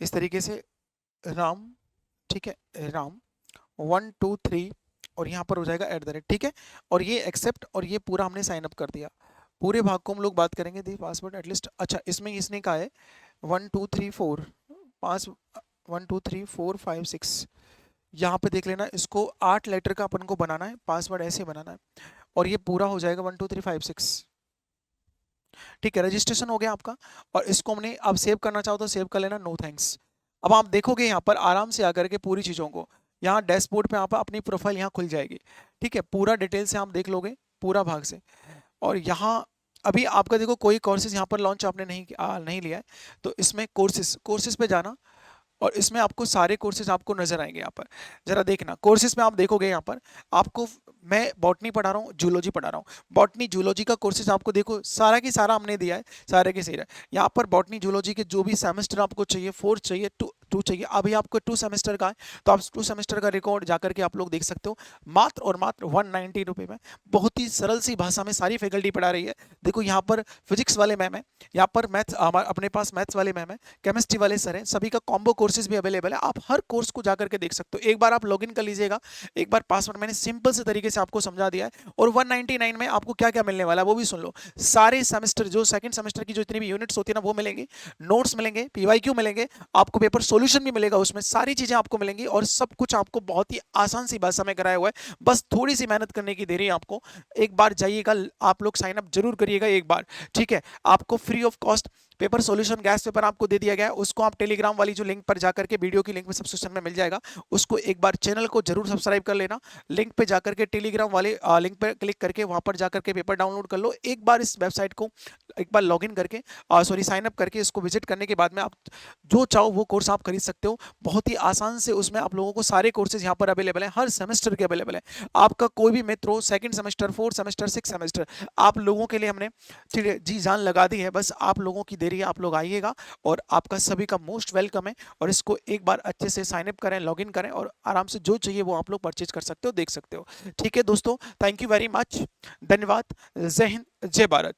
इस तरीके से राम, ठीक है, राम 123, और यहाँ पर हो जाएगा @ ठीक है, और ये एक्सेप्ट, और ये पूरा हमने साइन अप कर दिया। पूरे भाग को हम लोग बात करेंगे, दी पासवर्ड एटलीस्ट। अच्छा, इसमें इसने कहा है 1 2 3 4 5 1 2 3 4 5 6, यहाँ पे देख लेना, इसको 8 लेटर का अपन को बनाना है, पासवर्ड ऐसे बनाना है, और ये पूरा हो जाएगा 1 2 3 5 6। ठीक है, रजिस्ट्रेशन हो गया आपका, और इसको हमने अब सेव करना चाहो तो सेव कर लेना, नो थैंक्स। अब आप देखोगे यहाँ पर आराम से आकर के पूरी चीज़ों को, यहाँ डैशबोर्ड पे आप अपनी प्रोफाइल यहाँ खुल जाएगी। ठीक है, पूरा डिटेल से आप देख लोगे, पूरा भाग से, और यहाँ अभी आपका देखो कोई कोर्सेज यहाँ पर लॉन्च आपने नहीं लिया है, तो इसमें कोर्सेज पे जाना, और इसमें आपको सारे कोर्सेज आपको नजर आएंगे। यहाँ पर जरा देखना, कोर्सेज में आप देखोगे यहाँ पर आपको, मैं बॉटनी पढ़ा रहा हूँ, जूलॉजी पढ़ा रहा हूँ, बॉटनी जूलॉजी का कोर्सेज आपको देखो सारा की सारा हमने दिया है, सारे के सारे यहाँ पर बॉटनी जूलॉजी के जो भी सेमेस्टर आपको चाहिए, 4 चाहिए, 2 चाहिए, अभी आपको 2 सेमेस्टर का है, तो आप 2 सेमेस्टर का रिकॉर्ड जाकर के आप लोग देख सकते हो, मात्र और मात्र 190 रुपये में, बहुत ही सरल सी भाषा में सारी फैकल्टी पढ़ा रही है। देखो यहाँ पर फिजिक्स वाले मैम है, यहाँ पर मैथ्स, अपने पास मैथ्स वाले मैम है, केमिस्ट्री वाले सर हैं, सभी का कॉम्बो कोर्सेज भी अवेलेबल है, आप हर कोर्स को जाकर के देख सकते हो। एक बार आप लॉगिन कर लीजिएगा, एक बार पासवर्ड मैंने सिंपल से तरीके से से आपको समझा दिया है। और 199 में आपको क्या क्या मिलने वाला है वो भी सुन लो। सारे सेमेस्टर जो सेकंड सेमेस्टर की जो जितनी भी यूनिट्स होती है ना वो मिलेंगी, नोट्स मिलेंगे, पीवाईक्यू मिलेंगे, आपको पेपर सॉल्यूशन भी मिलेगा, उसमें सारी चीजें आपको मिलेंगी और सब कुछ आपको बहुत ही आसान सी भाषा में कराया हुआ है। बस थोड़ी सी मेहनत करने की देरी है आपको। एक बार जाइएगा, आप लोग साइन अप जरूर करिएगा एक बार, ठीक है। आपको free of cost paper solution gas paper आपको दे दिया गया है, उसको आप टेलीग्राम वाली जो लिंक पर जाकर के, वीडियो की लिंक में सब्सक्रिप्शन में मिल जाएगा, उसको एक बार चैनल को जरूर सब्सक्राइब कर लेना। लिंक पे जाकर के टेलीग्राम वाले लिंक पर क्लिक करके वहां पर जाकर के पेपर डाउनलोड कर लो। एक बार इस वेबसाइट को एक बार लॉगिन करके, सॉरी साइन अप करके, इसको विजिट करने के बाद में आप जो चाहो वो कोर्स आप खरीद सकते हो बहुत ही आसान से। उसमें आप लोगों को सारे कोर्सेज यहाँ पर अवेलेबल है, हर सेमेस्टर के अवेलेबल है। आपका कोई भी मित्र हो, second semester, fourth semester, six semester, आप लोगों के लिए हमने जी जान लगा दी है। बस आप लोगों की देरी है, आप लोग आइएगा और आपका सभी का मोस्ट वेलकम है। और इसको एक बार अच्छे से साइन अप करें, लॉगिन करें और आराम से जो चाहिए वो आप लोग परचेज कर सकते हो, देख सकते हो। ठीक है दोस्तों, थैंक यू वेरी मच, धन्यवाद, जय हिंद, जय भारत।